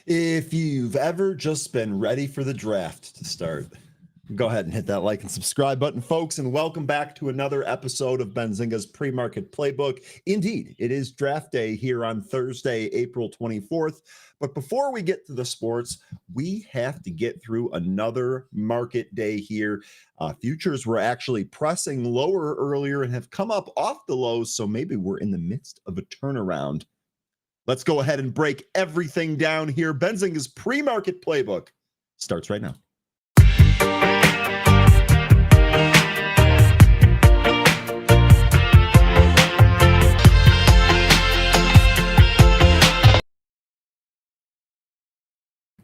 If you've ever just been ready for the draft to start, go ahead and hit that like and subscribe button, folks, and welcome back to another episode of Benzinga's Pre-Market Playbook. Indeed, it is draft day here on Thursday, April 24th. But before we get to the sports, we have to get through another market day here. Futures were actually pressing lower earlier and have come up off the lows, so maybe we're in the midst of a turnaround. Let's go ahead and break everything down here. Benzinga's Pre-Market Playbook starts right now.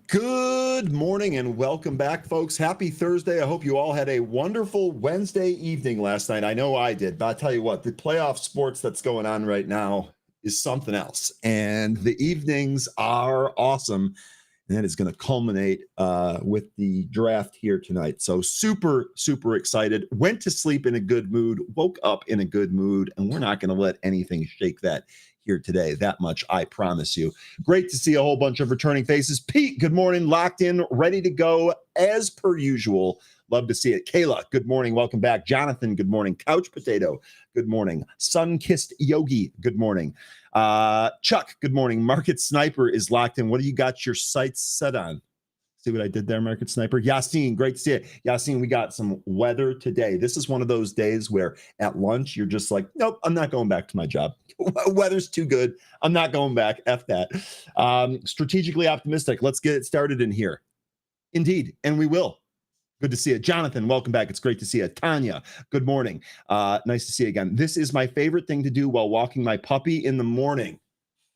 Good morning and welcome back, folks. Happy Thursday. I hope you all had a wonderful Wednesday evening last night. I know I did, but I'll tell you what, the playoff sports that's going on right now is something else. And the evenings are awesome. And that is going to culminate with the draft here tonight. So super, super excited. Went to sleep in a good mood, woke up in a good mood, and we're not going to let anything shake that here today. That much, I promise you. Great to see a whole bunch of returning faces. Pete, good morning. Locked in, ready to go as per usual. Love to see it. Kayla, good morning. Welcome back. Jonathan, good morning. Couch Potato, good morning. Sun-Kissed Yogi, good morning. Chuck, good morning. Market Sniper is locked in. What do you got your sights set on? See what I did there, Market Sniper? Yassine, great to see it. Yassine, we got some weather today. This is one of those days where at lunch, you're just like, nope, I'm not going back to my job. Weather's too good. I'm not going back. F that. Strategically optimistic. Let's get it started in here. Indeed, and we will. Good to see you. Jonathan, welcome back. It's great to see you. Tanya, good morning. Nice to see you again. This is my favorite thing to do while walking my puppy in the morning.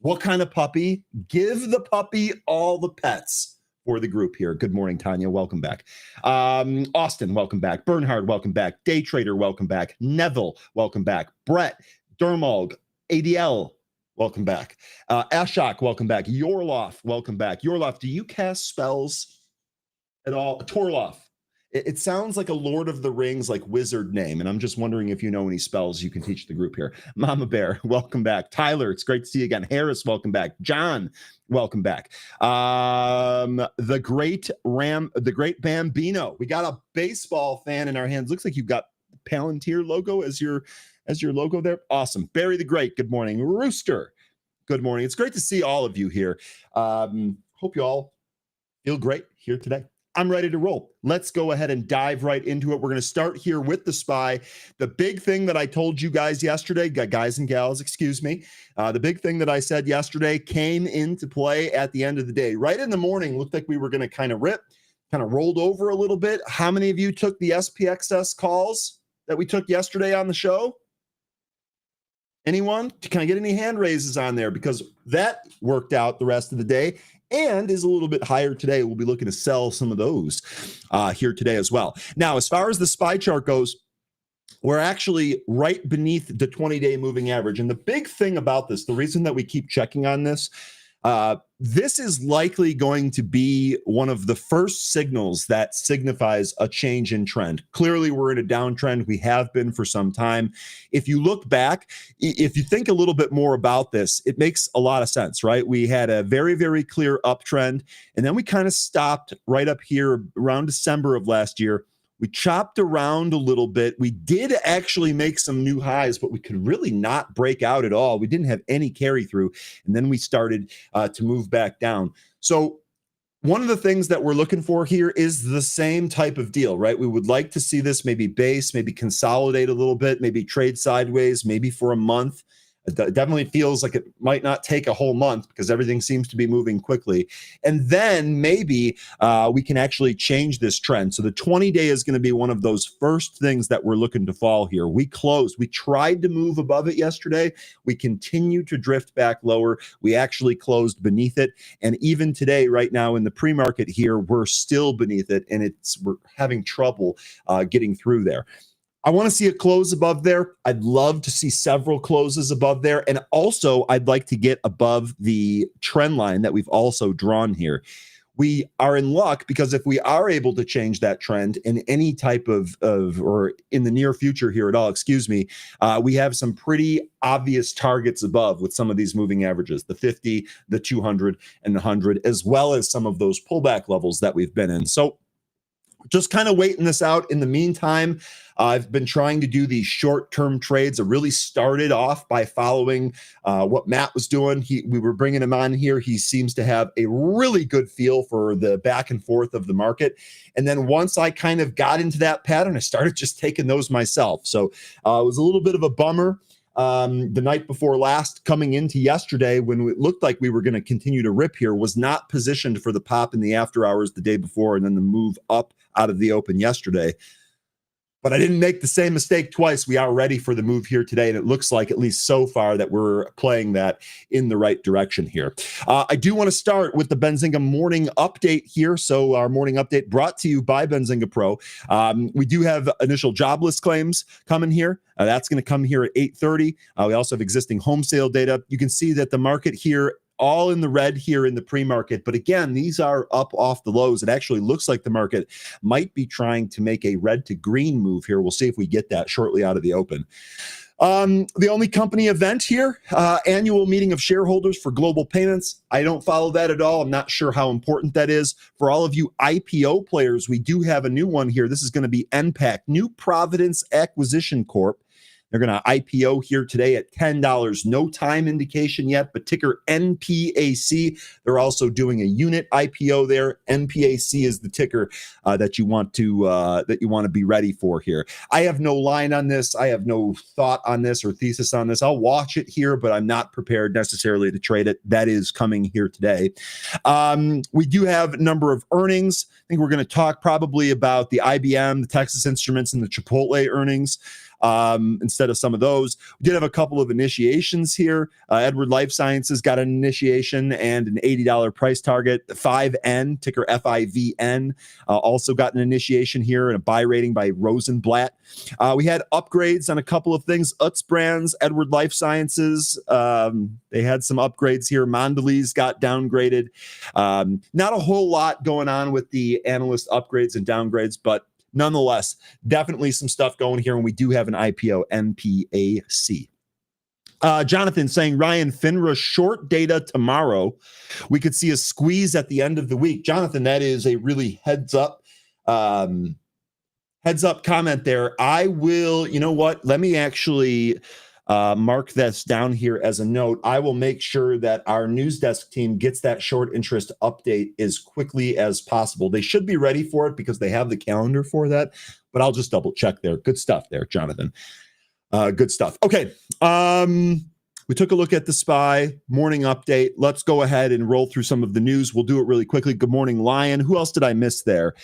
What kind of puppy? Give the puppy all the pets for the group here. Good morning, Tanya. Welcome back. Austin, welcome back. Bernhard, welcome back. Day Trader, welcome back. Neville, welcome back. Brett, Dermog, ADL, welcome back. Ashok, welcome back. Yorloff, welcome back. Yorloff, do you cast spells at all? Torloff. It sounds like a Lord of the Rings, like wizard name, and I'm just wondering if you know any spells you can teach the group here. Mama Bear, welcome back. Tyler, it's great to see you again. Harris, welcome back. John, welcome back. The great Bambino. We got a baseball fan in our hands. Looks like you've got Palantir logo as your logo there. Awesome. Barry the Great, good morning. Rooster, good morning. It's great to see all of you here. Hope you all feel great here today. I'm ready to roll. Let's go ahead and dive right into it. We're going to start here with the SPY. The big thing that I told you guys yesterday, guys and gals, excuse me, the big thing that I said yesterday came into play at the end of the day. Right in the morning, looked like we were going to kind of rolled over a little bit. How many of you took the SPXS calls that we took yesterday on the show? Anyone? Can I get any hand raises on there? Because that worked out the rest of the day and is a little bit higher today. We'll be looking to sell some of those here today as well. Now, as far as the SPY chart goes, we're actually right beneath the 20-day moving average. And the big thing about this, the reason that we keep checking on this, this is likely going to be one of the first signals that signifies a change in trend. Clearly, we're in a downtrend. We have been for some time. If you look back, if you think a little bit more about this, it makes a lot of sense, right? We had a very, very clear uptrend, and then we kind of stopped right up here around December of last year. We chopped around a little bit. We did actually make some new highs, but we could really not break out at all. We didn't have any carry through. And then we started to move back down. So one of the things that we're looking for here is the same type of deal, right? We would like to see this maybe base, maybe consolidate a little bit, maybe trade sideways, maybe for a month. It definitely feels like it might not take a whole month because everything seems to be moving quickly. And then maybe we can actually change this trend. So the 20-day is going to be one of those first things that we're looking to fall here. We closed. We tried to move above it yesterday. We continue to drift back lower. We actually closed beneath it. And even today, right now in the pre-market here, we're still beneath it. And we're having trouble getting through there. I want to see a close above there. I'd love to see several closes above there. And also, I'd like to get above the trend line that we've also drawn here. we are in luck, because if we are able to change that trend in any type of or in the near future here at all, we have some pretty obvious targets above with some of these moving averages, the 50, the 200, and the 100, as well as some of those pullback levels that we've been in. So just kind of waiting this out. In the meantime, I've been trying to do these short-term trades. I really started off by following what Matt was doing. We were bringing him on here. He seems to have a really good feel for the back and forth of the market. And then once I kind of got into that pattern, I started just taking those myself. So it was a little bit of a bummer. The night before last, coming into yesterday, when it looked like we were going to continue to rip here, was not positioned for the pop in the after hours the day before and then the move up out of the open yesterday. But I didn't make the same mistake twice. We are ready for the move here today, and it looks like, at least so far, that we're playing that in the right direction here. I do want to start with the Benzinga morning update here. So our morning update brought to you by Benzinga Pro. We do have initial jobless claims coming here. That's going to come here at 8:30. We also have existing home sale data. You can see that the market here, all in the red here in the pre-market. But again, these are up off the lows. It actually looks like the market might be trying to make a red to green move here. We'll see if we get that shortly out of the open. The only company event here, annual meeting of shareholders for Global Payments. I don't follow that at all. I'm not sure how important that is. For all of you IPO players, we do have a new one here. This is going to be NPAC, New Providence Acquisition Corp. They're going to IPO here today at $10. No time indication yet, but ticker NPAC. They're also doing a unit IPO there. NPAC is the ticker that you want to be ready for here. I have no line on this. I have no thought on this or thesis on this. I'll watch it here, but I'm not prepared necessarily to trade it. That is coming here today. We do have a number of earnings. I think we're going to talk probably about the IBM, the Texas Instruments, and the Chipotle earnings. Instead of some of those. We did have a couple of initiations here. Edward Life Sciences got an initiation and an $80 price target. 5N, ticker FIVN, also got an initiation here and a buy rating by Rosenblatt. We had upgrades on a couple of things. Utz Brands, Edward Life Sciences, they had some upgrades here. Mondelez got downgraded. Not a whole lot going on with the analyst upgrades and downgrades, but nonetheless, definitely some stuff going here, and we do have an IPO, NPAC. Jonathan saying, Ryan, FINRA short data tomorrow. We could see a squeeze at the end of the week. Jonathan, that is a really heads up comment there. I will, you know what? Let me actually mark this down here as a note. I will make sure that our news desk team gets that short interest update as quickly as possible. They should be ready for it because they have the calendar for that, but I'll just double check there. Good stuff there, Jonathan. Good stuff. Okay. We took a look at the SPY morning update. Let's go ahead and roll through some of the news. We'll do it really quickly. Good morning, Lion. Who else did I miss there?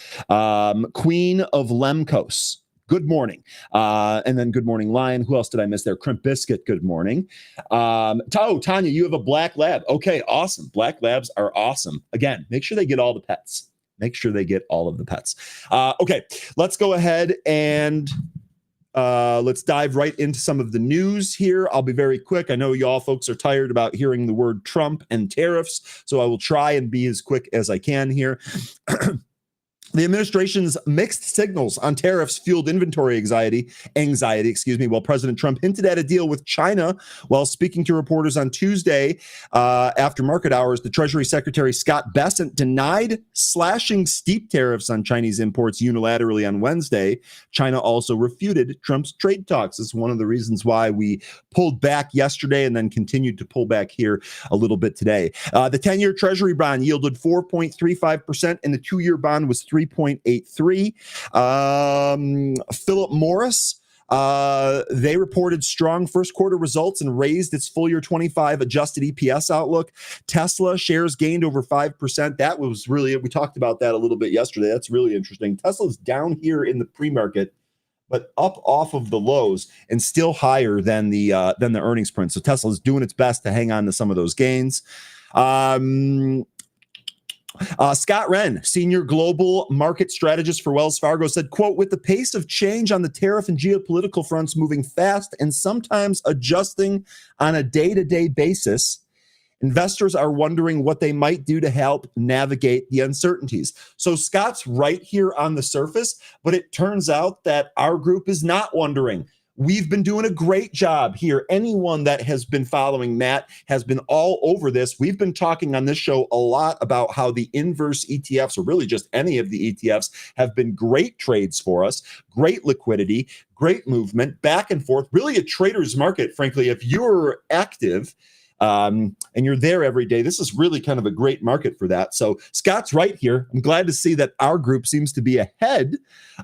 Queen of Lemkos. Good morning. And then good morning, Lion. Who else did I miss there? Crimp Biscuit, good morning. Tanya, you have a black lab. Okay, awesome. Black labs are awesome. Again, make sure they get all the pets. Make sure they get all of the pets. Okay, let's go ahead and let's dive right into some of the news here. I'll be very quick. I know y'all folks are tired about hearing the word Trump and tariffs, so I will try and be as quick as I can here. The administration's mixed signals on tariffs fueled inventory anxiety, while President Trump hinted at a deal with China while speaking to reporters on Tuesday after market hours. The Treasury Secretary Scott Bessent denied slashing steep tariffs on Chinese imports unilaterally on Wednesday. China also refuted Trump's trade talks. This is one of the reasons why we pulled back yesterday and then continued to pull back here a little bit today. The 10-year Treasury bond yielded 4.35%, and the 2-year bond was 3.83. Philip Morris, they reported strong first quarter results and raised its full year 25 adjusted EPS outlook. Tesla shares gained over 5%. That was really, we talked about that a little bit yesterday. That's really interesting. Tesla's down here in the pre-market, but up off of the lows and still higher than the earnings print. So Tesla's doing its best to hang on to some of those gains. Scott Wren, senior global market strategist for Wells Fargo, said, quote, with the pace of change on the tariff and geopolitical fronts moving fast and sometimes adjusting on a day-to-day basis, Investors are wondering what they might do to help navigate the uncertainties. So Scott's right here on the surface, but it turns out that our group is not wondering. We've been doing a great job here. Anyone that has been following Matt has been all over this. We've been talking on this show a lot about how the inverse ETFs, or really just any of the ETFs, have been great trades for us, great liquidity, great movement, back and forth, really a trader's market, frankly. If you're active, and you're there every day, this is really kind of a great market for that. So Scott's right here. I'm glad to see that our group seems to be ahead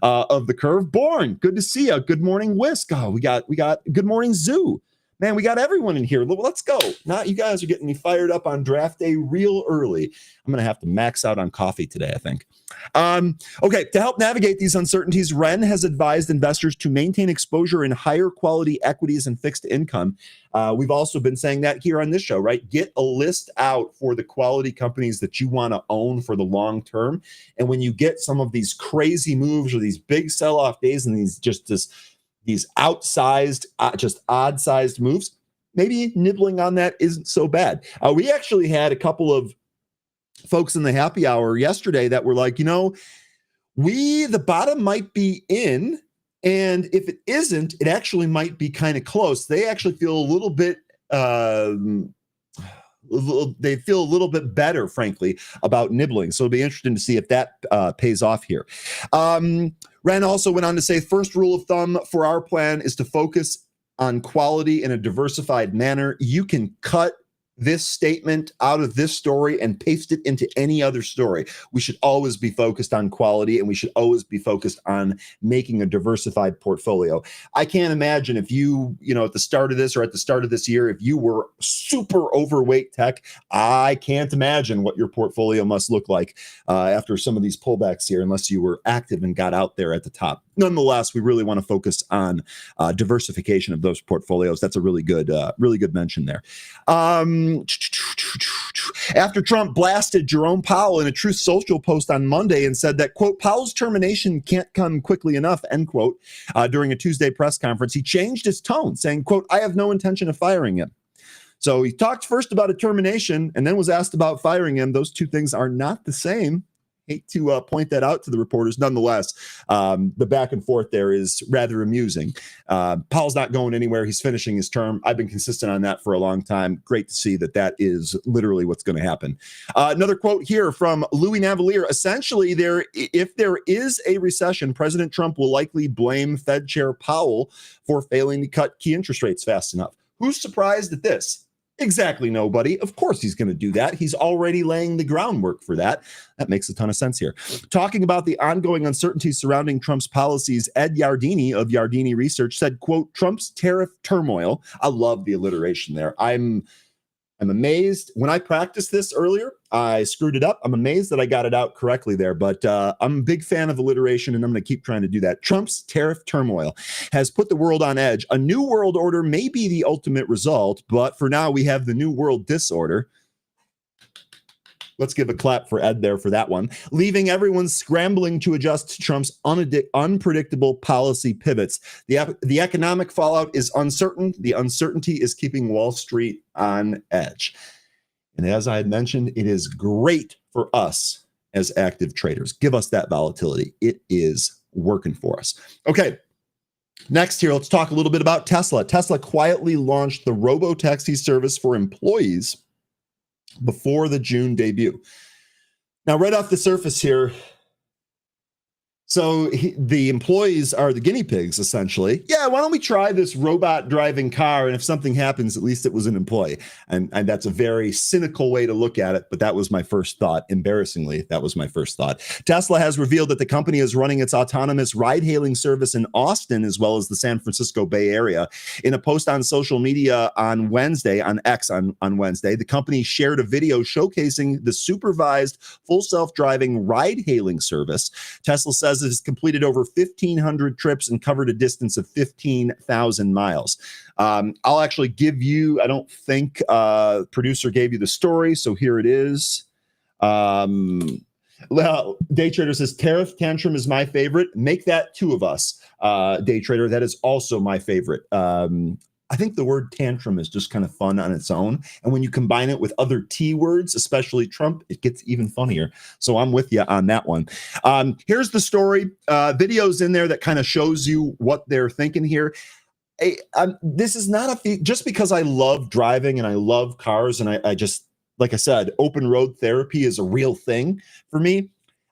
of the curve. Born, good to see you. Good morning, Whisk. Oh, we got good morning, Zoo. Man, we got everyone in here. Let's go. Now you guys are getting me fired up on draft day real early. I'm going to have to max out on coffee today, I think. Okay, to help navigate these uncertainties, Ren has advised investors to maintain exposure in higher quality equities and fixed income. We've also been saying that here on this show, right? Get a list out for the quality companies that you want to own for the long term. And when you get some of these crazy moves or these big sell-off days and these outsized, just odd-sized moves, maybe nibbling on that isn't so bad. We actually had a couple of folks in the happy hour yesterday that were like, the bottom might be in, and if it isn't, it actually might be kind of close. They actually feel a little bit better, frankly, about nibbling. So it'll be interesting to see if that pays off here. Ren also went on to say, first rule of thumb for our plan is to focus on quality in a diversified manner. You can cut this statement out of this story and paste it into any other story. We should always be focused on quality, and we should always be focused on making a diversified portfolio. I can't imagine if you at the start of this or at the start of this year, if you were super overweight tech, I can't imagine what your portfolio must look like after some of these pullbacks here, unless you were active and got out there at the top. Nonetheless, we really want to focus on diversification of those portfolios. That's a really good mention there. After Trump blasted Jerome Powell in a Truth Social post on Monday and said that, quote, Powell's termination can't come quickly enough, end quote, during a Tuesday press conference, he changed his tone, saying, quote, I have no intention of firing him. So he talked first about a termination and then was asked about firing him. Those two things are not the same. Hate to point that out to the reporters. Nonetheless, the back and forth there is rather amusing. Powell's not going anywhere. He's finishing his term. I've been consistent on that for a long time. Great to see that is literally what's going to happen. Another quote here from Louis Navalier. Essentially, if there is a recession, President Trump will likely blame Fed Chair Powell for failing to cut key interest rates fast enough. Who's surprised at this? Exactly nobody. Of course he's going to do that. He's already laying the groundwork for that. That makes a ton of sense here. Talking about the ongoing uncertainty surrounding Trump's policies, Ed Yardeni of Yardeni Research said, quote, Trump's tariff turmoil. I love the alliteration there. I'm amazed. When I practiced this earlier, I screwed it up. I'm amazed that I got it out correctly there, but I'm a big fan of alliteration, and I'm going to keep trying to do that. Trump's tariff turmoil has put the world on edge. A new world order may be the ultimate result, but for now, we have the new world disorder. Let's give a clap for Ed there for that one. Leaving everyone scrambling to adjust to Trump's unpredictable policy pivots. The economic fallout is uncertain. The uncertainty is keeping Wall Street on edge. And as I had mentioned, it is great for us as active traders. Give us that volatility. It is working for us. Okay. Next here, let's talk a little bit about Tesla. Tesla quietly launched the robo-taxi service for employees before the June debut. Now, right off the surface here, so the employees are the guinea pigs, essentially. Yeah, why don't we try this robot driving car? And if something happens, at least it was an employee. And that's a very cynical way to look at it. But that was my first thought. Embarrassingly, that was my first thought. Tesla has revealed that the company is running its autonomous ride-hailing service in Austin, as well as the San Francisco Bay Area. In a post on social media on Wednesday, on X on Wednesday, the company shared a video showcasing the supervised full self-driving ride-hailing service. Tesla says it has completed over 1,500 trips and covered a distance of 15,000 miles. I'll actually give you, I don't think producer gave you the story, so here it is. Well, Day Trader says, tariff tantrum is my favorite. Make that two of us. Day Trader, that is also my favorite. I think the word tantrum is just kind of fun on its own. And when you combine it with other T words, especially Trump, it gets even funnier. So I'm with you on that one. Here's the story. Videos in there that kind of shows you what they're thinking here. This is not just because I love driving and I love cars. And I just, like I said, open road therapy is a real thing for me.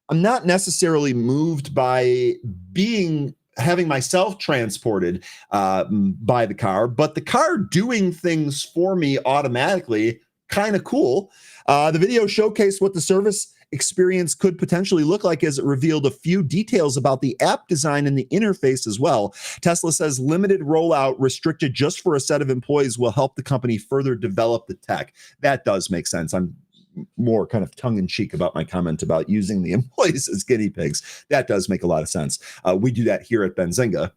I'm not necessarily moved by having myself transported by the car, but the car doing things for me automatically, kind of cool. The video showcased what the service experience could potentially look like as it revealed a few details about the app design and the interface as well. Tesla says limited rollout restricted just for a set of employees will help the company further develop the tech. That does make sense. I'm more kind of tongue-in-cheek about my comment about using the employees as guinea pigs. That does make a lot of sense. We do that here at Benzinga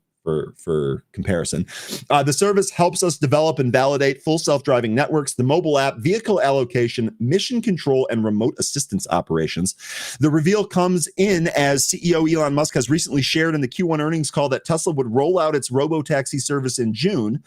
for comparison. The service helps us develop and validate full self-driving networks, the mobile app, vehicle allocation, mission control, and remote assistance operations. The reveal comes in as CEO Elon Musk has recently shared in the Q1 earnings call that Tesla would roll out its robo-taxi service in June.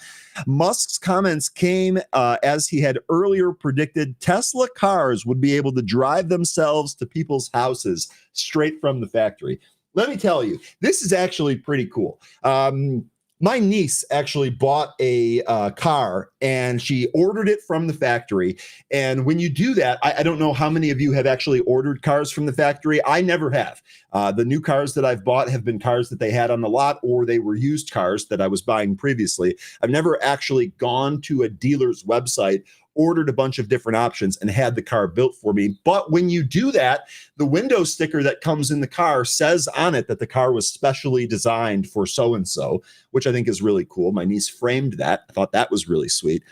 Musk's comments came as he had earlier predicted Tesla cars would be able to drive themselves to people's houses straight from the factory. Let me tell you, this is actually pretty cool. My niece actually bought a car and she ordered it from the factory. And when you do that, I don't know how many of you have actually ordered cars from the factory. I never have. The new cars that I've bought have been cars that they had on the lot, or they were used cars that I was buying previously. I've never actually gone to a dealer's website, ordered a bunch of different options, and had the car built for me. But when you do that, the window sticker that comes in the car says on it that the car was specially designed for so-and-so, which I think is really cool. My niece framed that. I thought that was really sweet.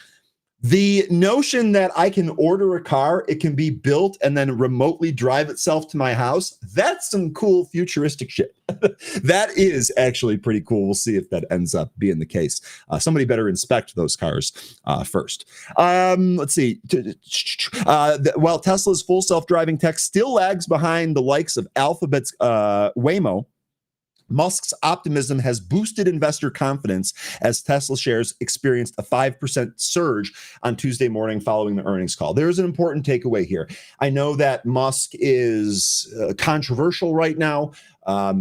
The notion that I can order a car, it can be built and then remotely drive itself to my house, that's some cool futuristic shit. That is actually pretty cool. We'll see if that ends up being the case. Somebody better inspect those cars first. Let's see. While Tesla's full self-driving tech still lags behind the likes of Alphabet's Waymo, Musk's optimism has boosted investor confidence as Tesla shares experienced a 5% surge on Tuesday morning following the earnings call. There's an important takeaway here. I know that Musk is controversial right now.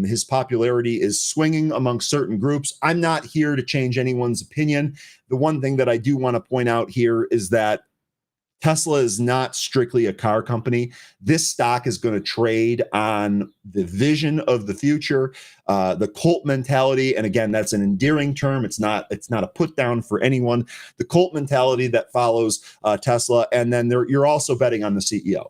His popularity is swinging among certain groups. I'm not here to change anyone's opinion. The one thing that I do want to point out here is that Tesla is not strictly a car company. This stock is going to trade on the vision of the future, the cult mentality. And again, that's an endearing term. It's not a put down for anyone. The cult mentality that follows Tesla. And then you're also betting on the CEO.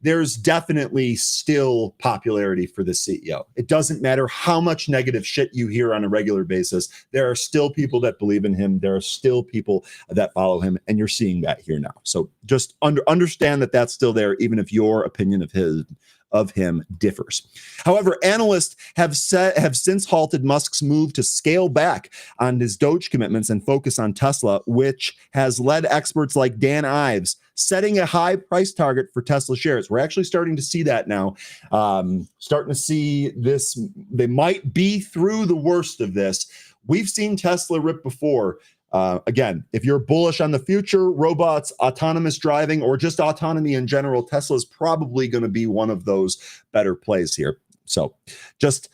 There's definitely still popularity for the CEO. It doesn't matter how much negative shit you hear on a regular basis. There are still people that believe in him. There are still people that follow him. And you're seeing that here now. So just understand that that's still there, even if your opinion of him differs. However, analysts have since halted Musk's move to scale back on his Doge commitments and focus on Tesla, which has led experts like Dan Ives setting a high price target for Tesla shares. We're actually starting to see that now. Starting to see this. They might be through the worst of this. We've seen Tesla rip before. Again, if you're bullish on the future, robots, autonomous driving, or just autonomy in general, Tesla's probably going to be one of those better plays here. So just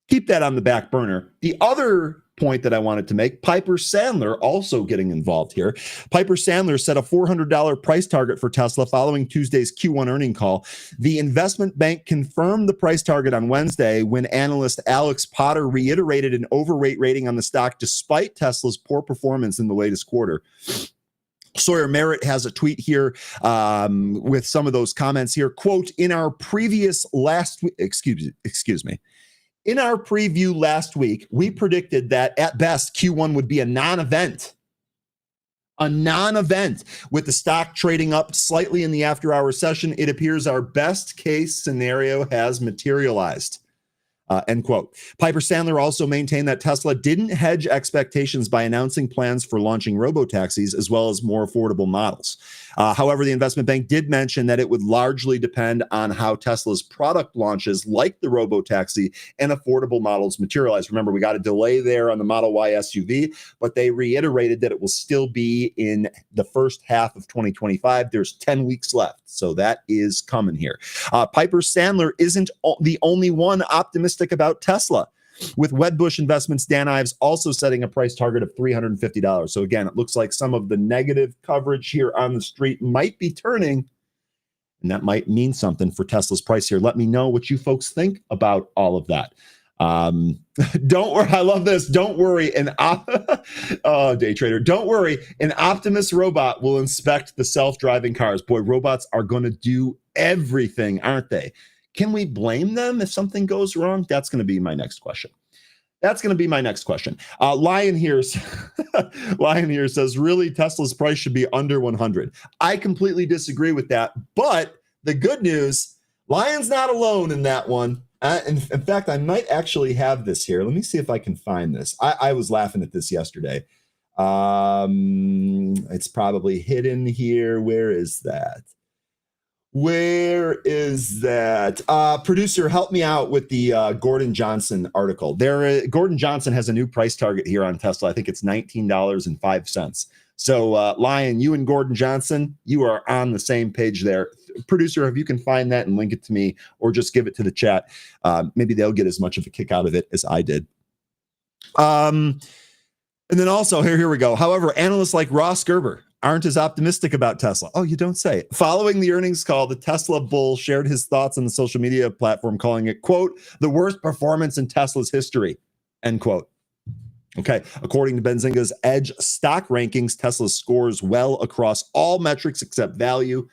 keep that on the back burner. The other point that I wanted to make, Piper Sandler also getting involved here. Piper Sandler set a $400 price target for Tesla following Tuesday's Q1 earnings call. The investment bank confirmed the price target on Wednesday when analyst Alex Potter reiterated an overweight rating on the stock despite Tesla's poor performance in the latest quarter. Sawyer Merritt has a tweet here with some of those comments here. Quote, in our preview last week, we predicted that at best Q1 would be a non-event, with the stock trading up slightly in the after-hour session. It appears our best case scenario has materialized. End quote. Piper Sandler also maintained that Tesla didn't hedge expectations by announcing plans for launching robotaxis as well as more affordable models. However, the investment bank did mention that it would largely depend on how Tesla's product launches, like the robotaxi and affordable models, materialize. Remember, we got a delay there on the Model Y SUV, but they reiterated that it will still be in the first half of 2025. There's 10 weeks left, so that is coming here. Piper Sandler isn't the only one optimistic about Tesla. With Wedbush Investments, Dan Ives also setting a price target of $350. So again, it looks like some of the negative coverage here on the street might be turning, and that might mean something for Tesla's price here. Let me know what you folks think about all of that. Don't worry. I love this. Don't worry. Day trader, don't worry. An Optimus robot will inspect the self-driving cars. Boy, robots are going to do everything, aren't they? Can we blame them if something goes wrong? That's going to be my next question. Lion here says, really, Tesla's price should be under 100. I completely disagree with that. But the good news, Lion's not alone in that one. In fact, I might actually have this here. Let me see if I can find this. I was laughing at this yesterday. It's probably hidden here. Where is that? Producer, help me out with the Gordon Johnson article. Gordon Johnson has a new price target here on Tesla. I think it's $19.05. So, Lion, you and Gordon Johnson, you are on the same page there. Producer, if you can find that and link it to me, or just give it to the chat, maybe they'll get as much of a kick out of it as I did. And then also, here we go. However, analysts like Ross Gerber aren't as optimistic about Tesla. Oh, you don't say. Following the earnings call, the Tesla bull shared his thoughts on the social media platform, calling it, quote, the worst performance in Tesla's history, end quote. Okay, according to Benzinga's Edge stock rankings, Tesla scores well across all metrics except value.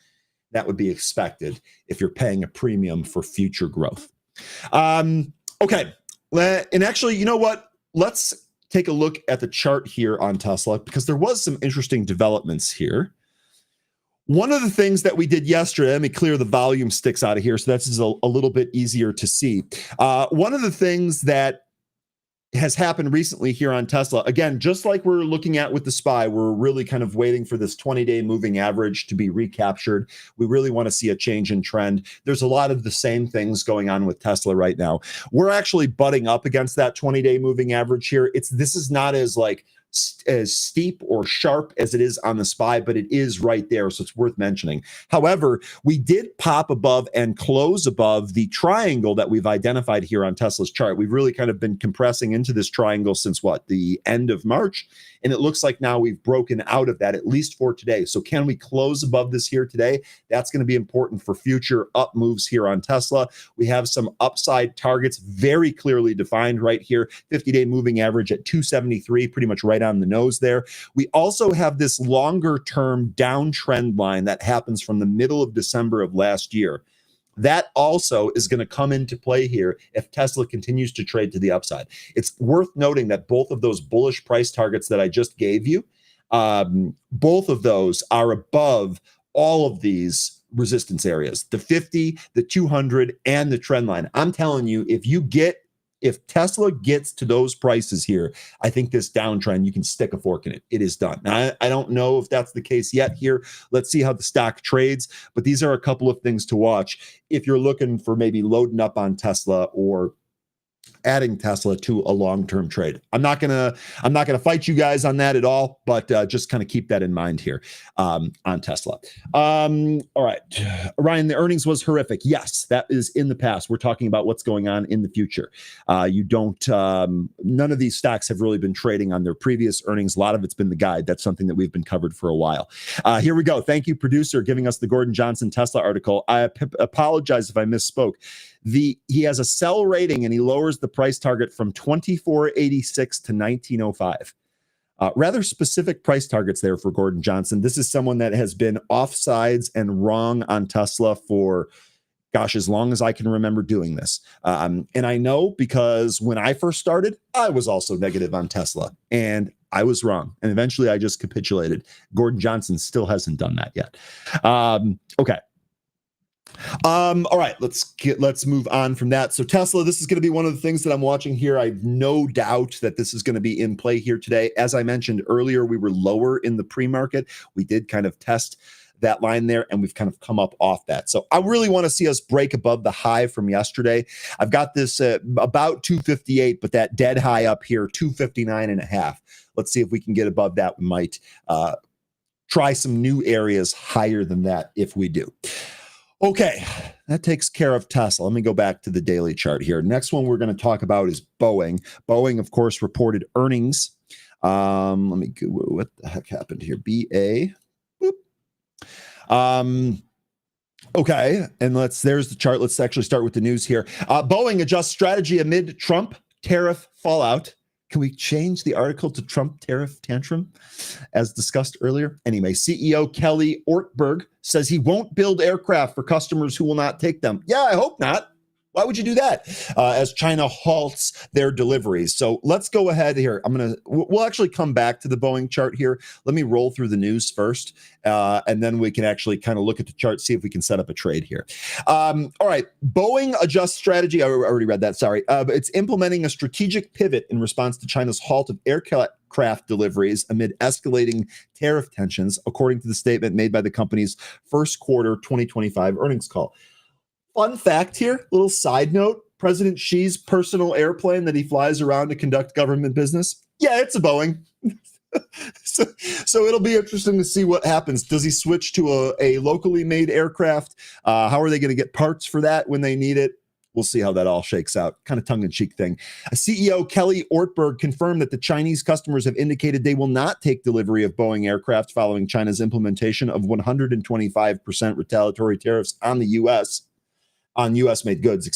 That would be expected if you're paying a premium for future growth. Okay, and actually, you know what? Let's take a look at the chart here on Tesla, because there was some interesting developments here. One of the things that we did yesterday, let me clear the volume sticks out of here so that's a little bit easier to see. One of the things that has happened recently here on Tesla, again, just like we're looking at with the SPY, we're really kind of waiting for this 20-day moving average to be recaptured. We really want to see a change in trend. There's a lot of the same things going on with Tesla right now. We're actually butting up against that 20-day moving average here. This is not as steep or sharp as it is on the SPY, but it is right there, so it's worth mentioning. However, we did pop above and close above the triangle that we've identified here on Tesla's chart. We've really kind of been compressing into this triangle since the end of March, and it looks like now we've broken out of that, at least for today. So can we close above this here today? That's going to be important for future up moves here on Tesla. We have some upside targets very clearly defined right here. 50-day moving average at 273, pretty much right on the nose there. We also have this longer term downtrend line that happens from the middle of December of last year. That also is going to come into play here if Tesla continues to trade to the upside. It's worth noting that both of those bullish price targets that I just gave you, both of those are above all of these resistance areas, the 50, the 200, and the trend line. I'm telling you, if Tesla gets to those prices here, I think this downtrend, you can stick a fork in it. It is done. Now, I don't know if that's the case yet here. Let's see how the stock trades, but these are a couple of things to watch if you're looking for maybe loading up on Tesla or adding Tesla to a long-term trade. I'm not gonna fight you guys on that at all, but just kind of keep that in mind here on Tesla. All right, Ryan, the earnings was horrific. Yes, that is in the past. We're talking about what's going on in the future. None of these stocks have really been trading on their previous earnings. A lot of it's been the guide. That's something that we've been covered for a while. Here we go. Thank you, producer, giving us the Gordon Johnson Tesla article. I apologize if I misspoke. He has a sell rating and he lowers the price target from 2486 to 1905. Rather specific price targets there for Gordon Johnson. This is someone that has been offsides and wrong on Tesla for, gosh, as long as I can remember doing this. And I know because when I first started, I was also negative on Tesla and I was wrong. And eventually I just capitulated. Gordon Johnson still hasn't done that yet. Okay. All right, let's move on from that. So Tesla, this is going to be one of the things that I'm watching here. I have no doubt that this is going to be in play here today. As I mentioned earlier, we were lower in the pre-market. We did kind of test that line there, and we've kind of come up off that. So I really want to see us break above the high from yesterday. I've got this about 258, but that dead high up here, 259.5. Let's see if we can get above that. We might try some new areas higher than that if we do. Okay, that takes care of Tesla. Let me go back to the daily chart here. Next one we're going to talk about is Boeing. Boeing, of course, reported earnings. Let me go, what the heck happened here? BA. Boop. Okay, and there's the chart. Let's actually start with the news here. Boeing adjusts strategy amid Trump tariff fallout. Can we change the article to Trump tariff tantrum, as discussed earlier? Anyway, CEO Kelly Ortberg says he won't build aircraft for customers who will not take them. Yeah, I hope not. Why would you do that? As China halts their deliveries. So let's go ahead here. We'll actually come back to the Boeing chart here. Let me roll through the news first, and then we can actually kind of look at the chart, see if we can set up a trade here. All right, Boeing adjusts strategy. I already read that, sorry. But it's implementing a strategic pivot in response to China's halt of aircraft deliveries amid escalating tariff tensions, according to the statement made by the company's first quarter 2025 earnings call. Fun fact here, little side note, President Xi's personal airplane that he flies around to conduct government business, yeah, it's a Boeing. So it'll be interesting to see what happens. Does he switch to a locally made aircraft? How are they going to get parts for that when they need it? We'll see how that all shakes out. Kind of tongue-in-cheek thing. CEO Kelly Ortberg confirmed that the Chinese customers have indicated they will not take delivery of Boeing aircraft following China's implementation of 125% retaliatory tariffs on the U.S., on U.S.-made goods,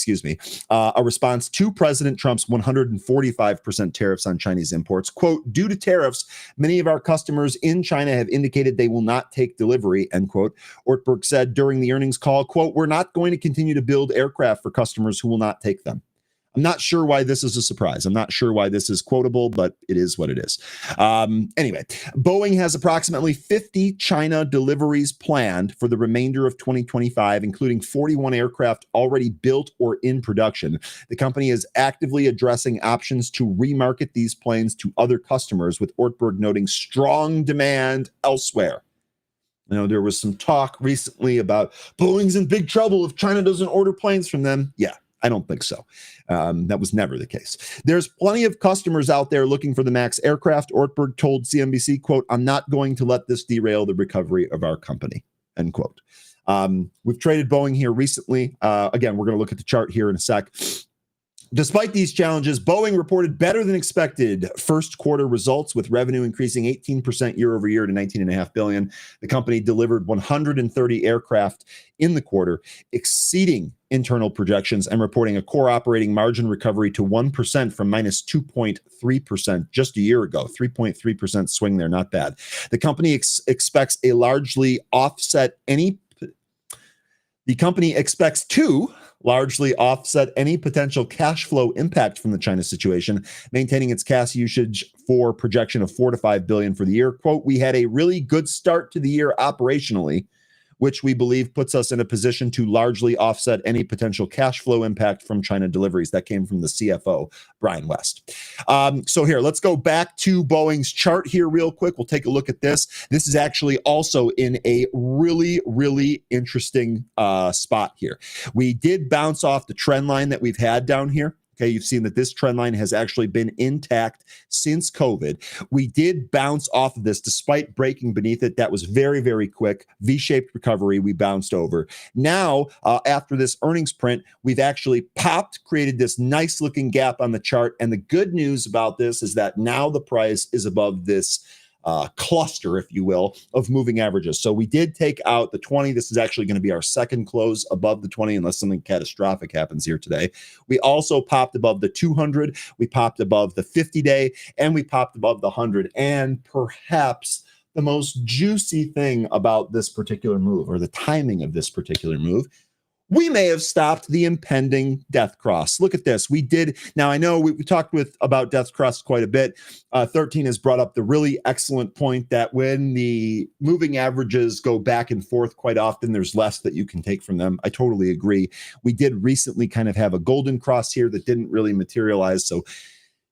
a response to President Trump's 145% tariffs on Chinese imports. Quote, due to tariffs, many of our customers in China have indicated they will not take delivery, end quote. Ortberg said during the earnings call, quote, we're not going to continue to build aircraft for customers who will not take them. I'm not sure why this is a surprise. I'm not sure why this is quotable, but it is what it is. Anyway, Boeing has approximately 50 China deliveries planned for the remainder of 2025, including 41 aircraft already built or in production. The company is actively addressing options to remarket these planes to other customers, with Ortberg noting strong demand elsewhere. You know, there was some talk recently about Boeing's in big trouble if China doesn't order planes from them. Yeah. I don't think so. That was never the case. There's plenty of customers out there looking for the MAX aircraft. Ortberg told CNBC, quote, I'm not going to let this derail the recovery of our company, end quote. We've traded Boeing here recently. Again, we're going to look at the chart here in a sec. Despite these challenges, Boeing reported better than expected first quarter results, with revenue increasing 18% year over year to $19.5 billion. The company delivered 130 aircraft in the quarter, exceeding internal projections and reporting a core operating margin recovery to 1% from minus 2.3% just a year ago. 3.3% swing there, not bad. The company expects to largely offset any potential cash flow impact from the China situation, maintaining its cash usage for projection of $4 to $5 billion for the year. Quote, we had a really good start to the year operationally, which we believe puts us in a position to largely offset any potential cash flow impact from China deliveries. That came from the CFO, Brian West. So here, let's go back to Boeing's chart here real quick. We'll take a look at this. This is actually also in a really, really interesting spot here. We did bounce off the trend line that we've had down here. Okay, you've seen that this trend line has actually been intact since COVID. We did bounce off of this despite breaking beneath it. That was very, very quick. V-shaped recovery. We bounced over. Now, after this earnings print, we've actually popped, created this nice looking gap on the chart. And the good news about this is that now the price is above this cluster, if you will, of moving averages. So we did take out the 20. This is actually going to be our second close above the 20 unless something catastrophic happens here today. We also popped above the 200. We popped above the 50-day, and we popped above the 100. And perhaps the most juicy thing about this particular move, or the timing of this particular move, we may have stopped the impending death cross. Look at this. We did. Now, I know we talked about death cross quite a bit. 13 has brought up the really excellent point that when the moving averages go back and forth quite often, there's less that you can take from them. I totally agree. We did recently kind of have a golden cross here that didn't really materialize. So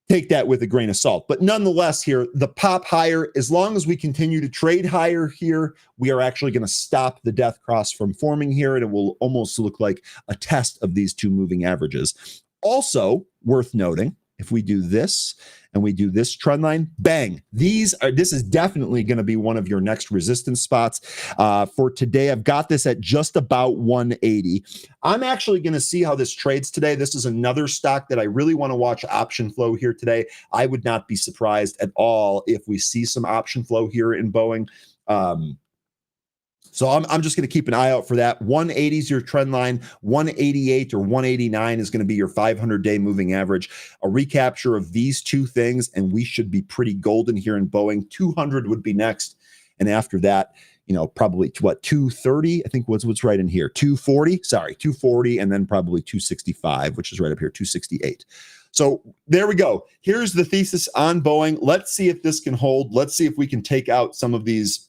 take that with a grain of salt. But nonetheless, here, the pop higher, as long as we continue to trade higher here, we are actually going to stop the death cross from forming here, and it will almost look like a test of these two moving averages. Also worth noting, if we do this and we do this trend line, bang, this is definitely going to be one of your next resistance spots. For today, I've got this at just about 180. I'm actually going to see how this trades today. This is another stock that I really want to watch option flow here today. I would not be surprised at all if we see some option flow here in Boeing. So I'm just going to keep an eye out for that. 180 is your trend line. 188 or 189 is going to be your 500-day moving average. A recapture of these two things, and we should be pretty golden here in Boeing. 200 would be next. And after that, probably 230, I think what's right in here. 240, and then probably 265, which is right up here, 268. So there we go. Here's the thesis on Boeing. Let's see if this can hold. Let's see if we can take out some of these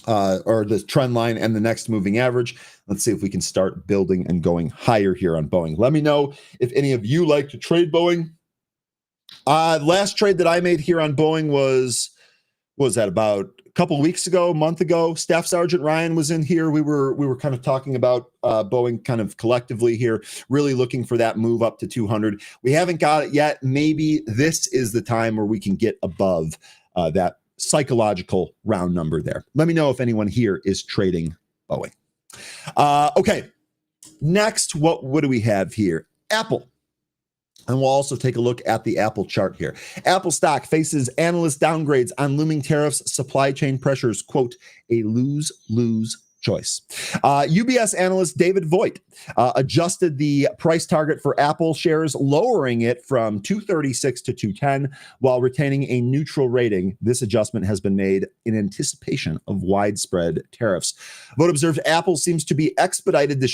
or the trend line and the next moving average. Let's see if we can start building and going higher here on Boeing. Let me know if any of you like to trade Boeing. Last trade that I made here on Boeing was that about a couple of weeks ago, a month ago. Staff Sergeant Ryan was in here. We were kind of talking about Boeing kind of collectively here, really looking for that move up to 200. We haven't got it yet. Maybe this is the time where we can get above that psychological round number there. Let me know if anyone here is trading Boeing. Okay, next, what do we have here? Apple. And we'll also take a look at the Apple chart here. Apple stock faces analyst downgrades on looming tariffs, supply chain pressures, quote, a lose-lose choice. UBS analyst David Voigt adjusted the price target for Apple shares, lowering it from 236 to 210 while retaining a neutral rating. This adjustment has been made in anticipation of widespread tariffs. Voigt observed Apple seems to have expedited, the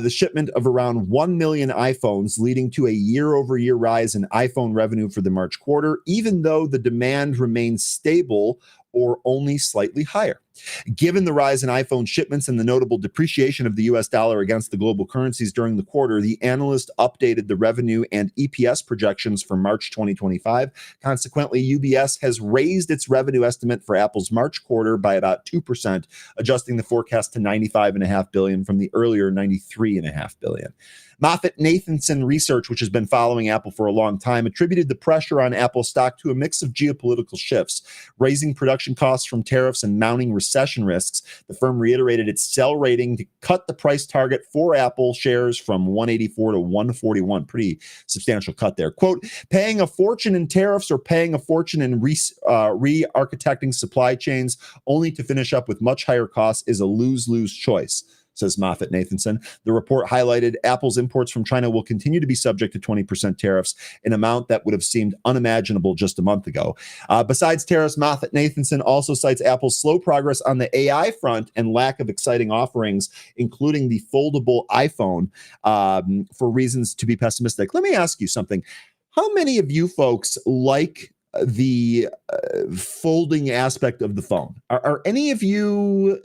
shipment of around 1 million iPhones, leading to a year-over-year rise in iPhone revenue for the March quarter, even though the demand remains stable or only slightly higher. Given the rise in iPhone shipments and the notable depreciation of the US dollar against the global currencies during the quarter, the analyst updated the revenue and EPS projections for March 2025. Consequently, UBS has raised its revenue estimate for Apple's March quarter by about 2%, adjusting the forecast to $95.5 billion from the earlier $93.5 billion. MoffettNathanson Research, which has been following Apple for a long time, attributed the pressure on Apple stock to a mix of geopolitical shifts, raising production costs from tariffs and mounting recession risks. The firm reiterated its sell rating to cut the price target for Apple shares from 184 to 141. Pretty substantial cut there. Quote, paying a fortune in tariffs or paying a fortune in re-architecting supply chains only to finish up with much higher costs is a lose-lose choice, says MoffettNathanson. The report highlighted Apple's imports from China will continue to be subject to 20% tariffs, an amount that would have seemed unimaginable just a month ago. Besides tariffs, MoffettNathanson also cites Apple's slow progress on the AI front and lack of exciting offerings, including the foldable iPhone, for reasons to be pessimistic. Let me ask you something. How many of you folks like the folding aspect of the phone? Are any of you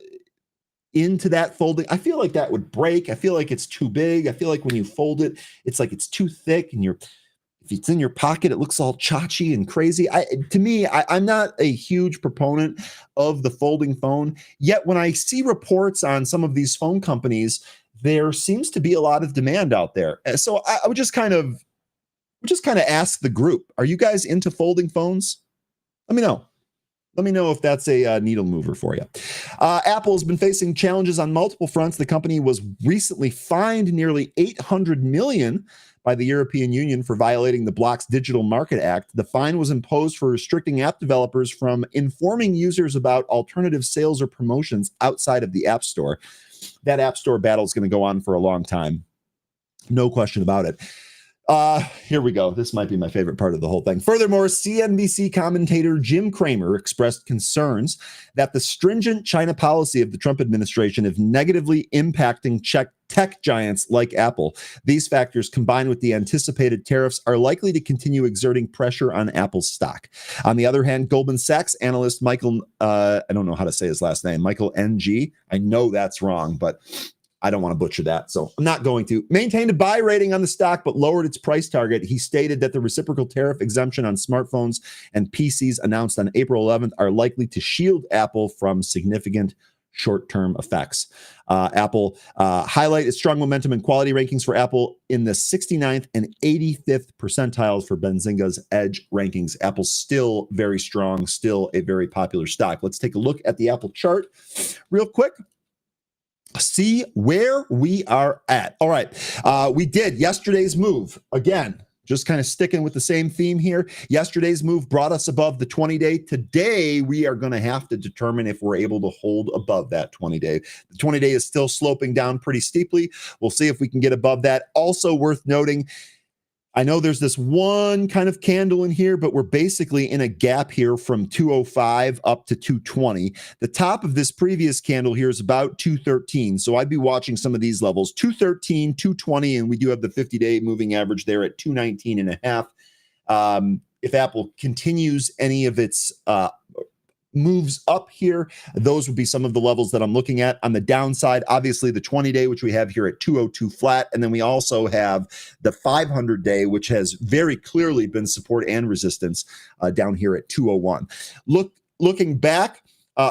into that folding? I feel like that would break. I feel like it's too big. I feel like when you fold it, it's like it's too thick, and if it's in your pocket, it looks all chachi and crazy. I'm not a huge proponent of the folding phone. Yet when I see reports on some of these phone companies, there seems to be a lot of demand out there. So I would just kind of ask the group: are you guys into folding phones? Let me know. Let me know if that's a needle mover for you. Apple has been facing challenges on multiple fronts. The company was recently fined nearly $800 million by the European Union for violating the Bloc's Digital Market Act. The fine was imposed for restricting app developers from informing users about alternative sales or promotions outside of the App Store. That App Store battle is going to go on for a long time. No question about it. Here we go. This might be my favorite part of the whole thing. Furthermore, CNBC commentator Jim Cramer expressed concerns that the stringent China policy of the Trump administration is negatively impacting tech giants like Apple. These factors, combined with the anticipated tariffs, are likely to continue exerting pressure on Apple's stock. On the other hand, Goldman Sachs analyst Michael, I don't know how to say his last name, Michael NG. I know that's wrong, but I don't want to butcher that, so I'm not going to. Maintained a buy rating on the stock, but lowered its price target. He stated that the reciprocal tariff exemption on smartphones and PCs announced on April 11th are likely to shield Apple from significant short-term effects. Apple highlight its strong momentum and quality rankings for Apple in the 69th and 85th percentiles for Benzinga's Edge rankings. Apple's still very strong, still a very popular stock. Let's take a look at the Apple chart real quick. See where we are at. All right. We did yesterday's move. Again, just kind of sticking with the same theme here. Yesterday's move brought us above the 20-day. Today, we are going to have to determine if we're able to hold above that 20-day. The 20-day is still sloping down pretty steeply. We'll see if we can get above that. Also worth noting, I know there's this one kind of candle in here, but we're basically in a gap here from 205 up to 220. The top of this previous candle here is about 213. So I'd be watching some of these levels, 213, 220, and we do have the 50-day moving average there at 219 and a half. If Apple continues any of its moves up here, those would be some of the levels that I'm looking at. On the downside, obviously the 20-day, which we have here at 202 flat, and then we also have the 500-day, which has very clearly been support and resistance down here at 201. Looking back,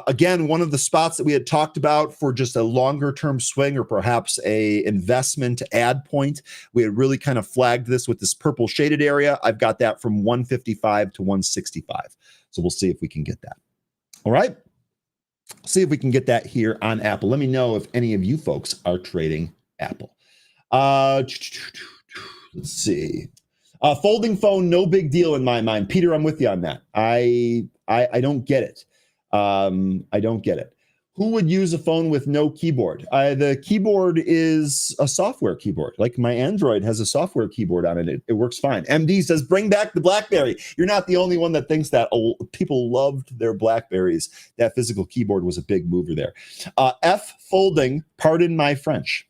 again, one of the spots that we had talked about for just a longer term swing or perhaps a investment add point, we had really kind of flagged this with this purple shaded area. I've got that from 155 to 165. So we'll see if we can get that. All right. See if we can get that here on Apple. Let me know if any of you folks are trading Apple. Let's see. Folding phone, no big deal in my mind. Peter, I'm with you on that. I don't get it. I don't get it. Who would use a phone with no keyboard? The keyboard is a software keyboard. Like my Android has a software keyboard on it. It works fine. MD says, bring back the BlackBerry. You're not the only one that thinks that. Oh, people loved their BlackBerries. That physical keyboard was a big mover there. F folding, pardon my French.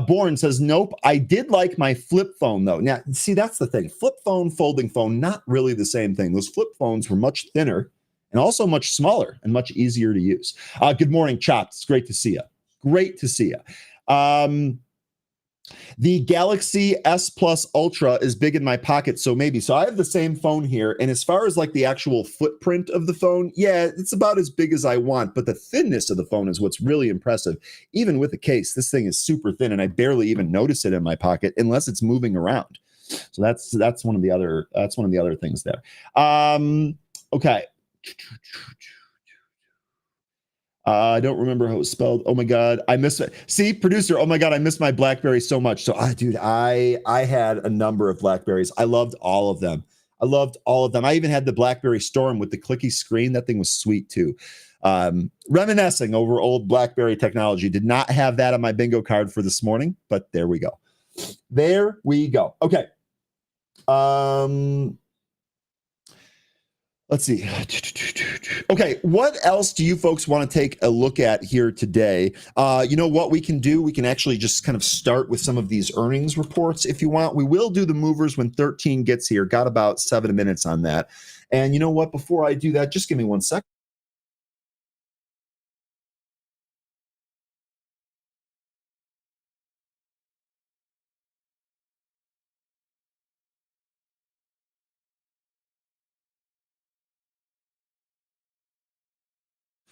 Bourne says, nope, I did like my flip phone, though. Now, see, that's the thing. Flip phone, folding phone, not really the same thing. Those flip phones were much thinner and also much smaller and much easier to use. Good morning, Chopped. It's great to see you. Great to see you. The Galaxy S Plus Ultra is big in my pocket, so maybe. So I have the same phone here, and as far as like the actual footprint of the phone, yeah, it's about as big as I want, but the thinness of the phone is what's really impressive. Even with the case, this thing is super thin, and I barely even notice it in my pocket unless it's moving around. So that's one of the other things there. Okay. I don't remember how it was spelled. Oh my God, I missed it. See, producer. Oh my God, I missed my BlackBerry so much. So, dude, I had a number of BlackBerries. I loved all of them. I even had the BlackBerry Storm with the clicky screen. That thing was sweet too. Reminiscing over old BlackBerry technology. Did not have that on my bingo card for this morning, but there we go. There we go. Okay. Let's see. Okay, what else do you folks want to take a look at here today? You know what we can do? We can actually just kind of start with some of these earnings reports if you want. We will do the movers when 13 gets here. Got about 7 minutes on that. And you know what? Before I do that, just give me 1 second.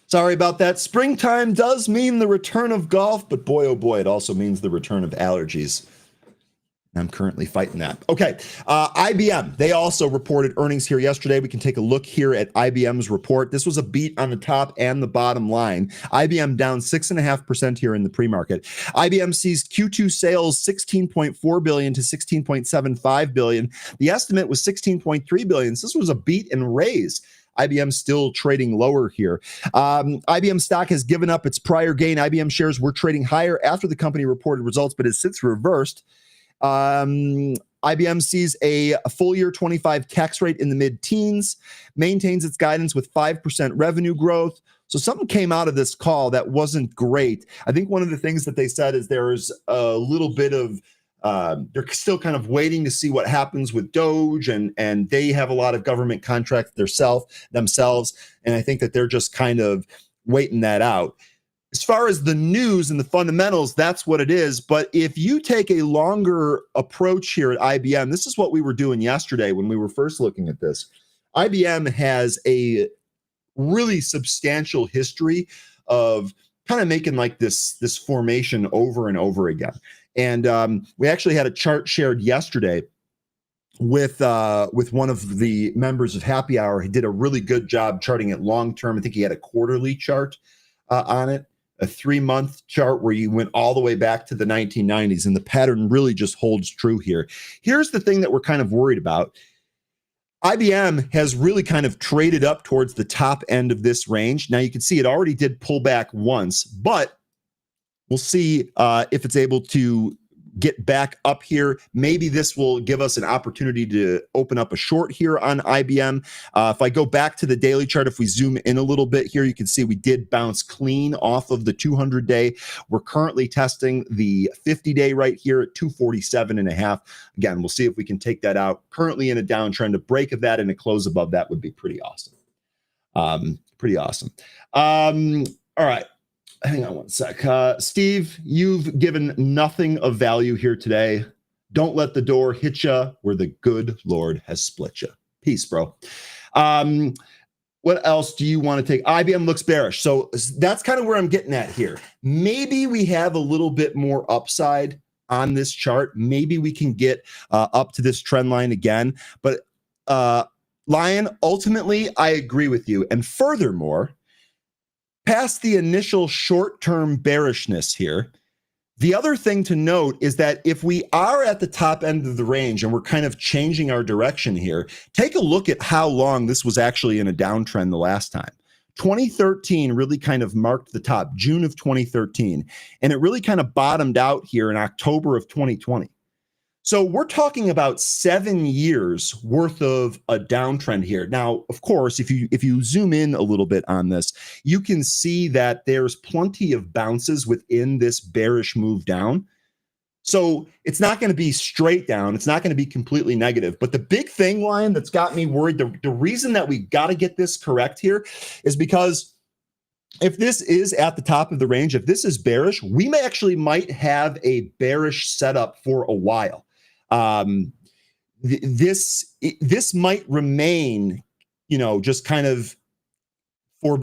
Sorry about that. Springtime does mean the return of golf, but boy, oh boy, it also means the return of allergies. I'm currently fighting that. Okay, IBM, they also reported earnings here yesterday. We can take a look here at IBM's report. This was a beat on the top and the bottom line. IBM down 6.5% here in the pre-market. IBM sees Q2 sales $16.4 billion to $16.75 billion. The estimate was $16.3 billion. So this was a beat and raise. IBM still trading lower here. IBM stock has given up its prior gain. IBM shares were trading higher after the company reported results, but has since reversed. IBM sees a full year 25 tax rate in the mid-teens, maintains its guidance with 5% revenue growth. So something came out of this call that wasn't great. I think one of the things that they said is there's a little bit of they're still kind of waiting to see what happens with Doge, and they have a lot of government contracts themselves, and I think that they're just kind of waiting that out. As far as the news and the fundamentals, that's what it is. But if you take a longer approach here at IBM, this is what we were doing yesterday when we were first looking at this. IBM has a really substantial history of kind of making like this formation over and over again. And we actually had a chart shared yesterday with one of the members of Happy Hour. He did a really good job charting it long term. I think he had a quarterly chart on it, a 3-month chart where you went all the way back to the 1990s, and the pattern really just holds true here. Here's the thing that we're kind of worried about. IBM has really kind of traded up towards the top end of this range. Now you can see it already did pull back once, but we'll see if it's able to get back up here. Maybe this will give us an opportunity to open up a short here on IBM. If I go back to the daily chart, if we zoom in a little bit here, you can see we did bounce clean off of the 200-day. We're currently testing the 50-day right here at 247.5. Again, we'll see if we can take that out. Currently in a downtrend. A break of that and a close above that would be pretty awesome. Pretty awesome. All right. Hang on one sec. Steve, you've given nothing of value here today. Don't let the door hit you where the good Lord has split you. Peace, bro. What else do you want to take? IBM looks bearish. So that's kind of where I'm getting at here. Maybe we have a little bit more upside on this chart. Maybe we can get up to this trend line again. But Lion, ultimately, I agree with you. And furthermore, past the initial short-term bearishness here, the other thing to note is that if we are at the top end of the range and we're kind of changing our direction here, take a look at how long this was actually in a downtrend the last time. 2013 really kind of marked the top, June of 2013, and it really kind of bottomed out here in October of 2020. So we're talking about 7 years worth of a downtrend here. Now, of course, if you zoom in a little bit on this, you can see that there's plenty of bounces within this bearish move down. So it's not going to be straight down. It's not going to be completely negative. But the big thing, Lion, that's got me worried, the reason that we got to get this correct here is because if this is at the top of the range, if this is bearish, we might have a bearish setup for a while. This might remain, just kind of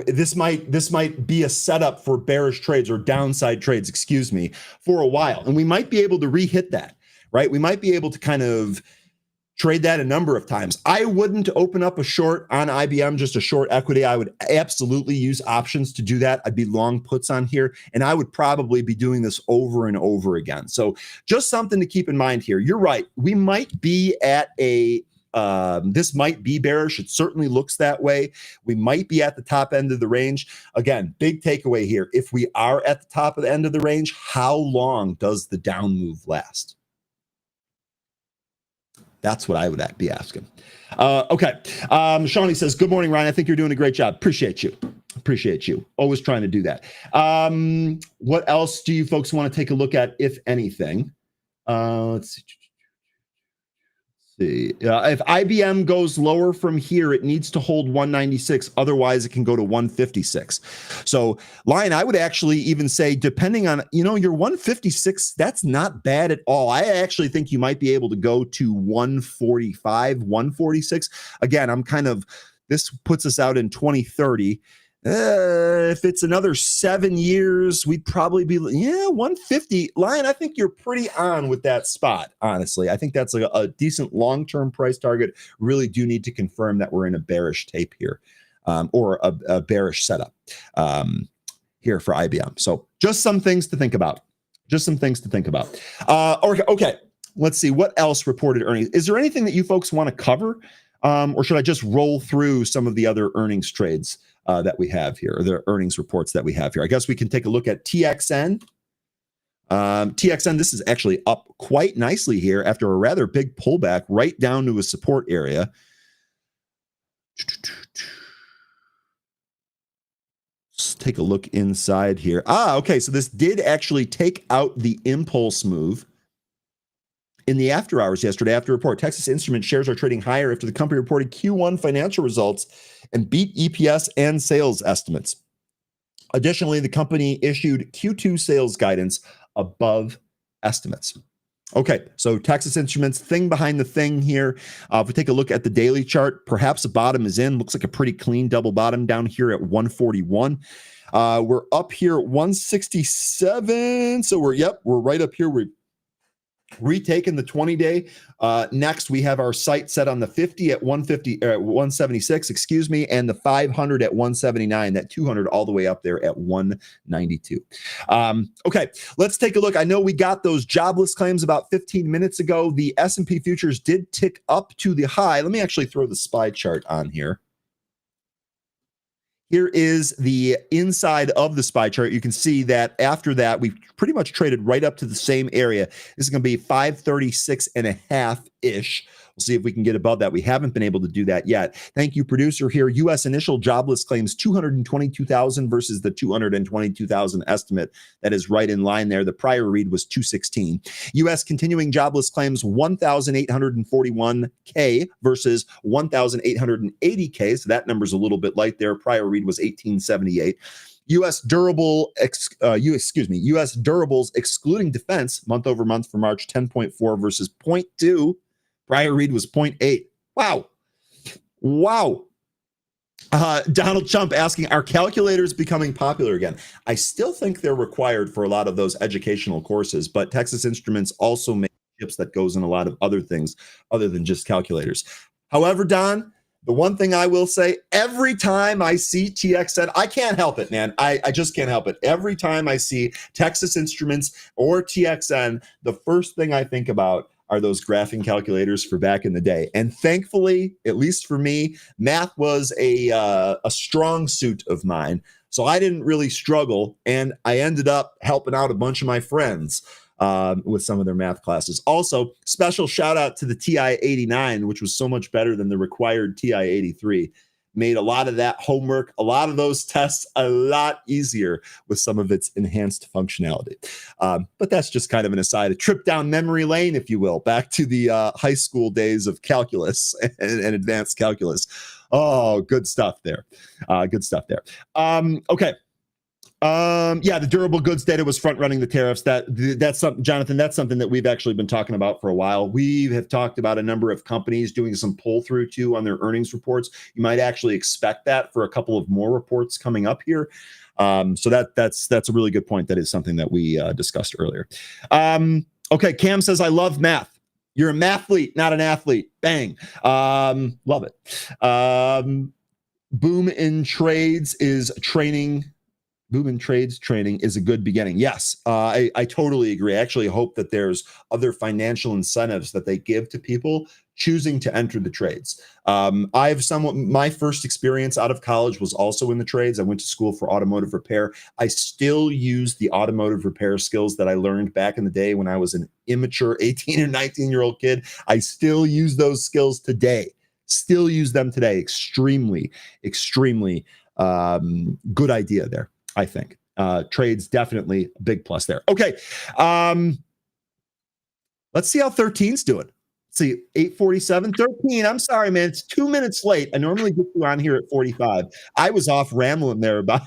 this might be a setup for bearish trades or downside trades, excuse me, for a while. And we might be able to re-hit that, right? We might be able to kind of trade that a number of times. I wouldn't open up a short on IBM, just a short equity. I would absolutely use options to do that. I'd be long puts on here, and I would probably be doing this over and over again. So just something to keep in mind here. You're right. We might be at this might be bearish. It certainly looks that way. We might be at the top end of the range. Again, big takeaway here. If we are at the top of the end of the range, how long does the down move last? That's what I would be asking. Okay. Shawnee says, good morning, Ryan. I think you're doing a great job. Appreciate you. Always trying to do that. What else do you folks want to take a look at, if anything? Let's see. If IBM goes lower from here, it needs to hold 196. Otherwise, it can go to 156. So, Lion, I would actually even say, depending on, your 156, that's not bad at all. I actually think you might be able to go to 145, 146. Again, this puts us out in 2030. If it's another 7 years, we'd probably be, 150. Lion, I think you're pretty on with that spot, honestly. I think that's a decent long-term price target. Really do need to confirm that we're in a bearish tape here, or a bearish setup here for IBM. So just some things to think about. Okay, let's see. What else reported earnings? Is there anything that you folks want to cover? Or should I just roll through some of the other earnings trades that we have here, or the earnings reports that we have here? I guess we can take a look at TXN. TXN, this is actually up quite nicely here after a rather big pullback right down to a support area. Let's take a look inside here. Okay, so this did actually take out the impulse move in the after hours yesterday after report. Texas Instruments shares are trading higher after the company reported Q1 financial results and beat EPS and sales estimates. Additionally, the company issued Q2 sales guidance above estimates. Okay, so Texas Instruments, thing behind the thing here. If we take a look at the daily chart, perhaps a bottom is in. Looks like a pretty clean double bottom down here at 141. We're up here at 167. So we're right up here. We're retaking the 20-day. Next, we have our sight set on the 50 at 176, and the 500 at 179, that 200 all the way up there at 192. Okay, let's take a look. I know we got those jobless claims about 15 minutes ago. The S&P futures did tick up to the high. Let me actually throw the SPY chart on here. Here is the inside of the SPY chart. You can see that after that, we've pretty much traded right up to the same area. This is going to be 536.5-ish. We'll see if we can get above that. We haven't been able to do that yet. Thank you, producer here. U.S. initial jobless claims 222,000 versus the 222,000 estimate. That is right in line there. The prior read was 216. U.S. continuing jobless claims 1,841K versus 1,880K. So that number's a little bit light there. Prior read was 1,878. U.S. durables excluding defense month over month for March 10.4 versus 0.2. Prior read was 0.8. Wow. Donald Trump asking, are calculators becoming popular again? I still think they're required for a lot of those educational courses, but Texas Instruments also makes chips that goes in a lot of other things other than just calculators. However, Don, the one thing I will say, every time I see TXN, I can't help it, man. I just can't help it. Every time I see Texas Instruments or TXN, the first thing I think about are those graphing calculators for back in the day. And thankfully, at least for me, math was a strong suit of mine. So I didn't really struggle, and I ended up helping out a bunch of my friends with some of their math classes. Also, special shout out to the TI-89, which was so much better than the required TI-83. Made a lot of that homework, a lot of those tests a lot easier with some of its enhanced functionality. But that's just kind of an aside, a trip down memory lane, if you will, back to the high school days of calculus and advanced calculus. Oh, good stuff there. Okay. The durable goods data was front running the tariffs. That's something, Jonathan, that's something that we've actually been talking about for a while. We have talked about a number of companies doing some pull through too on their earnings reports. You might actually expect that for a couple of more reports coming up here. So that's a really good point. That is something that we discussed earlier. Okay, Cam says, I love math. You're a mathlete, not an athlete. Bang. Love it. Boom in trades training is a good beginning. Yes, I totally agree. I actually hope that there's other financial incentives that they give to people choosing to enter the trades. My first experience out of college was also in the trades. I went to school for automotive repair. I still use the automotive repair skills that I learned back in the day when I was an immature 18 or 19-year-old kid. I still use those skills today. Still use them today. Extremely good idea there. I think trades definitely a big plus there. Okay. Let's see how 13's doing. Let's see, 8:47, 13. I'm sorry, man. It's 2 minutes late. I normally get you on here at 45. I was off rambling there about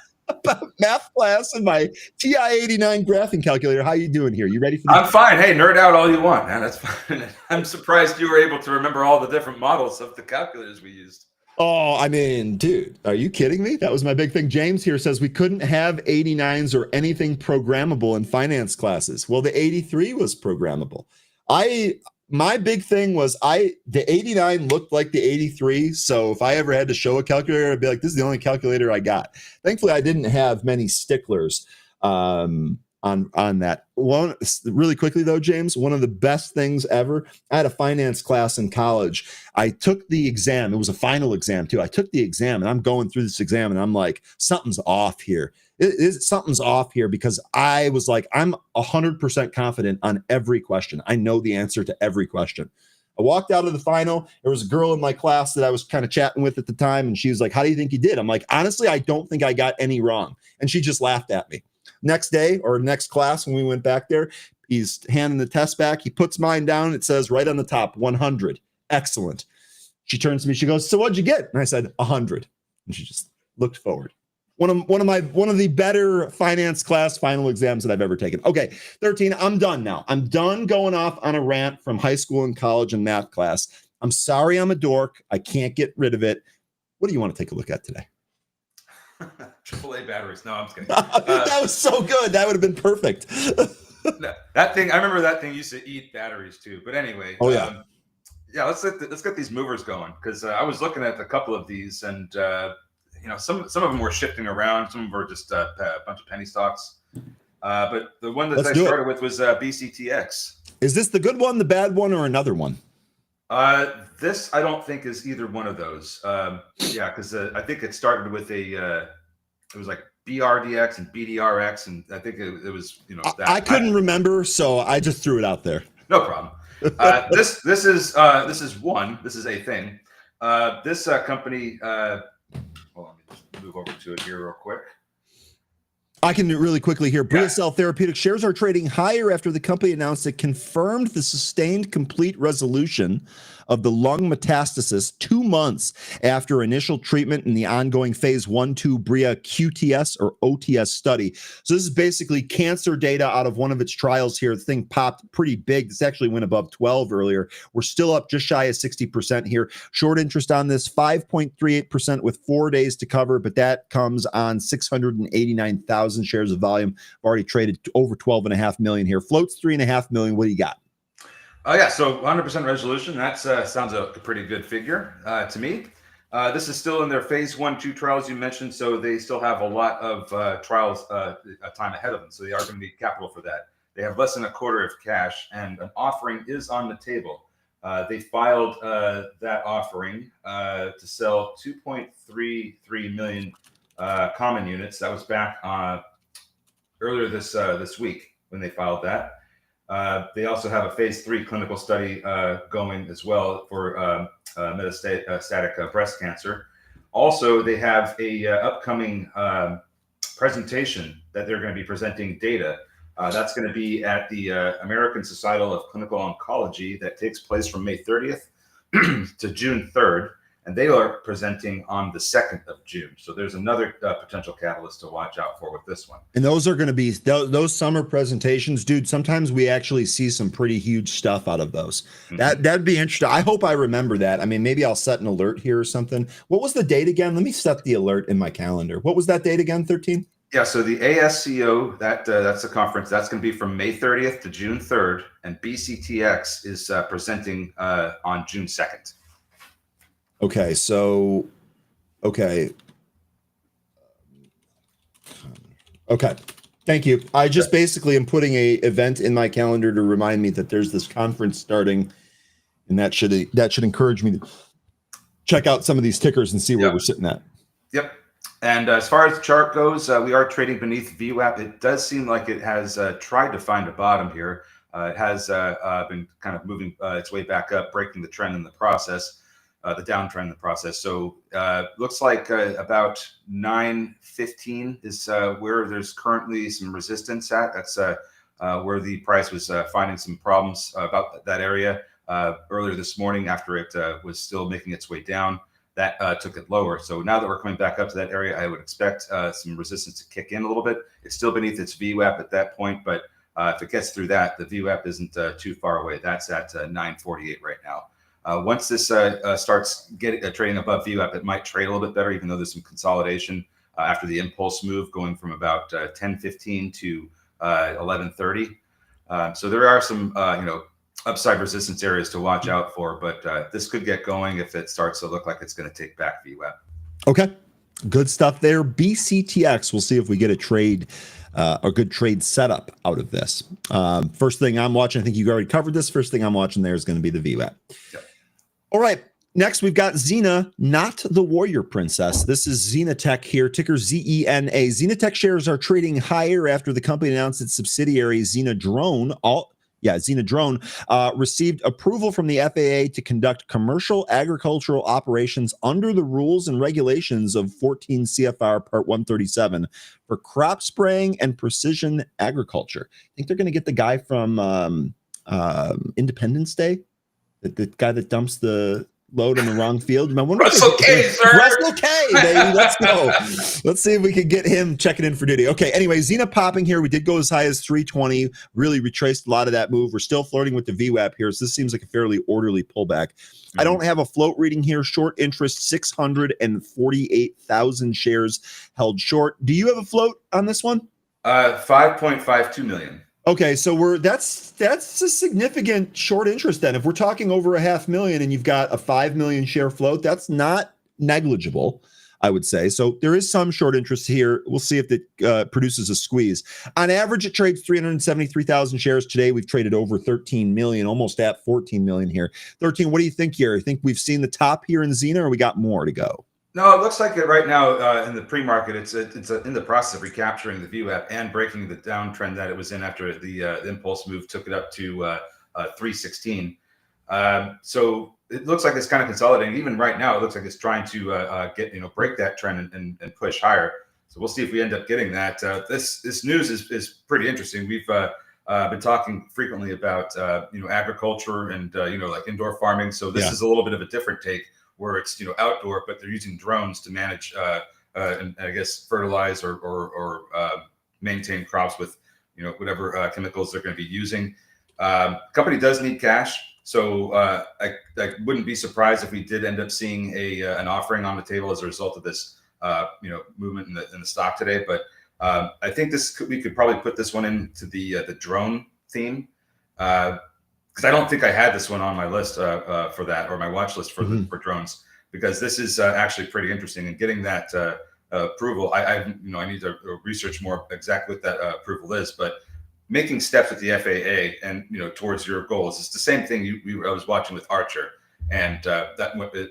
math class and my TI-89 graphing calculator. How you doing here? You ready for this? I'm fine. Hey, nerd out all you want, man. That's fine. I'm surprised you were able to remember all the different models of the calculators we used. Oh, I mean, dude, are you kidding me? That was my big thing. James here says we couldn't have 89s or anything programmable in finance classes. Well, the 83 was programmable. My big thing was the 89 looked like the 83. So if I ever had to show a calculator, I'd be like, this is the only calculator I got. Thankfully, I didn't have many sticklers on on that. One really quickly though, James, one of the best things ever. I had a finance class in college. I took the exam. It was a final exam too. I took the exam and I'm going through this exam and I'm like, something's off here. Something's off here because I was like, I'm 100% confident on every question. I know the answer to every question. I walked out of the final. There was a girl in my class that I was kind of chatting with at the time. And she was like, how do you think you did? I'm like, honestly, I don't think I got any wrong. And she just laughed at me. Next day or next class, when we went back there, he's handing the test back. He puts mine down. It says right on the top, 100. Excellent. She turns to me. She goes, so what'd you get? And I said, 100. And she just looked forward. One of the better finance class final exams that I've ever taken. Okay, 13. I'm done now. I'm done going off on a rant from high school and college and math class. I'm sorry I'm a dork. I can't get rid of it. What do you want to take a look at today? AAA batteries. No, I'm just kidding. That was so good. That would have been perfect. That thing, I remember that thing used to eat batteries too. But anyway, let's get these movers going because I was looking at a couple of these and some of them were shifting around. Some of them were just a bunch of penny stocks. But the one that I started with was BCTX. Is this the good one, the bad one, or another one? This I don't think is either one of those. Because I think it started with it was like BRDX and BDRX, and I think it was that. I couldn't remember, so I just threw it out there. No problem. This is one. This is a thing. This company. Well, let me just move over to it here real quick. I can do really quickly here. BriaCell Therapeutics shares are trading higher after the company announced it confirmed the sustained complete resolution of the lung metastasis 2 months after initial treatment in the ongoing phase 1/2 Bria QTS or OTS study. So this is basically cancer data out of one of its trials here. The thing popped pretty big. This actually went above 12 earlier. We're still up just shy of 60% here. Short interest on this, 5.38% with 4 days to cover, but that comes on 689,000 shares of volume. Already traded over 12.5 million here. Floats 3.5 million. What do you got? So 100% resolution. That sounds a pretty good figure to me. This is still in their phase 1/2 trials you mentioned, so they still have a lot of trials time ahead of them. So they are going to need capital for that. They have less than a quarter of cash, and an offering is on the table. They filed that offering to sell 2.33 million common units. That was back earlier this week when they filed that. They also have a phase 3 clinical study going as well for metastatic breast cancer. Also, they have a upcoming presentation that they're going to be presenting data. That's going to be at the American Societal of Clinical Oncology that takes place from May 30th to June 3rd. And they are presenting on the 2nd of June. So there's another potential catalyst to watch out for with this one. And those are going to be those summer presentations, dude. Sometimes we actually see some pretty huge stuff out of those. Mm-hmm. That'd be interesting. I hope I remember that. I mean, maybe I'll set an alert here or something. What was the date again? Let me set the alert in my calendar. What was that date again? 13? Yeah. So the ASCO, that's a conference. That's going to be from May 30th to June 3rd. And BCTX is presenting on June 2nd. Okay, so, okay. Thank you. I just basically am putting a event in my calendar to remind me that there's this conference starting, and that should encourage me to check out some of these tickers and see where we're sitting at. Yep. And as far as the chart goes, we are trading beneath VWAP. It does seem like it has tried to find a bottom here. It has been kind of moving its way back up, breaking the trend in the process. The downtrend in the process. So looks like about 915 is where there's currently some resistance at. That's where the price was finding some problems about that area earlier this morning after it was still making its way down. That took it lower. So now that we're coming back up to that area, I would expect some resistance to kick in a little bit. It's still beneath its VWAP at that point, but if it gets through that, the VWAP isn't too far away. That's at 948 right now. Once this starts trading above VWAP, it might trade a little bit better, even though there's some consolidation after the impulse move going from about 10.15 to 11.30. So there are some upside resistance areas to watch out for, but this could get going if it starts to look like it's going to take back VWAP. Okay, good stuff there. BCTX. We'll see if we get a trade a good trade setup out of this. First thing I'm watching, I think you already covered this. First thing I'm watching there is going to be the VWAP. Yep. All right. Next, we've got Xena, not the Warrior Princess. This is Xenatech here, ticker ZENA. Xenatech shares are trading higher after the company announced its subsidiary Xena Drone received approval from the FAA to conduct commercial agricultural operations under the rules and regulations of 14 CFR Part 137 for crop spraying and precision agriculture. I think they're going to get the guy from Independence Day, the guy that dumps the load in the wrong field. I wonder Russell K, sir. Russell K, baby. Let's go. Let's see if we can get him checking in for duty. Okay. Anyway, Xena popping here. We did go as high as 320. Really retraced a lot of that move. We're still flirting with the VWAP here. So this seems like a fairly orderly pullback. I don't have a float reading here. Short interest, 648,000 shares held short. Do you have a float on this one? 5.52 million. Okay, so that's a significant short interest then. If we're talking over 500,000 and you've got a 5 million share float, that's not negligible, I would say. So there is some short interest here. We'll see if it produces a squeeze. On average, it trades 373,000 shares today. We've traded over 13 million, almost at 14 million here. 13, what do you think here? You think we've seen the top here in Xena, or we got more to go? No, it looks like it right now in the pre-market. It's in the process of recapturing the VWAP and breaking the downtrend that it was in after the impulse move took it up to 316. So it looks like it's kind of consolidating. Even right now, it looks like it's trying to break that trend and push higher. So we'll see if we end up getting that. This news is pretty interesting. We've been talking frequently about agriculture and like indoor farming. So this is a little bit of a different take, where it's outdoor, but they're using drones to manage and I guess fertilize or maintain crops with whatever chemicals they're going to be using. Company does need cash, so I wouldn't be surprised if we did end up seeing an offering on the table as a result of this movement in the stock today. But I think we could probably put this one into the drone theme. Because I don't think I had this one on my list for that, or my watch list for drones, because this is actually pretty interesting. And getting that approval, I need to research more exactly what that approval is. But making steps with the FAA and towards your goals, it's the same thing I was watching with Archer, and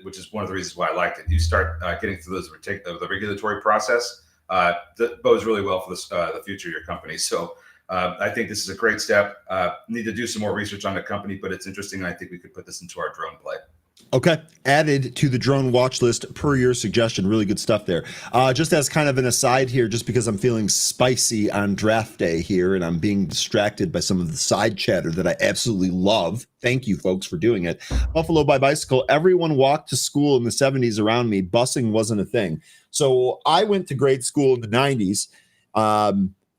which is one of the reasons why I liked it. You start getting through the regulatory process, that bodes really well for the future of your company. So. I think this is a great step. Need to do some more research on the company, but it's interesting. And I think we could put this into our drone play. Okay. Added to the drone watch list per your suggestion. Really good stuff there. Just as kind of an aside here, just because I'm feeling spicy on draft day here and I'm being distracted by some of the side chatter that I absolutely love. Thank you, folks, for doing it. Buffalo by bicycle. Everyone walked to school in the 70s around me. Busing wasn't a thing. So I went to grade school in the 90s.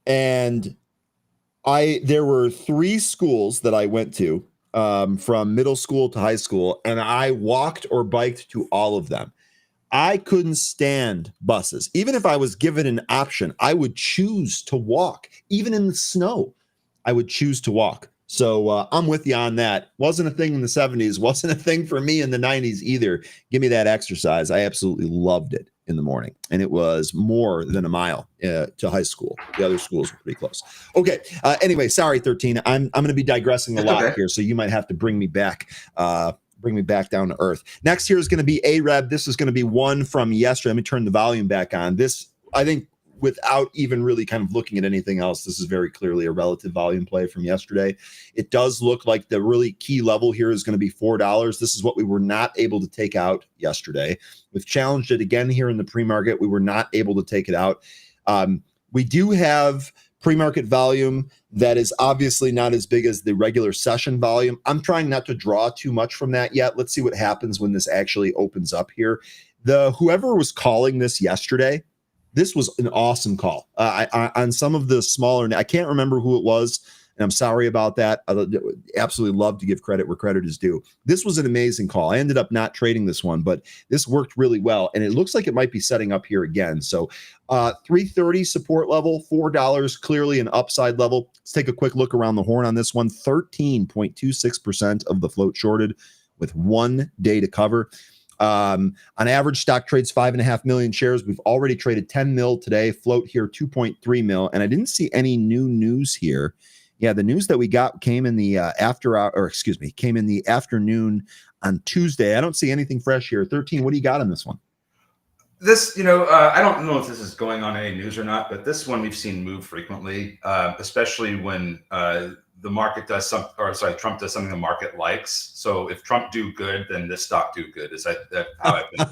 And there were 3 schools that I went to from middle school to high school, and I walked or biked to all of them. I couldn't stand buses. Even if I was given an option, I would choose to walk. Even in the snow, I would choose to walk. So I'm with you on that. Wasn't a thing in the 70s. Wasn't a thing for me in the 90s either. Give me that exercise. I absolutely loved it in the morning. And it was more than a mile to high school. The other schools were pretty close. Okay. Anyway, sorry, 13. I'm going to be digressing a lot here. So you might have to bring me back down to earth. Next here is going to be AREB. This is going to be one from yesterday. Let me turn the volume back on. This, I think, without even really kind of looking at anything else, this is very clearly a relative volume play from yesterday. It does look like the really key level here is going to be $4. This is what we were not able to take out yesterday. We've challenged it again here in the pre-market. We were not able to take it out. We do have pre-market volume that is obviously not as big as the regular session volume. I'm trying not to draw too much from that yet. Let's see what happens when this actually opens up here. Whoever was calling this yesterday, this was an awesome call. On some of the smaller, I can't remember who it was, and I'm sorry about that. I would absolutely love to give credit where credit is due. This was an amazing call. I ended up not trading this one, but this worked really well, and it looks like it might be setting up here again. So 330 support level, $4, clearly an upside level. Let's take a quick look around the horn on this one. 13.26% of the float shorted with 1 day to cover. On average, stock trades 5.5 million shares. We've already traded 10 mil today. Float here 2.3 mil, and I didn't see any new news here. Yeah, the news that we got came in the came in the afternoon on Tuesday. I don't see anything fresh here. 13. What do you got on this one? This, I don't know if this is going on any news or not, but this one we've seen move frequently, especially when the market does Trump does something the market likes. So if Trump do good, then this stock do good. Is that how I've been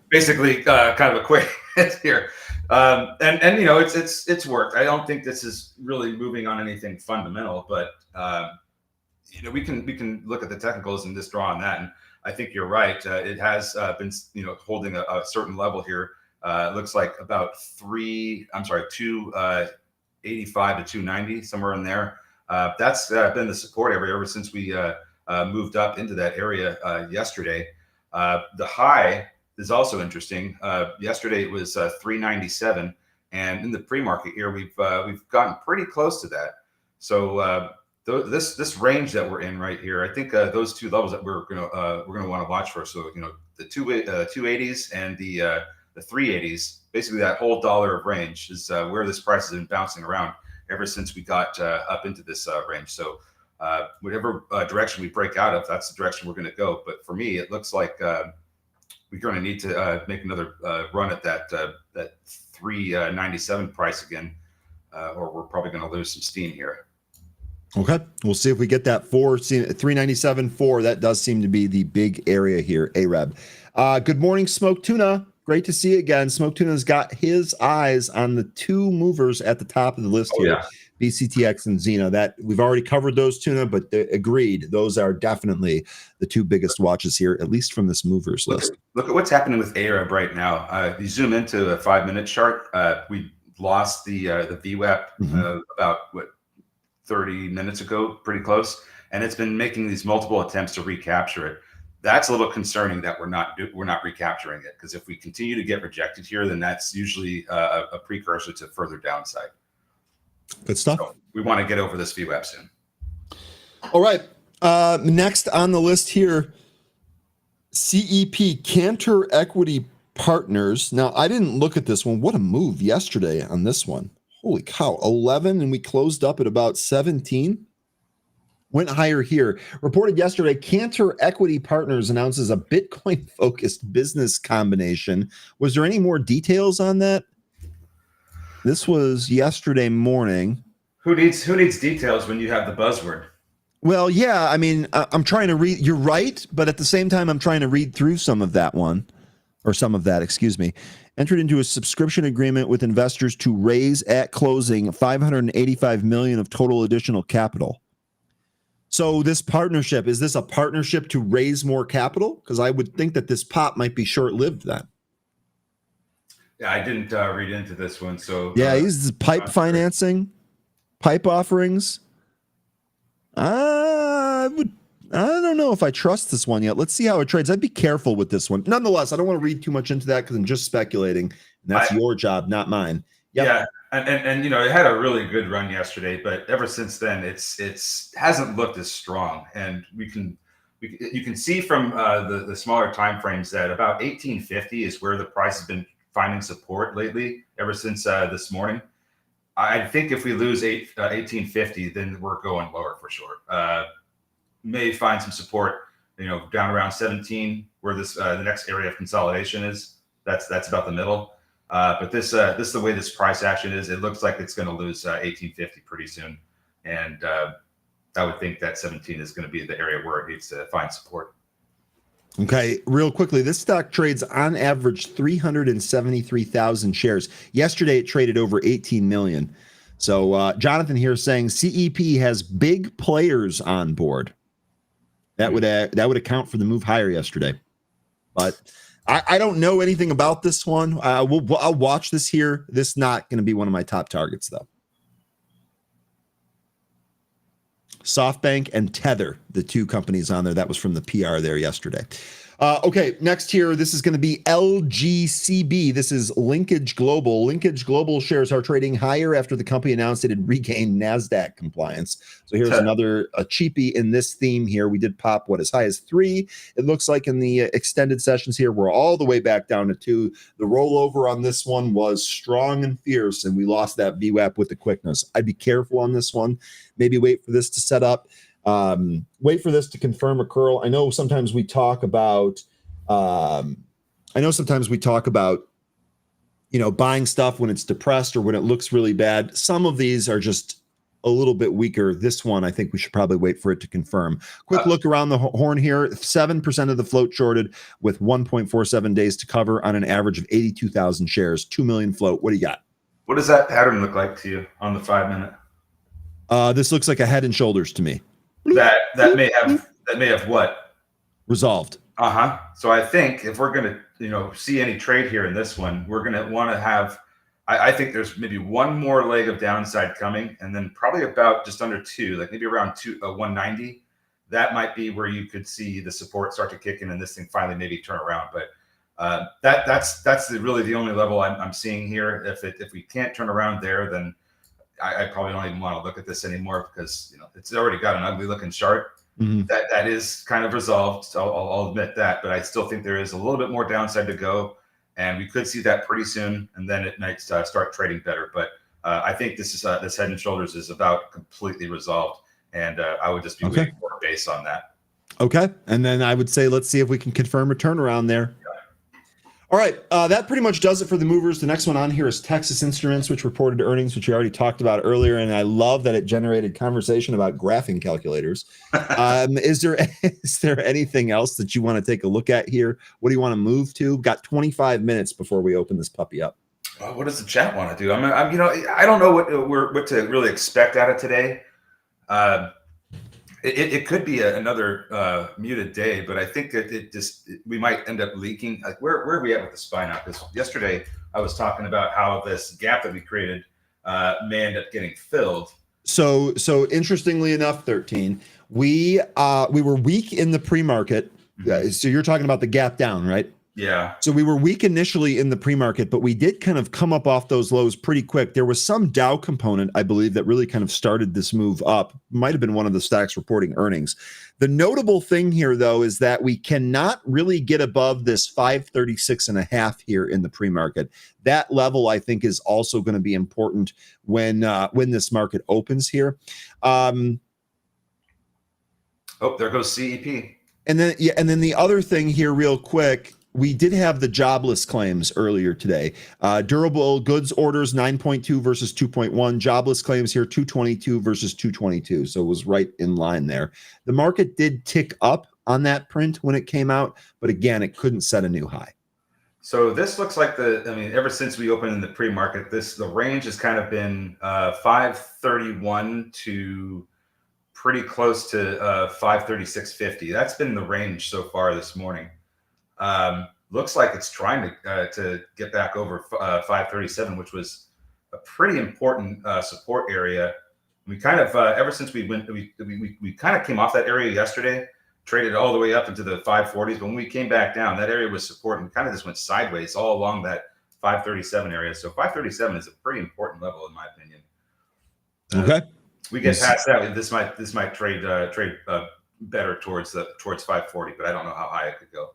basically kind of equating it here. It's worked. I don't think this is really moving on anything fundamental, but we can look at the technicals and just draw on that. And I think you're right. It has been, holding a certain level here. It looks like about 285 to 290, somewhere in there. That's been the support area ever since we moved up into that area yesterday. The high is also interesting. Yesterday it was 397, and in the pre-market here we've gotten pretty close to that. So this range that we're in right here, I think those two levels that we're gonna want to watch for. So the 280s and the 380s, basically that whole dollar of range is where this price has been bouncing around ever since we got up into this range. So whatever direction we break out of, that's the direction we're going to go. But for me, it looks like we're going to need to make another run at that 397 price again, or we're probably going to lose some steam here. Okay, we'll see if we get that 397 4. That does seem to be the big area here. Arab. Good morning, Smoke Tuna. Great to see you again. Smoke Tuna's got his eyes on the two movers at the top of the list here. Yeah. BCTX and Xena. That we've already covered those, Tuna, but agreed, those are definitely the two biggest watches here, at least from this movers list. Look at what's happening with Arab right now. You zoom into a 5-minute chart. We lost the VWAP about 30 minutes ago, pretty close, and it's been making these multiple attempts to recapture it. That's a little concerning that we're not recapturing it, because if we continue to get rejected here, then that's usually a precursor to further downside. Good stuff. So we want to get over this VWAP soon. All right. Next on the list here, CEP, Cantor Equity Partners. Now, I didn't look at this one. What a move yesterday on this one. Holy cow, 11, and we closed up at about 17. Went higher here. Reported yesterday, Cantor Equity Partners announces a Bitcoin-focused business combination. Was there any more details on that? This was yesterday morning. Who needs details when you have the buzzword? Well, yeah, I mean, I'm trying to read. You're right, but at the same time, I'm trying to read through some of that, excuse me. Entered into a subscription agreement with investors to raise at closing $585 million of total additional capital. So this partnership, is this a partnership to raise more capital? Because I would think that this pop might be short-lived then. Yeah, I didn't read into this one. So yeah, he's pipe financing, pipe offerings. I don't know if I trust this one yet. Let's see how it trades. I'd be careful with this one. Nonetheless, I don't want to read too much into that because I'm just speculating. And that's your job, not mine. Yep. Yeah. And it had a really good run yesterday, but ever since then, it's hasn't looked as strong. And you can see from the smaller time frames that about 1850 is where the price has been finding support lately, ever since this morning. I think if we lose 1850, then we're going lower for sure. May find some support, down around 17, where this the next area of consolidation is. That's about the middle. But this the way this price action is, it looks like it's going to lose 1850 pretty soon, and I would think that 17 is going to be the area where it needs to find support. Okay, real quickly, this stock trades on average 373,000 shares. Yesterday, it traded over 18 million. So Jonathan here saying CEP has big players on board. That would account for the move higher yesterday, but I don't know anything about this one. I'll watch this here. This is not going to be one of my top targets, though. SoftBank and Tether, the two companies on there. That was from the PR there yesterday. Okay, next here, this is going to be LGCB. This is Linkage Global. Linkage Global shares are trading higher after the company announced it had regained NASDAQ compliance. So here's another cheapie in this theme here. We did pop as high as 3. It looks like in the extended sessions here, we're all the way back down to 2. The rollover on this one was strong and fierce, and we lost that VWAP with the quickness. I'd be careful on this one. Maybe wait for this to set up. Wait for this to confirm a curl. I know sometimes we talk about buying stuff when it's depressed or when it looks really bad. Some of these are just a little bit weaker. This one, I think we should probably wait for it to confirm. Quick look around the horn here. 7% of the float shorted with 1.47 days to cover on an average of 82,000 shares, 2 million float. What do you got? What does that pattern look like to you on the 5-minute? This looks like a head and shoulders to me. That may have what? Resolved. So I think if we're going to see any trade here in this one, we're going to want to have. I think there's maybe one more leg of downside coming, and then probably about just under 2, like maybe around 190. That might be where you could see the support start to kick in, and this thing finally maybe turn around. But that's really the only level I'm seeing here. If we can't turn around there, then I probably don't even want to look at this anymore because it's already got an ugly looking chart. That is kind of resolved. So I'll admit that, but I still think there is a little bit more downside to go, and we could see that pretty soon, and then it might start trading better. But I think this head and shoulders is about completely resolved, and I would just be waiting for a base on that. Okay, and then I would say let's see if we can confirm a turnaround there. All right, that pretty much does it for the movers. The next one on here is Texas Instruments, which reported earnings, which we already talked about earlier, and I love that it generated conversation about graphing calculators. Is there anything else that you want to take a look at here? What do you want to move to? We've got 25 minutes before we open this puppy up. Well, what does the chat want to do? I don't know what to really expect out of today. It could be another muted day, but I think that we might end up leaking. Like where are we at with the SPY now? Because yesterday I was talking about how this gap that we created may end up getting filled. So interestingly enough, 13, we were weak in the pre-market. So you're talking about the gap down, right? Yeah. So we were weak initially in the pre-market, but we did kind of come up off those lows pretty quick. There was some Dow component, I believe, that really kind of started this move up. Might have been one of the stocks reporting earnings. The notable thing here, though, is that we cannot really get above this 536.5 here in the pre-market. That level, I think, is also going to be important when this market opens here. Oh, there goes CEP. And then the other thing here, real quick. We did have the jobless claims earlier today. Durable goods orders 9.2 versus 2.1. Jobless claims here 222 versus 222. So it was right in line there. The market did tick up on that print when it came out, but again, it couldn't set a new high. So this looks like ever since we opened in the pre-market, the range has kind of been 531 to pretty close to 536.50. That's been the range so far this morning. Looks like it's trying to get back over 537, which was a pretty important support area. We kind of ever since we kind of came off that area yesterday, traded all the way up into the 540s. But when we came back down, that area was support, and we kind of just went sideways all along that 537 area. So 537 is a pretty important level in my opinion. Okay. We get past that, this might trade better towards 540, but I don't know how high it could go.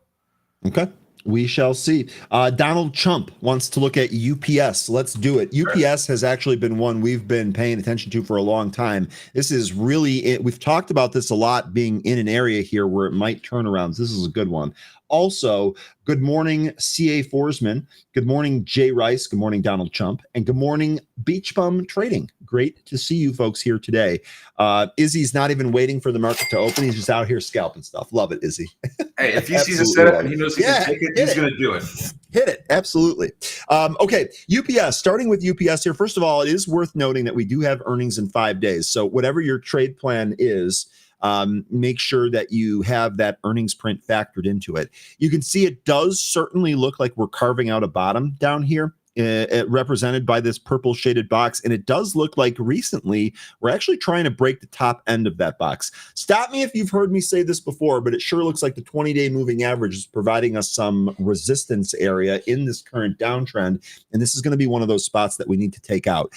Okay, we shall see. Donald Trump wants to look at UPS. Let's do it. UPS has actually been one we've been paying attention to for a long time. This is really, we've talked about this a lot, being in an area here where it might turn around. This is a good one. Also, good morning, CA Forsman. Good morning, Jay Rice. Good morning, Donald Trump. And good morning, Beach Bum Trading. Great to see you folks here today. Izzy's not even waiting for the market to open. He's just out here scalping stuff. Love it, Izzy. Hey, if he sees a setup and he knows he can take it, he's going to do it. Hit it. Absolutely. Okay, UPS. Starting with UPS here. First of all, it is worth noting that we do have earnings in 5 days. So whatever your trade plan is, make sure that you have that earnings print factored into it. You can see it does certainly look like we're carving out a bottom down here. represented by this purple shaded box. And it does look like recently we're actually trying to break the top end of that box. Stop me if you've heard me say this before, but it sure looks like the 20-day moving average is providing us some resistance area in this current downtrend. And this is going to be one of those spots that we need to take out.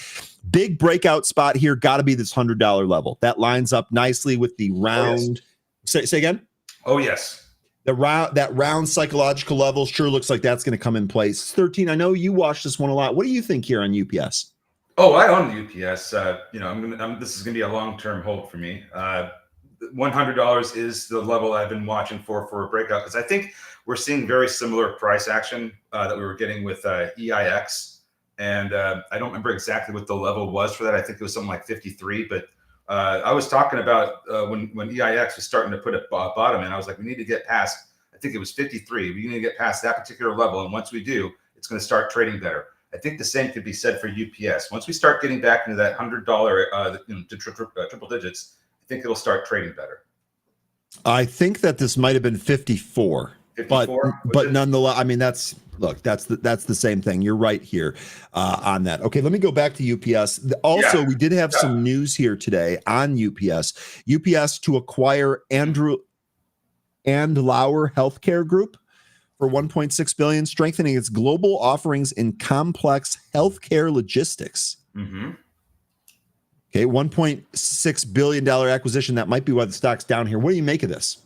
Big breakout spot here, got to be this $100 level. That lines up nicely with the round. Oh, yes. Say again? Oh, yes. That round psychological level sure looks like that's going to come in place. 13, I know you watch this one a lot. What do you think here on UPS? Oh, I own the UPS. This is going to be a long-term hold for me. $100 is the level I've been watching for a breakout, because I think we're seeing very similar price action that we were getting with EIX. And I don't remember exactly what the level was for that. I think it was something like 53, but I was talking about when EIX was starting to put a bottom in, I was like, we need to get past, I think it was 53. We need to get past that particular level. And once we do, it's going to start trading better. I think the same could be said for UPS. Once we start getting back into that $100 to triple digits, I think it'll start trading better. I think that this might have been 54. 54? But nonetheless, I mean, that's the same thing. You're right here on that. Okay, let me go back to UPS. Also, we did have some news here today on UPS. UPS to acquire Andrew and Lauer Healthcare Group for $1.6 billion, strengthening its global offerings in complex healthcare logistics. Mm-hmm. Okay, $1.6 billion acquisition. That might be why the stock's down here. What do you make of this?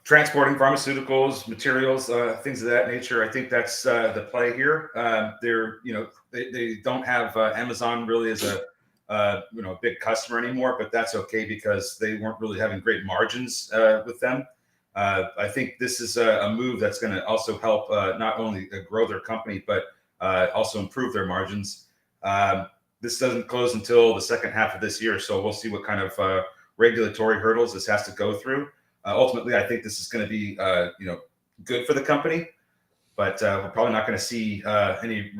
Transporting pharmaceuticals, materials, things of that nature. I think that's the play here. They don't have Amazon really as a big customer anymore, but that's okay because they weren't really having great margins with them. I think this is a move that's going to also help not only grow their company, but also improve their margins. This doesn't close until the second half of this year, so we'll see what kind of regulatory hurdles this has to go through. Ultimately, I think this is going to be, good for the company, but we're probably not going to see any,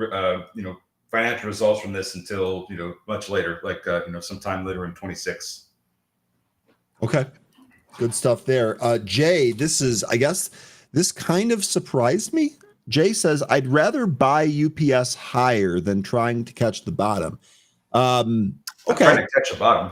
financial results from this until, much later, like, sometime later in 26. Okay. Good stuff there. Jay, this kind of surprised me. Jay says, I'd rather buy UPS higher than trying to catch the bottom. Okay. Trying to catch the bottom.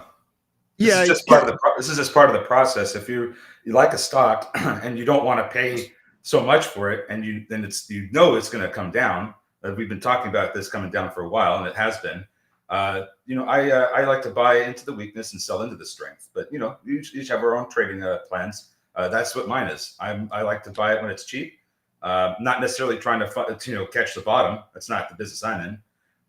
This is just part of the process. If you like a stock and you don't want to pay so much for it, and then it's going to come down. We've been talking about this coming down for a while, and it has been. I like to buy into the weakness and sell into the strength. But we each have our own trading plans. That's what mine is. I like to buy it when it's cheap. Not necessarily trying to catch the bottom. That's not the business I'm in.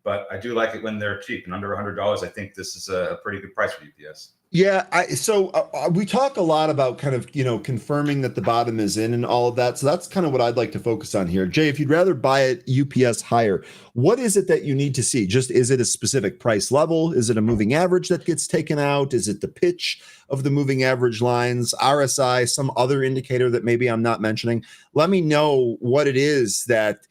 But I do like it when they're cheap and under $100. I think this is a pretty good price for UPS. Yeah. We talk a lot about kind of, confirming that the bottom is in and all of that. So that's kind of what I'd like to focus on here. Jay, if you'd rather buy it UPS higher, what is it that you need to see? Is it a specific price level? Is it a moving average that gets taken out? Is it the pitch of the moving average lines, RSI, some other indicator that maybe I'm not mentioning? Let me know what it is that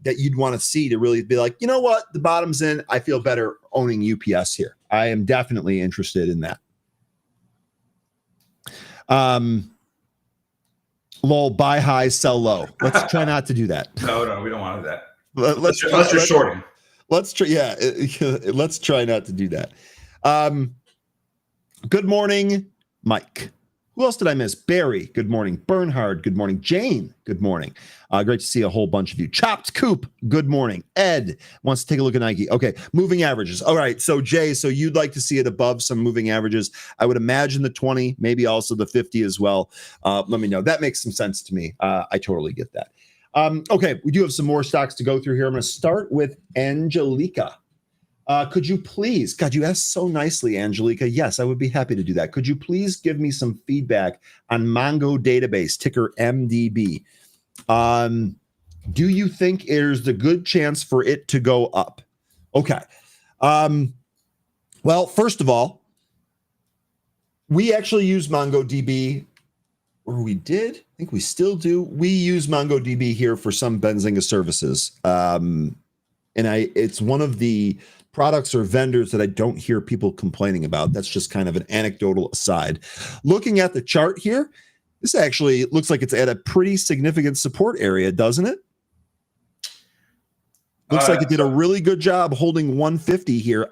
you'd want to see to really be like, you know what, the bottom's in. I feel better owning UPS here. I am definitely interested in that. Lol, buy high, sell low. Let's try not to do that. No, we don't want to do that. Unless you're shorting. Let's try not to do that. Good morning, Mike. Who else did I miss? Barry, good morning. Bernhard, good morning. Jane, good morning. Great to see a whole bunch of you. Chopped Coop, good morning. Ed wants to take a look at Nike. Okay, moving averages. All right, so Jay, you'd like to see it above some moving averages. I would imagine the 20, maybe also the 50 as well. Let me know. That makes some sense to me. I totally get that. Okay, we do have some more stocks to go through here. I'm going to start with Angelica. Could you please, God, you asked so nicely, Angelica. Yes, I would be happy to do that. Could you please give me some feedback on Mongo database, ticker MDB? Do you think there's a good chance for it to go up? Okay. Well, first of all, we actually use MongoDB, or we did. I think we still do. We use MongoDB here for some Benzinga services. It's one of the products or vendors that I don't hear people complaining about. That's just kind of an anecdotal aside. Looking at the chart here, this actually looks like it's at a pretty significant support area, doesn't it? Looks like it did a really good job holding 150 here.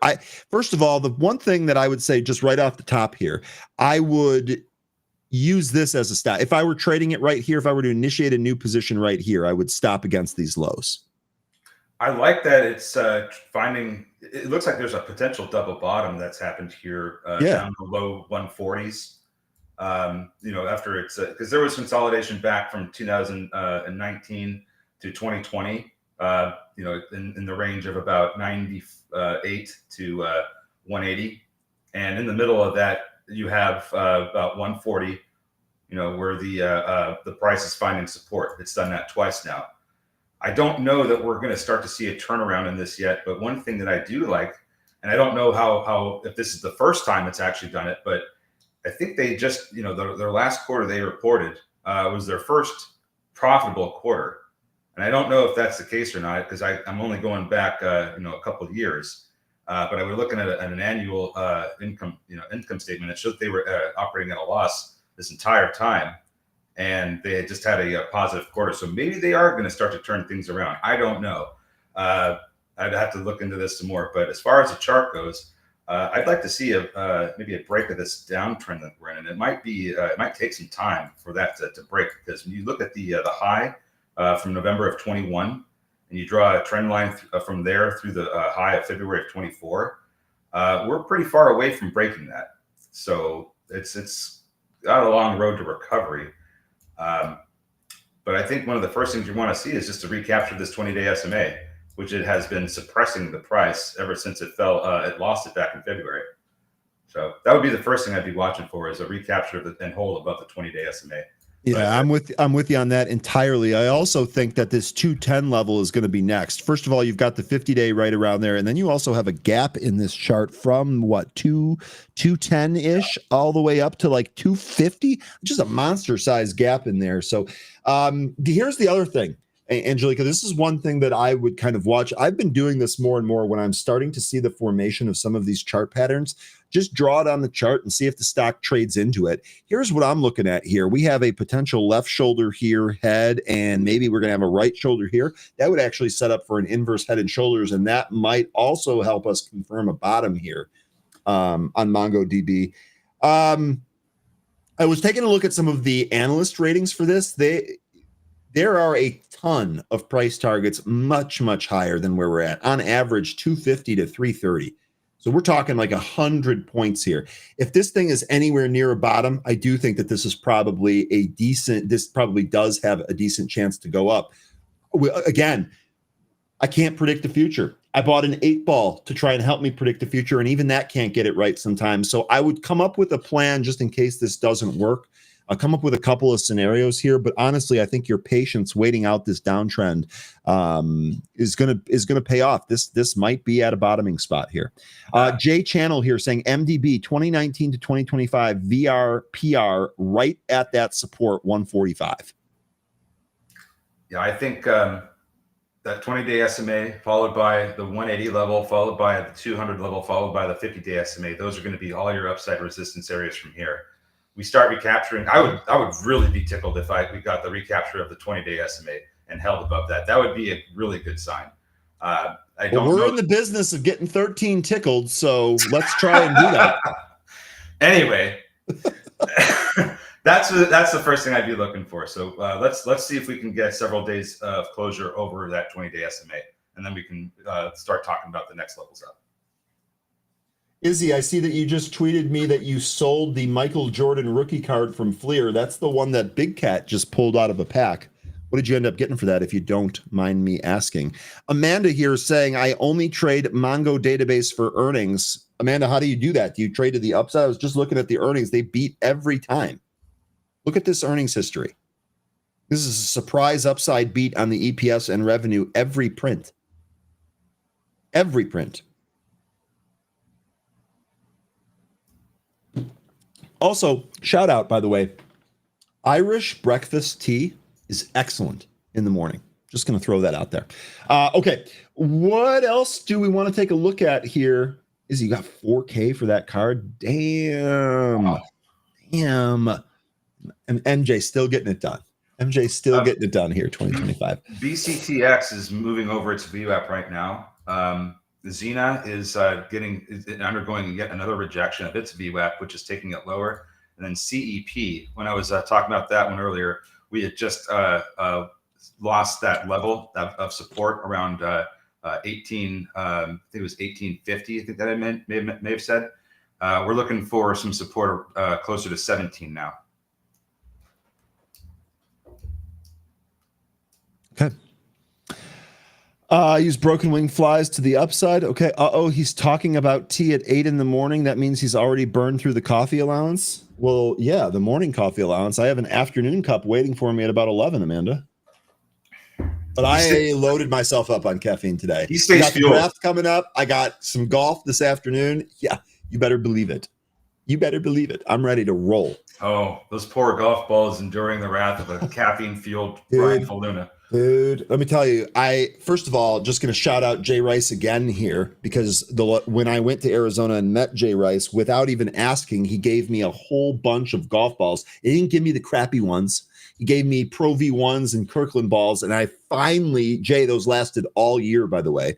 First of all, the one thing that I would say just right off the top here, I would use this as a stop. If I were trading it right here, if I were to initiate a new position right here, I would stop against these lows. I like that it's finding. It looks like there's a potential double bottom that's happened here down the low 140s. After it's because there was consolidation back from 2019 to 2020. In the range of about 98 to 180, and in the middle of that you have about 140. Where the price is finding support. It's done that twice now. I don't know that we're going to start to see a turnaround in this yet, but one thing that I do like, and I don't know how if this is the first time it's actually done it, but I think they just their last quarter they reported was their first profitable quarter. And I don't know if that's the case or not, because I'm only going back, a couple of years. But I was looking at an annual income statement. It showed they were operating at a loss this entire time, and they had just had a positive quarter. So maybe they are going to start to turn things around. I don't know. I'd have to look into this some more. But as far as the chart goes, I'd like to see maybe a break of this downtrend that we're in, and it might take some time for that to break, because when you look at the high. From November of 21, and you draw a trend line from there through the high of February of 24, we're pretty far away from breaking that. So it's got a long road to recovery. But I think one of the first things you want to see is just to recapture this 20-day SMA, which it has been suppressing the price ever since it fell. It lost it back in February. So that would be the first thing I'd be watching for, is a recapture of and hold above the 20-day SMA. Yeah, I'm with you on that entirely. I also think that this 210 level is going to be next. First of all, you've got the 50-day right around there, and then you also have a gap in this chart from 210-ish all the way up to like 250, just a monster size gap in there. So here's the other thing, Angelica, this is one thing that I would kind of watch. I've been doing this more and more when I'm starting to see the formation of some of these chart patterns. Just draw it on the chart and see if the stock trades into it. Here's what I'm looking at here. We have a potential left shoulder here, head, and maybe we're going to have a right shoulder here. That would actually set up for an inverse head and shoulders, and that might also help us confirm a bottom here on MongoDB. I was taking a look at some of the analyst ratings for this. There are a ton of price targets much, much higher than where we're at. On average, 250 to 330. So we're talking like 100 points here. If this thing is anywhere near a bottom, I do think that this probably does have a decent chance to go up. Again, I can't predict the future. I bought an 8-ball to try and help me predict the future, and even that can't get it right sometimes. So I would come up with a plan just in case this doesn't work. I'll come up with a couple of scenarios here, but honestly, I think your patience waiting out this downtrend is gonna pay off. This might be at a bottoming spot here. Jay Channel here saying MDB 2019 to 2025 VR right at that support 145. Yeah, I think that 20-day SMA followed by the 180 level, followed by the 200 level, followed by the 50-day SMA. Those are going to be all your upside resistance areas from here. We start recapturing. I would really be tickled if we got the recapture of the 20-day SMA and held above that. That would be a really good sign. We're in the business of getting 13 tickled, so let's try and do that. Anyway, that's the first thing I'd be looking for. So let's see if we can get several days of closure over that 20-day SMA, and then we can start talking about the next levels up. Izzy, I see that you just tweeted me that you sold the Michael Jordan rookie card from Fleer. That's the one that Big Cat just pulled out of a pack. What did you end up getting for that, if you don't mind me asking? Amanda here is saying, I only trade Mongo database for earnings. Amanda, how do you do that? Do you trade to the upside? I was just looking at the earnings. They beat every time. Look at this earnings history. This is a surprise upside beat on the EPS and revenue every print. Every print. Also, shout out, by the way, Irish breakfast tea is excellent in the morning. Just going to throw that out there. Okay, what else do we want to take a look at here? Is you got 4K for that card? Damn. Wow. Damn. And MJ still getting it done. MJ still getting it done here, 2025. BCTX is moving over its VWAP right now. Xena is undergoing yet another rejection of its VWAP, which is taking it lower. And then CEP, when I was talking about that one earlier, we had just lost that level of support around 18. I think it was 1850. I think that I may have said. We're looking for some support closer to 17 now. Okay. Use broken wing flies to the upside. Okay. He's talking about tea at 8 in the morning. That means he's already burned through the coffee allowance. Well, yeah, the morning coffee allowance. I have an afternoon cup waiting for me at about 11, Amanda. But I loaded myself up on caffeine today. He stays fueled. Draft coming up. I got some golf this afternoon. Yeah, you better believe it. You better believe it. I'm ready to roll. Oh, those poor golf balls enduring the wrath of a caffeine-fueled Brian Faloona. Dude, let me tell you, first of all, just going to shout out Jay Rice again here, because when I went to Arizona and met Jay Rice, without even asking, he gave me a whole bunch of golf balls. He didn't give me the crappy ones. He gave me Pro V1s and Kirkland balls, and I finally, Jay, those lasted all year, by the way.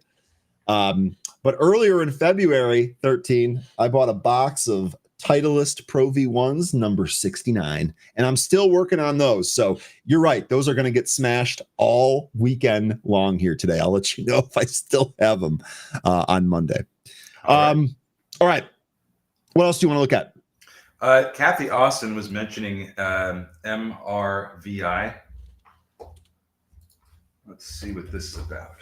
But earlier in February 13, I bought a box of Titleist Pro V1s number 69, and I'm still working on those. So you're right. Those are going to get smashed all weekend long here today. I'll let you know if I still have them on Monday. All right. What else do you want to look at? Kathy Austin was mentioning MRVI. Let's see what this is about.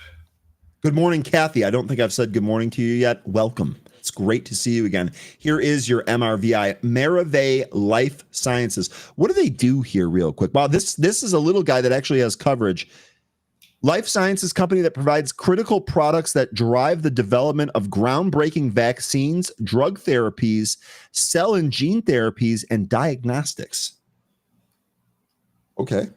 Good morning, Kathy. I don't think I've said good morning to you yet. Welcome. It's great to see you again. Here is your MRVI, Maravay Life Sciences. What do they do here real quick? Wow, this is a little guy that actually has coverage. Life Sciences company that provides critical products that drive the development of groundbreaking vaccines, drug therapies, cell and gene therapies, and diagnostics. Okay.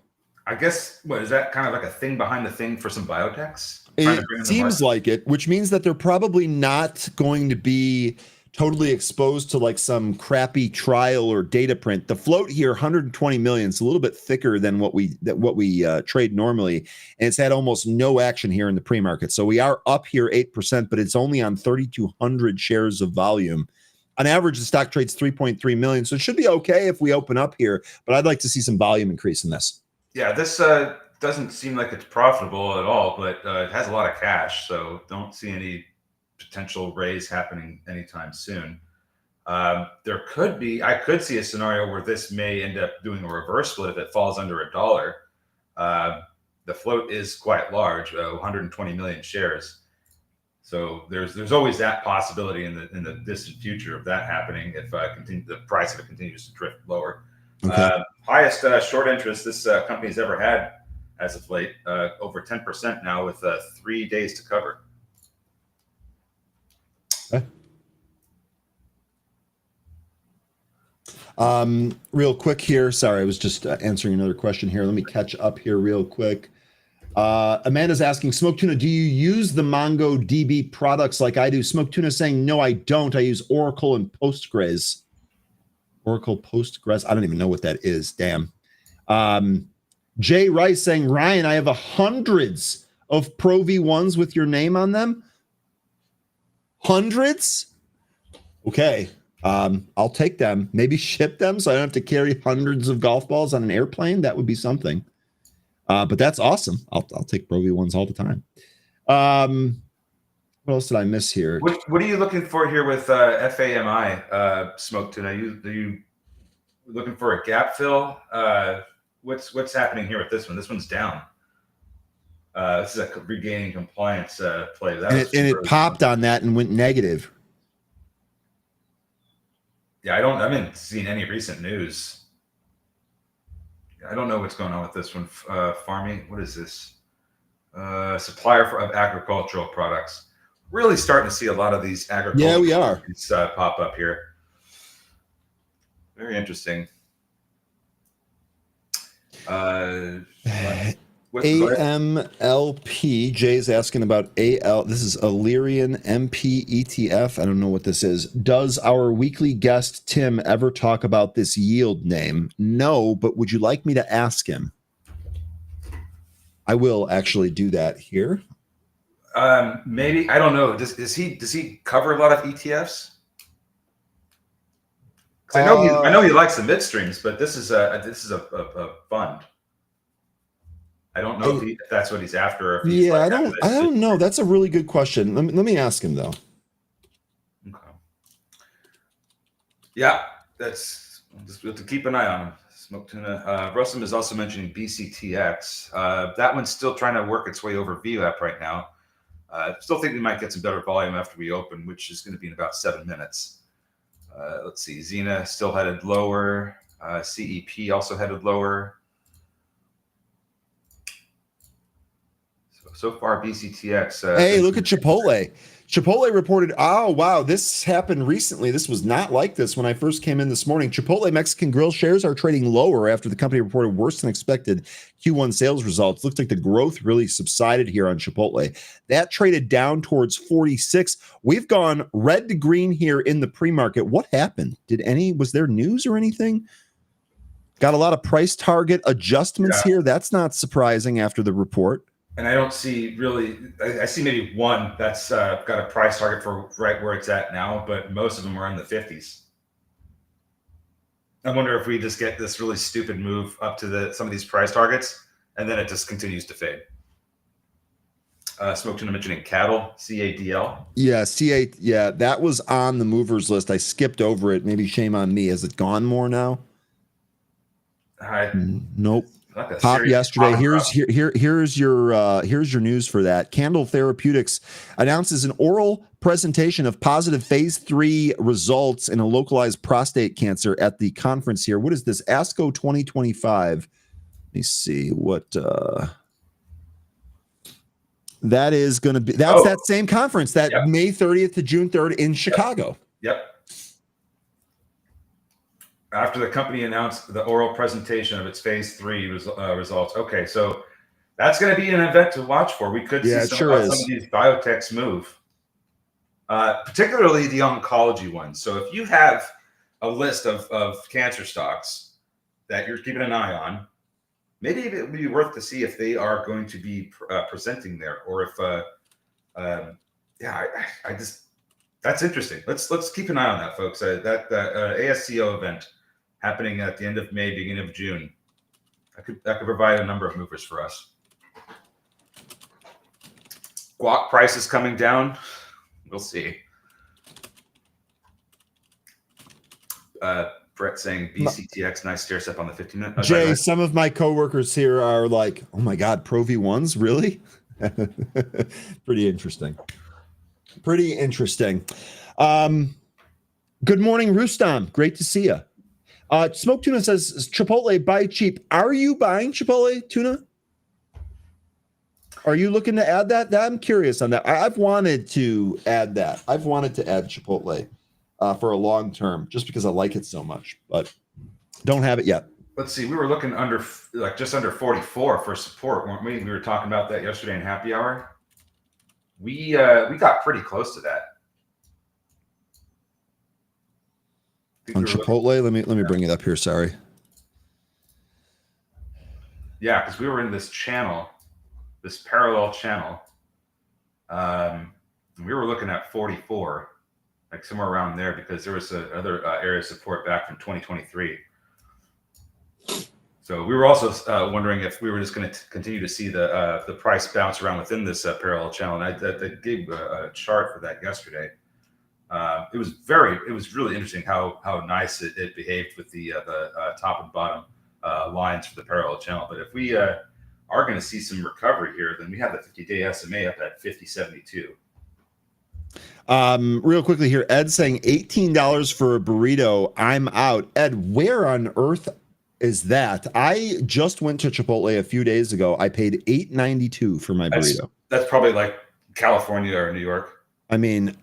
I guess, what is that, kind of like a thing behind the thing for some biotechs? It seems like it, which means that they're probably not going to be totally exposed to like some crappy trial or data print. The float here, 120 million. It's a little bit thicker than what we trade normally, and it's had almost no action here in the pre-market. So we are up here 8%, but it's only on 3,200 shares of volume. On average, the stock trades 3.3 million, so it should be okay if we open up here. But I'd like to see some volume increase in this. Yeah, this doesn't seem like it's profitable at all, but it has a lot of cash, so don't see any potential raise happening anytime soon. I could see a scenario where this may end up doing a reverse split if it falls under $1. The float is quite large, 120 million shares. So there's always that possibility in the distant future of that happening if the price of it continues to drift lower. Okay. Highest short interest this company's ever had as of late, over 10% now with 3 days to cover. Okay. Real quick here. Sorry, I was just answering another question here. Let me catch up here real quick. Amanda's asking, Smoke Tuna, do you use the MongoDB products like I do? Smoke Tuna saying, no, I don't. I use Oracle and Postgres. Oracle Postgres. I don't even know what that is. Damn. Jay Rice saying, Ryan, I have hundreds of Pro V1s with your name on them. Hundreds? Okay. I'll take them. Maybe ship them so I don't have to carry hundreds of golf balls on an airplane. That would be something. But that's awesome. I'll take Pro V1s all the time. What else did I miss here? What are you looking for here with FAMI, Smoke Tuna? Are you looking for a gap fill? What's happening here with this one? This one's down. This is a regaining compliance play. It popped on that and went negative. Yeah, I haven't seen any recent news. I don't know what's going on with this one. Farming, what is this? Supplier of agricultural products. Really starting to see a lot of these agricultural. Yeah, we are. Pop up here. Very interesting. AMLP. Jay's asking about AL. This is Illyrian MP ETF. I don't know what this is. Does our weekly guest Tim ever talk about this yield name? No, but would you like me to ask him? I will actually do that here. Maybe, I don't know. Does he cover a lot of ETFs? Because I know he likes the midstreams, but this is a fund. I don't know if that's what he's after. Or if he's I don't know. That's a really good question. Let me ask him though. Okay. Yeah, we'll have to keep an eye on him. Smoke tuna. Russell is also mentioning BCTX. That one's still trying to work its way over VWAP right now. Still think we might get some better volume after we open, which is going to be in about 7 minutes. Let's see. Xena still headed lower. CEP also headed lower. So far, BCTX. Hey, look at Chipotle. Chipotle reported, oh, wow, this happened recently. This was not like this when I first came in this morning. Chipotle Mexican Grill shares are trading lower after the company reported worse than expected Q1 sales results. Looks like the growth really subsided here on Chipotle. That traded down towards 46. We've gone red to green here in the pre-market. What happened? Was there news or anything? Got a lot of price target adjustments here. That's not surprising after the report. And I don't see really, I see maybe one that's got a price target for right where it's at now, but most of them are in the 50s. I wonder if we just get this really stupid move up to some of these price targets, and then it just continues to fade. Smoke tuna mentioning cattle, CADL. Yeah, yeah, that was on the movers list. I skipped over it. Maybe shame on me. Has it gone more now? Nope. Pop yesterday. Here's your news for that. Candle Therapeutics announces an oral presentation of positive phase 3 results in a localized prostate cancer at the conference here. What is this? ASCO 2025. Let me see what that is going to be. That's that same conference, that May 30th to June 3rd in Chicago. Yep. After the company announced the oral presentation of its phase 3 results. Okay, so that's going to be an event to watch for. We could see some of these biotechs move, particularly the oncology ones. So if you have a list of cancer stocks that you're keeping an eye on, maybe it would be worth to see if they are going to be presenting there, or if, that's interesting. Let's keep an eye on that, folks. That ASCO event happening at the end of May, beginning of June. That could provide a number of movers for us. Guac prices coming down. We'll see. Brett saying BCTX, nice stair step on the 15-minute. Jay, some of my coworkers here are like, oh my God, Pro V1s, really? Pretty interesting. Pretty interesting. Good morning, Rustam. Great to see you. Smoke Tuna says, Chipotle, buy cheap. Are you buying Chipotle, Tuna? Are you looking to add that? I'm curious on that. I've wanted to add that. I've wanted to add Chipotle for a long term just because I like it so much, but don't have it yet. Let's see. We were looking just under 44 for support, weren't we? We were talking about that yesterday in happy hour. We got pretty close to that. On Chipotle, let me bring it up here. Sorry. Yeah, because we were in this channel, this parallel channel. We were looking at 44, like somewhere around there, because there was another area of support back from 2023. So we were also wondering if we were just going to continue to see the price bounce around within this parallel channel. And I gave a chart for that yesterday. It was really interesting how nice it behaved with the top and bottom lines for the parallel channel. But if we are going to see some recovery here, then we have the 50-day SMA up at 50.72. Real quickly here, Ed saying $18 for a burrito. I'm out. Ed, where on earth is that? I just went to Chipotle a few days ago. I paid $8.92 for my burrito. That's probably like California or New York. I mean,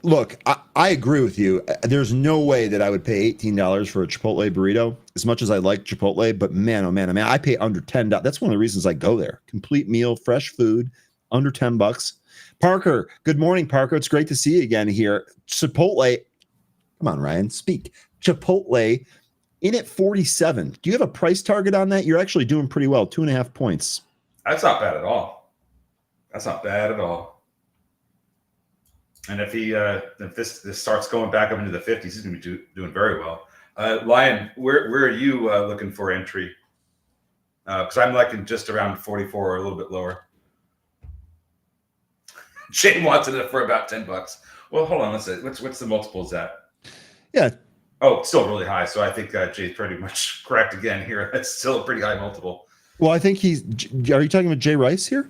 look, I agree with you. There's no way that I would pay $18 for a Chipotle burrito, as much as I like Chipotle. But man, oh man, I pay under $10. That's one of the reasons I go there. Complete meal, fresh food, under $10. Parker, good morning, Parker. It's great to see you again here. Chipotle, come on, Ryan, speak. Chipotle in at 47. Do you have a price target on that? You're actually doing pretty well, 2.5 points. That's not bad at all. That's not bad at all. And if this starts going back up into the 50s, he's going to be doing very well. Lion, where are you looking for entry? Because I'm liking just around 44 or a little bit lower. Shane wants it for about $10. Well, hold on. Let's see. What's the multiples at? Yeah. Oh, still really high. So I think Jay's pretty much correct again here. That's still a pretty high multiple. Well, I think are you talking about Jay Rice here?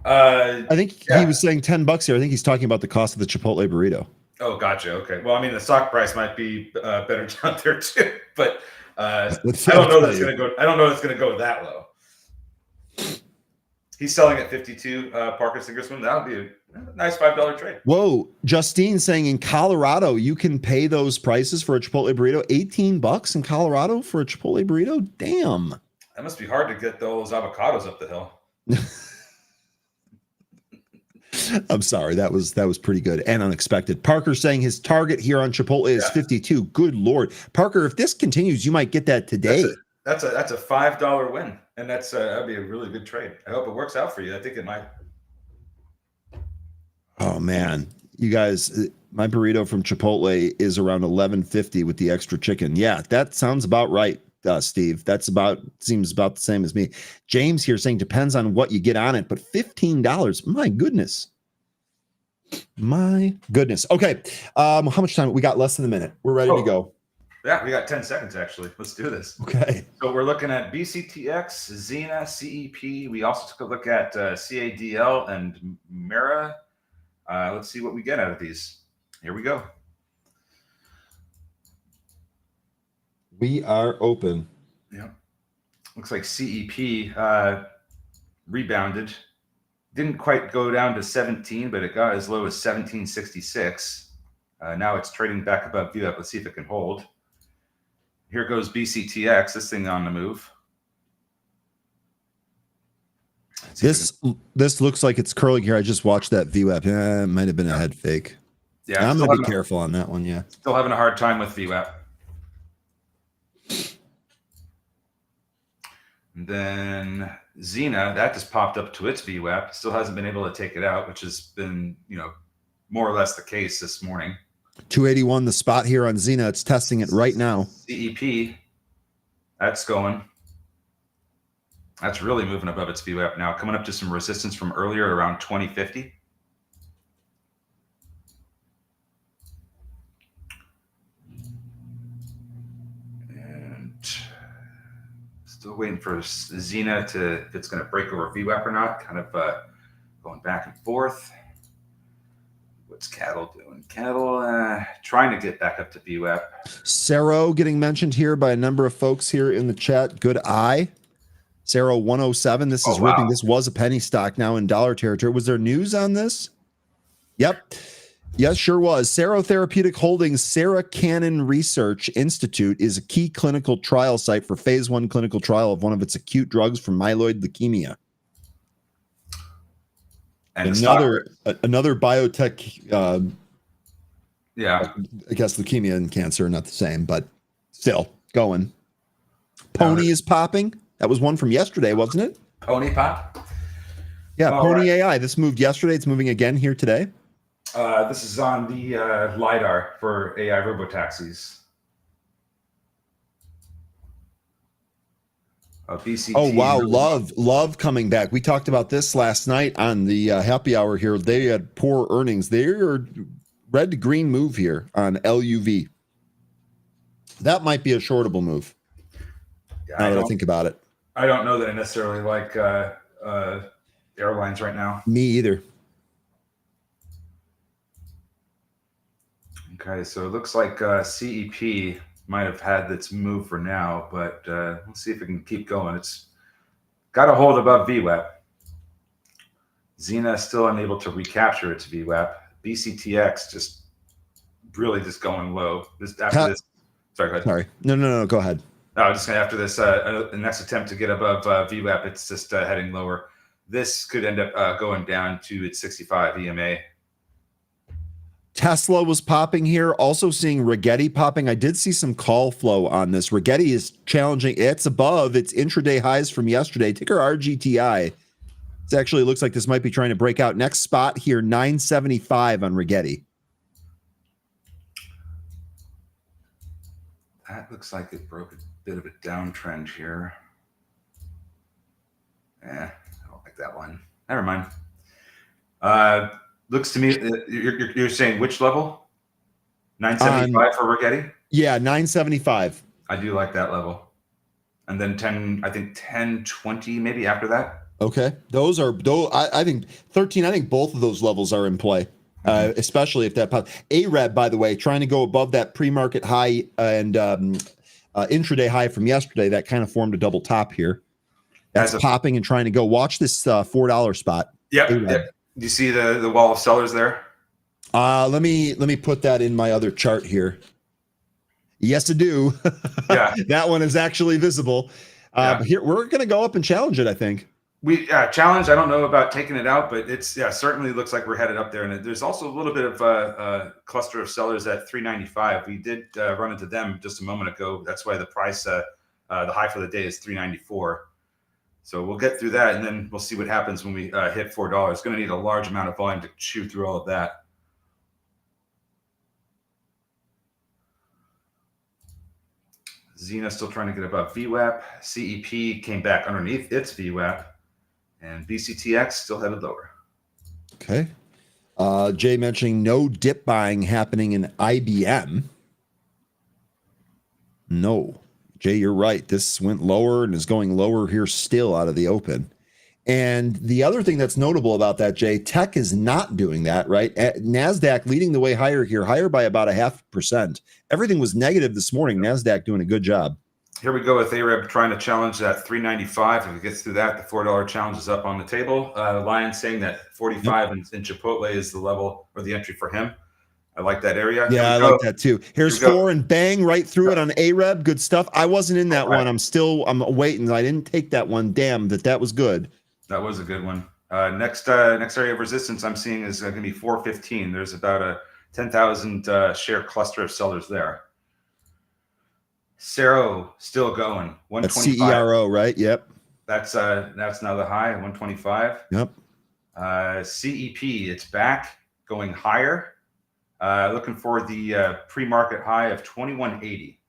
I think he was saying $10 here. I think he's talking about the cost of the Chipotle burrito. Oh, gotcha. Okay. Well, I mean, the stock price might be better down there too, but I don't know that's going to go. I don't know it's going to go that low. He's selling at 52. Parker Singersman. That would be a nice $5 trade. Whoa, Justine saying in Colorado you can pay those prices for a Chipotle burrito. $18 in Colorado for a Chipotle burrito. Damn. That must be hard to get those avocados up the hill. I'm sorry. That was pretty good and unexpected. Parker saying his target here on Chipotle is 52. Good Lord. Parker, if this continues, you might get that today. That's a $5 win. And that'd be a really good trade. I hope it works out for you. I think it might. Oh man. You guys, my burrito from Chipotle is around $11.50 with the extra chicken. Yeah, that sounds about right. Steve, seems about the same as me. James here saying depends on what you get on it, but $15. My goodness. Okay. How much time? We got less than a minute. We're ready to go. Yeah, we got 10 seconds actually. Let's do this. Okay. So we're looking at BCTX, Xena, CEP. We also took a look at CADL and Mera. Let's see what we get out of these. Here we go. We are open. Yeah. Looks like CEP rebounded. Didn't quite go down to 17, but it got as low as 1766. Now it's trading back above VWAP. Let's see if it can hold. Here goes BCTX, this thing on the move. This looks like it's curling here. I just watched that VWAP. It might have been a head fake. Yeah, I'm going to be careful on that one. Yeah. Still having a hard time with VWAP. And then Xena, that just popped up to its VWAP. Still hasn't been able to take it out, which has been, more or less the case this morning. 281, the spot here on Xena. It's testing it right now. CEP, that's going. That's really moving above its VWAP now. Coming up to some resistance from earlier around 2050. Still waiting for Xena if it's going to break over VWAP or not. Kind of going back and forth. What's cattle doing? Cattle trying to get back up to VWAP. Cero getting mentioned here by a number of folks here in the chat. Good eye. Cero 107. This is ripping. Wow. This was a penny stock now in dollar territory. Was there news on this? Yep. Yes, sure was. Cero Therapeutic Holdings Sarah Cannon Research Institute is a key clinical trial site for phase 1 clinical trial of one of its acute drugs for myeloid leukemia. And another biotech, I guess leukemia and cancer are not the same, but still going. Pony is popping. That was one from yesterday, wasn't it? Pony pop? Yeah, Pony AI. This moved yesterday. It's moving again here today. This is on the LiDAR for AI robotaxis. BCT. Oh, wow. Love coming back. We talked about this last night on the happy hour here. They had poor earnings. They are red to green move here on LUV. That might be a shortable move. Yeah, now that I think about it. I don't know that I necessarily like airlines right now. Me either. Okay, so it looks like CEP might have had its move for now, but let's see if it can keep going. It's got a hold above VWAP. Xena still unable to recapture its VWAP. BCTX just really just going low. After this, sorry, go ahead. Sorry, no, go ahead. No, just after this, the next attempt to get above VWAP, it's just heading lower. This could end up going down to its 65 EMA. Tesla was popping here. Also seeing Rigetti popping. I did see some call flow on this. Rigetti is challenging. It's above its intraday highs from yesterday. Ticker RGTI It actually looks like this might be trying to break out. Next spot here, 975 on Rigetti. That looks like it broke a bit of a downtrend here. I don't like that one. Never mind. Looks to me, you're saying which level? 975 for Rigetti? Yeah, 975. I do like that level. And then 10, I think 1020 maybe after that. Okay. I think 13, I think both of those levels are in play. Especially if that pops. AREB, by the way, trying to go above that pre-market high and intraday high from yesterday. That kind of formed a double top here. That's popping and trying to go. Watch this $4 spot. Yep. Do you see the wall of sellers there? Let me put that in my other chart here. Yes, I do. Yeah. That one is actually visible. But here we're going to go up and challenge it, I think. We challenge. I don't know about taking it out, but it's certainly looks like we're headed up there. And there's also a little bit of a cluster of sellers at 395. We did run into them just a moment ago. That's why the price, the high for the day is 394. So we'll get through that, and then we'll see what happens when we hit $4. It's going to need a large amount of volume to chew through all of that. Xena still trying to get above VWAP. CEP came back underneath its VWAP. And BCTX still headed lower. Okay. Jay mentioning no dip buying happening in IBM. No. Jay, you're right. This went lower and is going lower here still out of the open. And the other thing that's notable about that, Jay, tech is not doing that, right? NASDAQ leading the way higher here, higher by about 0.5%. Everything was negative this morning. NASDAQ doing a good job. Here we go with AREB trying to challenge that 395. If it gets through that, the $4 challenge is up on the table. Lion saying that 45 in Chipotle is the level or the entry for him. I like that area. Yeah, I like that too. Here's 4 and bang right through it on AREB. Good stuff. I wasn't in that one. I'm waiting. I didn't take that one. Damn, that was good. That was a good one. Next area of resistance I'm seeing is going to be 415. There's about a 10,000 share cluster of sellers there. Cero still going. 125. That's CERO, right? Yep. That's now the high, 125. Yep. CEP, it's back, going higher. Looking for the pre-market high of 2180.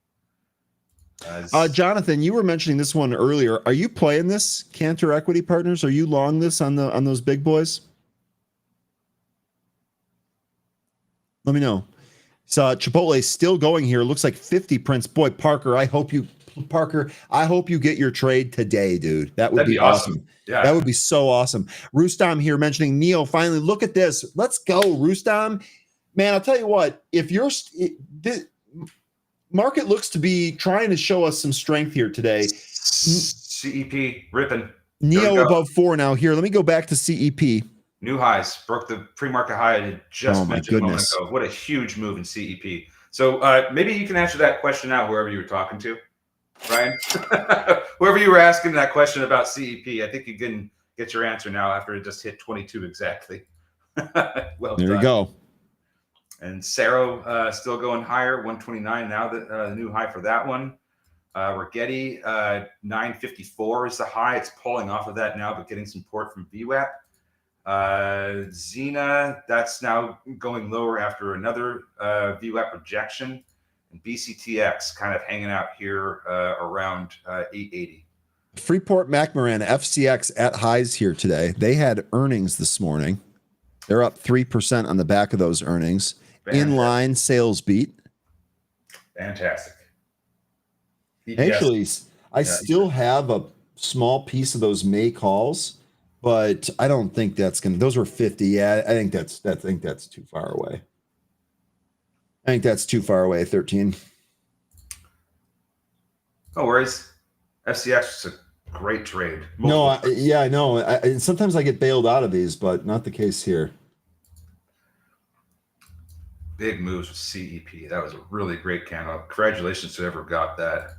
Jonathan, you were mentioning this one earlier. Are you playing this, Cantor Equity Partners? Are you long this on those big boys? Let me know. So Chipotle is still going here. Looks like 50 prints. Boy, Parker, I hope you get your trade today, dude. That'd be awesome. Yeah, that would be so awesome. Rustam here mentioning Neo. Finally, look at this. Let's go, Rustam. Man, I'll tell you what. If this market looks to be trying to show us some strength here today. CEP ripping. Neo above 4 now. Here, let me go back to CEP. New highs, broke the pre-market high I had just mentioned a moment ago. What a huge move in CEP. So maybe you can answer that question now, whoever you were talking to, Ryan. Whoever you were asking that question about CEP, I think you can get your answer now after it just hit 22 exactly. Well there done. You go. And Cero still going higher, 129 now, the new high for that one. Rigetti, 954 is the high. It's pulling off of that now, but getting support from VWAP. Xena, that's now going lower after another VWAP rejection. And BCTX kind of hanging out here around 880. Freeport McMoran, FCX at highs here today. They had earnings this morning. They're up 3% on the back of those earnings. Fantastic. Inline sales beat. Fantastic. Actually, I still have a small piece of those May calls, but I don't think that's gonna. Those were 50. Yeah, I think that's too far away. I think that's too far away. 13. No worries. FCX is a great trade. I know. Sometimes I get bailed out of these, but not the case here. Big moves with CEP. That was a really great candle. Congratulations to whoever got that.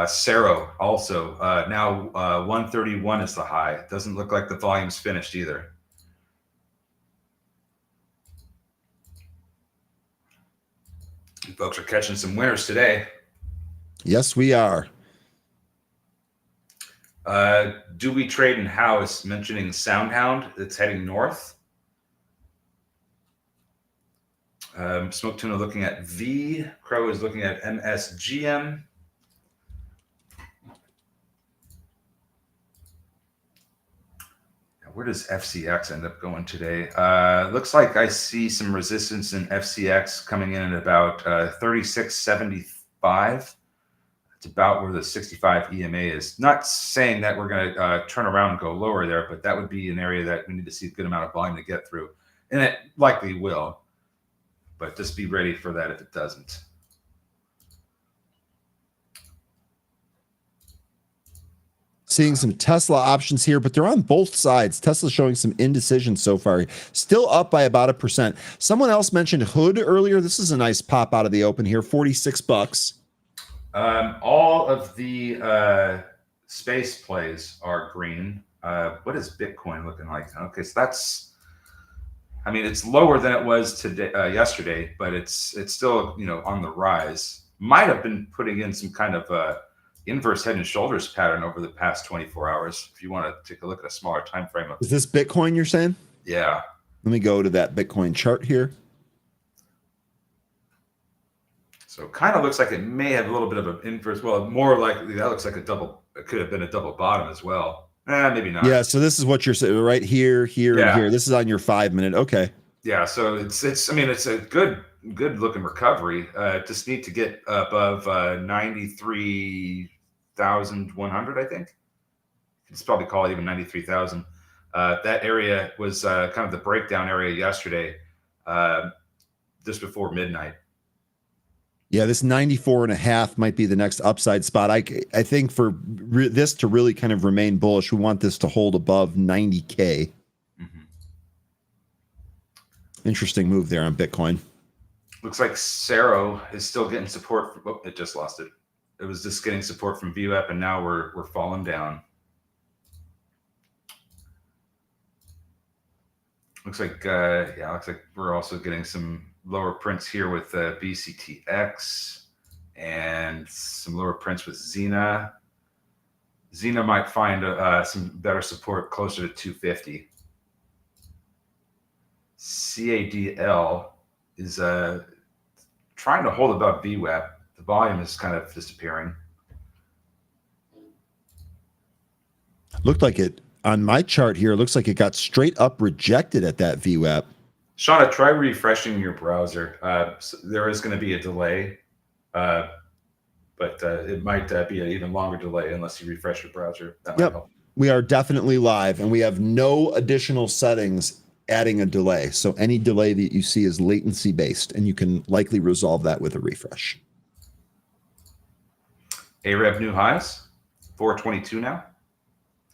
Cero also now 131 is the high. It doesn't look like the volume's finished either. You folks are catching some winners today. Yes, we are. Do we trade and how is mentioning Soundhound that's heading north. Smoke Tuna looking at V. Crow is looking at MSGM. Where does FCX end up going today? Looks like I see some resistance in FCX coming in at about 36.75. It's about where the 65 EMA is. Not saying that we're going to turn around and go lower there, but that would be an area that we need to see a good amount of volume to get through. And it likely will, but just be ready for that if it doesn't. Seeing some Tesla options here, but they're on both sides. Tesla's showing some indecision so far. Still up by about 1%. Someone else mentioned Hood earlier. This is a nice pop out of the open here, $46. All of the space plays are green. What is Bitcoin looking like? Okay, so that's, I mean, it's lower than it was today, yesterday, but it's still, you know, on the rise. Might have been putting in some kind of inverse head and shoulders pattern over the past 24 hours. If you want to take a look at a smaller time frame of, is this Bitcoin you're saying? Yeah. Let me go to that Bitcoin chart here. So it kind of looks like it may have a little bit of an inverse. Well, more likely that looks like a double. It could have been a double bottom as well. Maybe not. Yeah. So this is what you're saying right here, here, and here. This is on your 5 minute. Okay. Yeah. So it's. I mean, it's a good looking recovery. Just need to get above 93,100. I think it's probably call it even 93,000. That area was kind of the breakdown area yesterday, just before midnight. Yeah, this 94.5 might be the next upside spot. I think for this to really kind of remain bullish, we want this to hold above 90K. Mm-hmm. Interesting move there on Bitcoin. Looks like Cero is still getting support. Oh, it just lost it. It was just getting support from VWAP, and now we're falling down. Looks like looks like we're also getting some lower prints here with BCTX and some lower prints with Xena. Xena might find some better support closer to 250. CADL is trying to hold above VWAP. The volume is kind of disappearing. Looked like it on my chart here. It looks like it got straight up rejected at that VWAP. Shauna, try refreshing your browser. So there is going to be a delay, but it might be an even longer delay unless you refresh your browser. That might help. We are definitely live, and we have no additional settings adding a delay. So any delay that you see is latency based, and you can likely resolve that with a refresh. AREV new highs, 422 now.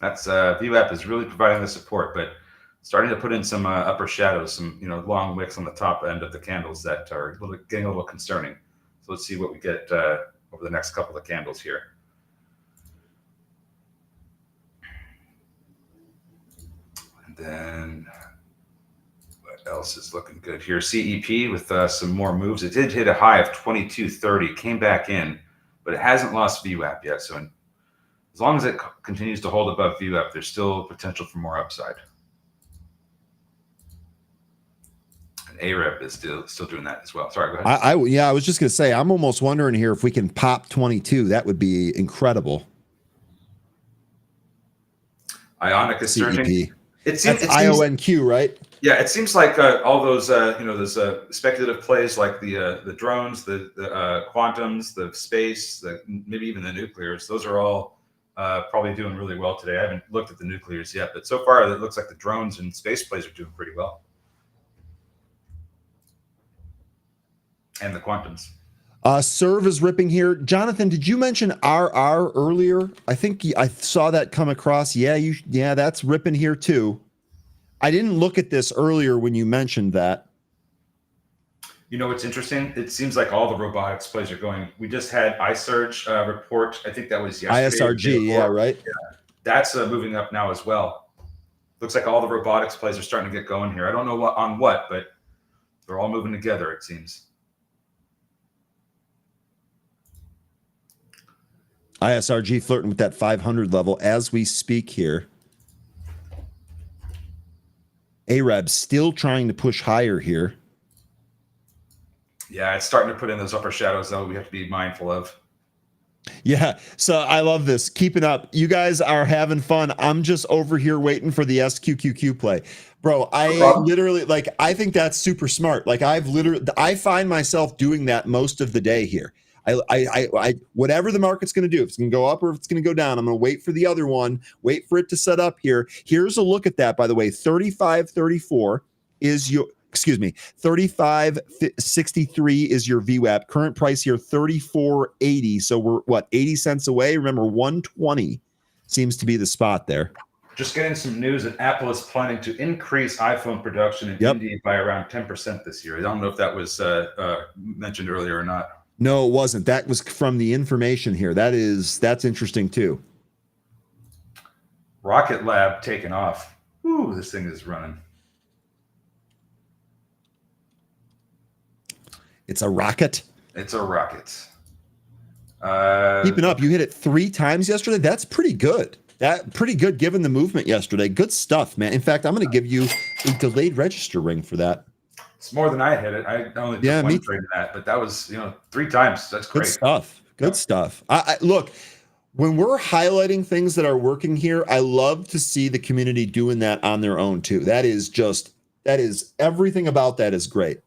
That's VWAP is really providing the support, but starting to put in some upper shadows, some long wicks on the top end of the candles that are getting a little concerning. So let's see what we get over the next couple of candles here. And then what else is looking good here? CEP with some more moves. It did hit a high of 2230, came back in, but it hasn't lost VWAP yet. So as long as it continues to hold above VWAP, there's still potential for more upside. And AREV is still doing that as well. Sorry, go ahead. I was just going to say, I'm almost wondering here if we can pop 22. That would be incredible. Ionic is surging. It seems IONQ, right? Yeah, it seems like all those those speculative plays like the drones, the quantums, the space, maybe even the nuclears. Those are all probably doing really well today. I haven't looked at the nuclears yet, but so far it looks like the drones and space plays are doing pretty well. And the quantums. Serve is ripping here. Jonathan, did you mention RR earlier? I think I saw that come across. Yeah, that's ripping here too. I didn't look at this earlier when you mentioned that. You know what's interesting? It seems like all the robotics plays are going. We just had iSurge report. I think that was yesterday. ISRG, yeah, right. Yeah, that's moving up now as well. Looks like all the robotics plays are starting to get going here. I don't know what, but they're all moving together, it seems. ISRG flirting with that 500 level as we speak here. ARAB still trying to push higher here. Yeah, it's starting to put in those upper shadows, though, we have to be mindful of. Yeah, so I love this. Keep it up. You guys are having fun. I'm just over here waiting for the SQQQ play. Bro, I literally, like, I think that's super smart. Like, I find myself doing that most of the day here. I whatever the market's going to do, if it's going to go up or if it's going to go down, I'm going to wait for the other one, wait for it to set up here. Here's a look at that, by the way. 35.34 is your, 35.63 is your VWAP. Current price here, 34.80. So we're, what, 80 cents away? Remember, 120 seems to be the spot there. Just getting some news that Apple is planning to increase iPhone production in India by around 10% this year. I don't know if that was mentioned earlier or not. No, it wasn't. That was from the information here. That's interesting too. Rocket Lab taking off. Ooh, this thing is running. It's a rocket. It's a rocket. Keeping up. You hit it 3 times yesterday. That's pretty good. Pretty good given the movement yesterday. Good stuff, man. In fact, I'm going to give you a delayed register ring for that. It's more than I hit it. I only took one trade in that, but that was 3 times. That's great. Good stuff. Good stuff. I look, when we're highlighting things that are working here, I love to see the community doing that on their own too. That is everything about that is great.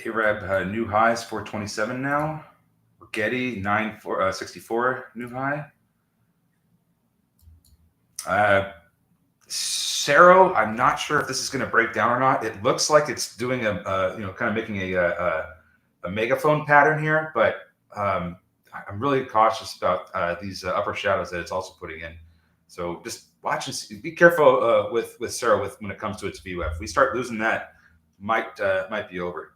ARAB new highs 427 now. Getty 964 new high. Cero, I'm not sure if this is going to break down or not. It looks like it's doing kind of making a megaphone pattern here, but I'm really cautious about these upper shadows that it's also putting in. So just watch and see. Be careful with Cero when it comes to its VWAP. If we start losing that, might be over.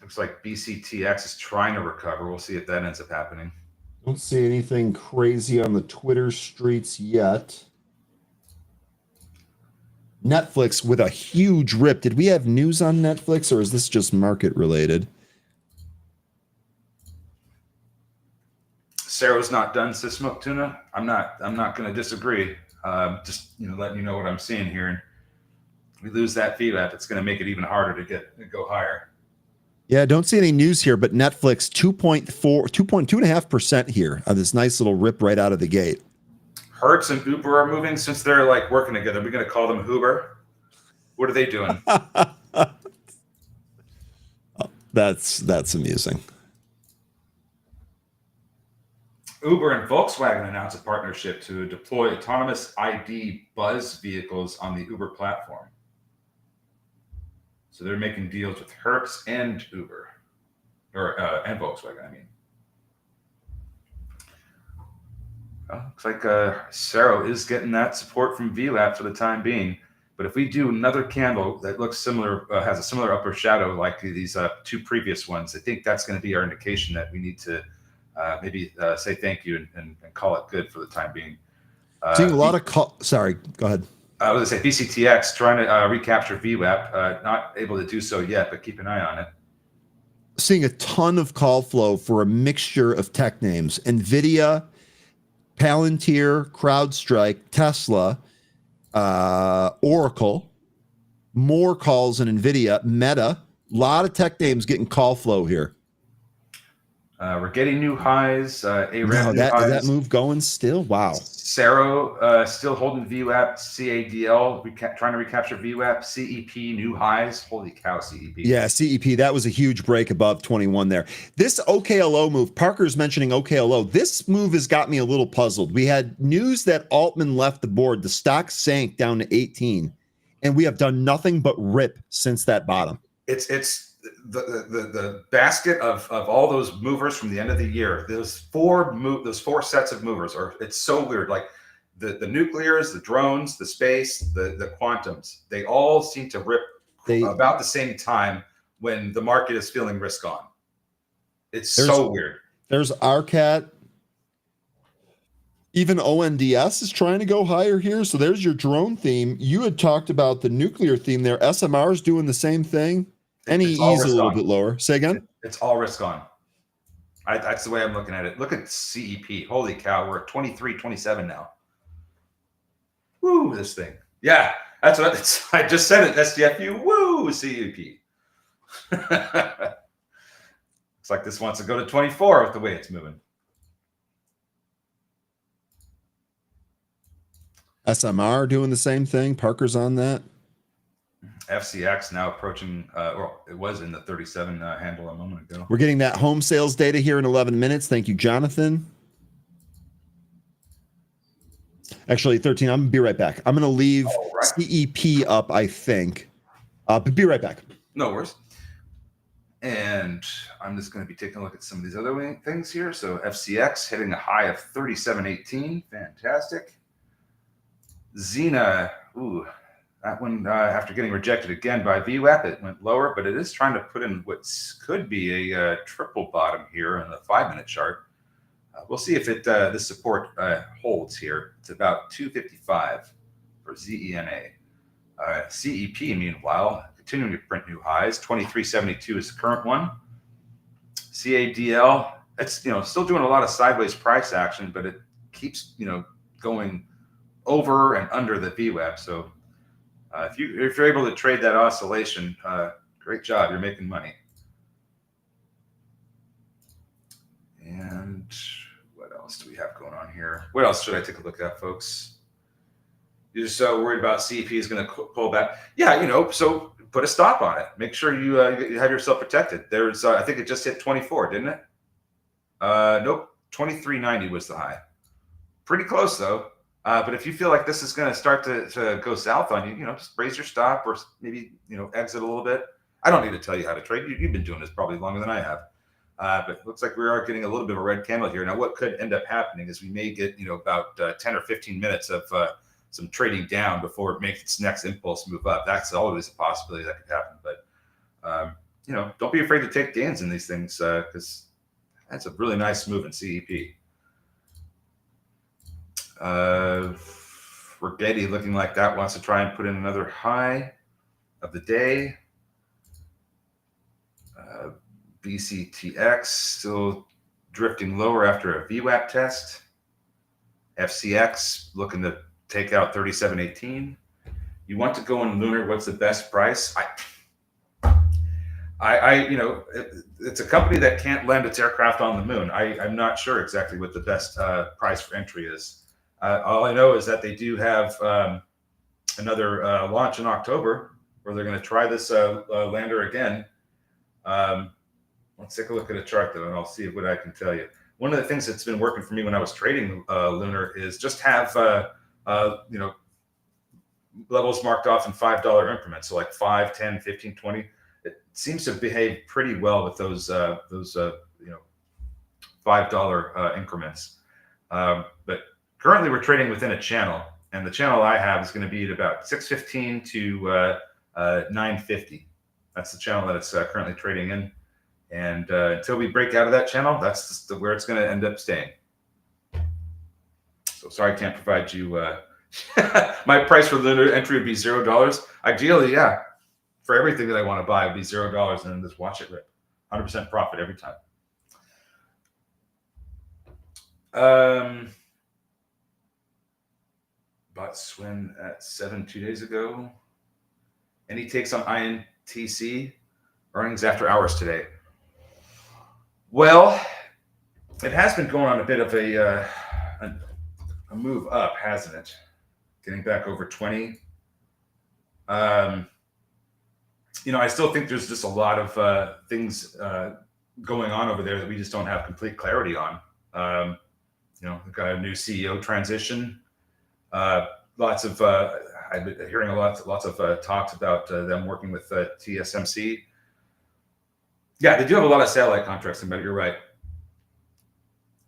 Looks like BCTX is trying to recover. We'll see if that ends up happening. Don't see anything crazy on the Twitter streets yet. Netflix with a huge rip. Did we have news on Netflix, or is this just market related? Cero's not done, Smoke Tuna. I'm not going to disagree. Just letting you know what I'm seeing here. And if we lose that VWAP, it's going to make it even harder to go higher. Yeah, don't see any news here, but Netflix 2.2.5% here of this nice little rip right out of the gate. Hertz and Uber are moving since they're like working together. We're going to call them Uber. What are they doing? That's amusing. Uber and Volkswagen announced a partnership to deploy autonomous ID buzz vehicles on the Uber platform. So they're making deals with Hertz and Uber, and Volkswagen. I mean, well, looks like Cero is getting that support from VWAP for the time being. But if we do another candle that looks similar, has a similar upper shadow like these 2 previous ones, I think that's going to be our indication that we need to maybe say thank you and call it good for the time being. Seeing a lot of sorry, go ahead. I was going to say BCTX trying to recapture VWAP, not able to do so yet, but keep an eye on it. Seeing a ton of call flow for a mixture of tech names: NVIDIA, Palantir, CrowdStrike, Tesla, Oracle. More calls in NVIDIA, Meta. A lot of tech names getting call flow here. We're getting new highs. Is that move going still? Wow. Cero still holding VWAP. CADL trying to recapture VWAP. CEP new highs. Holy cow, CEP. Yeah, CEP. That was a huge break above 21 there. This OKLO move, Parker's mentioning OKLO. This move has got me a little puzzled. We had news that Altman left the board. The stock sank down to 18, and we have done nothing but rip since that bottom. It's the basket of all those movers from the end of the year. Those four sets of movers it's so weird. Like the nuclears, the drones, the space, the quantums, they all seem to rip about the same time when the market is feeling risk on. It's so weird. There's RCAT. Even ONDS is trying to go higher here. So there's your drone theme. You had talked about the nuclear theme there. SMR is doing the same thing. Any It's all ease a risk little on. bit lower. Say again. It's all risk on. That's the way I'm looking at it. Look at CEP. Holy cow, we're at 23.27 now. Woo, this thing. Yeah, that's what I just said it. SDFU. Woo, CEP. Looks like this wants to go to 24 with the way it's moving. SMR doing the same thing. Parker's on that. FCX now approaching, well, it was in the 37 handle a moment ago. We're getting that home sales data here in 11 minutes. Thank you, Jonathan. Actually, 13. I'm going to be right back. I'm going to leave CEP up, I think. But be right back. No worries. And I'm just going to be taking a look at some of these other things here. So FCX hitting a high of 37.18. Fantastic. Xena, ooh, that one, after getting rejected again by VWAP, it went lower, but it is trying to put in what could be a triple bottom here in the 5-minute chart. We'll see if this support holds here. It's about 255 for ZENA. CEP, meanwhile, continuing to print new highs. 23.72 is the current one. CADL, it's still doing a lot of sideways price action, but it keeps going over and under the VWAP. So if you're able to trade that oscillation, great job. You're making money. And what else do we have going on here? What else should I take a look at, folks? You're just worried about CEP is going to pull back. Yeah, so put a stop on it. Make sure you have yourself protected. There's, I think it just hit 24, didn't it? Nope, 23.90 was the high. Pretty close though. But if you feel like this is going to start to go south on you, just raise your stop or maybe exit a little bit. I don't need to tell you how to trade. You've been doing this probably longer than I have. But it looks like we are getting a little bit of a red candle here. Now, what could end up happening is we may get about 10 or 15 minutes of some trading down before it makes its next impulse move up. That's always a possibility that could happen. But don't be afraid to take gains in these things because that's a really nice move in CEP. Rigetti looking like that wants to try and put in another high of the day. BCTX still drifting lower after a VWAP test. FCX looking to take out 37.18. You want to go in Lunar? What's the best price? It's a company that can't land its aircraft on the moon. I'm not sure exactly what the best price for entry is. All I know is that they do have another launch in October where they're going to try this lander again. Let's take a look at a chart though, and I'll see what I can tell you. One of the things that's been working for me when I was trading Lunar is just have levels marked off in $5 increments. So like 5, 10, 15, 20. It seems to behave pretty well with those $5 increments. But currently we're trading within a channel, and the channel I have is going to be at about 615 to 950. That's the channel that it's currently trading in. And until we break out of that channel, that's just where it's going to end up staying. So sorry I can't provide you. My price for Lunar entry would be $0. Ideally, yeah, for everything that I want to buy, it would be $0 and then just watch it rip. 100% profit every time. Bought Swin at 7 2 days ago. Any takes on INTC? Earnings after hours today. Well, it has been going on a bit of a move up, hasn't it? Getting back over 20. I still think there's just a lot of things going on over there that we just don't have complete clarity on. We've got a new CEO transition. Lots of I've been hearing lots of talks about them working with TSMC. Yeah, they do have a lot of satellite contracts, but you're right.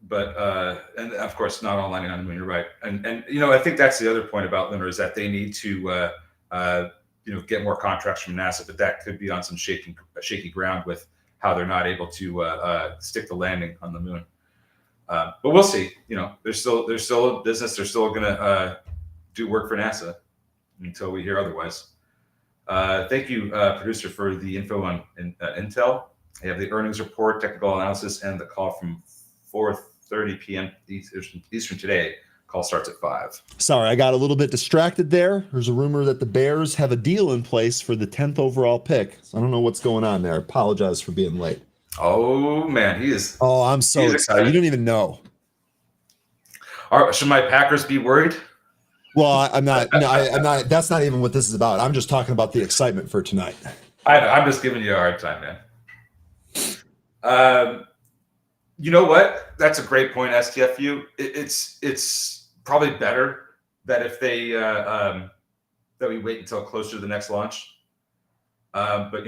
But and of course, not all landing on the moon. You're right, and I think that's the other point about Lunar is that they need to get more contracts from NASA, but that could be on some shaky ground with how they're not able to stick the landing on the moon. But we'll see. There's still a business. They're still going to do work for NASA until we hear otherwise. Thank you, producer, for the info on Intel. I have the earnings report, technical analysis, and the call from 4:30 p.m. Eastern today. Call starts at 5. Sorry, I got a little bit distracted there. There's a rumor that the Bears have a deal in place for the 10th overall pick. So I don't know what's going on there. I apologize for being late. Oh, man, he is. Oh, I'm so excited. You don't even know. Should my Packers be worried? Well, I'm not. No, I'm not. That's not even what this is about. I'm just talking about the excitement for tonight. I'm just giving you a hard time, man. You know what? That's a great point, STFU. It's probably better that if they that we wait until closer to the next launch. But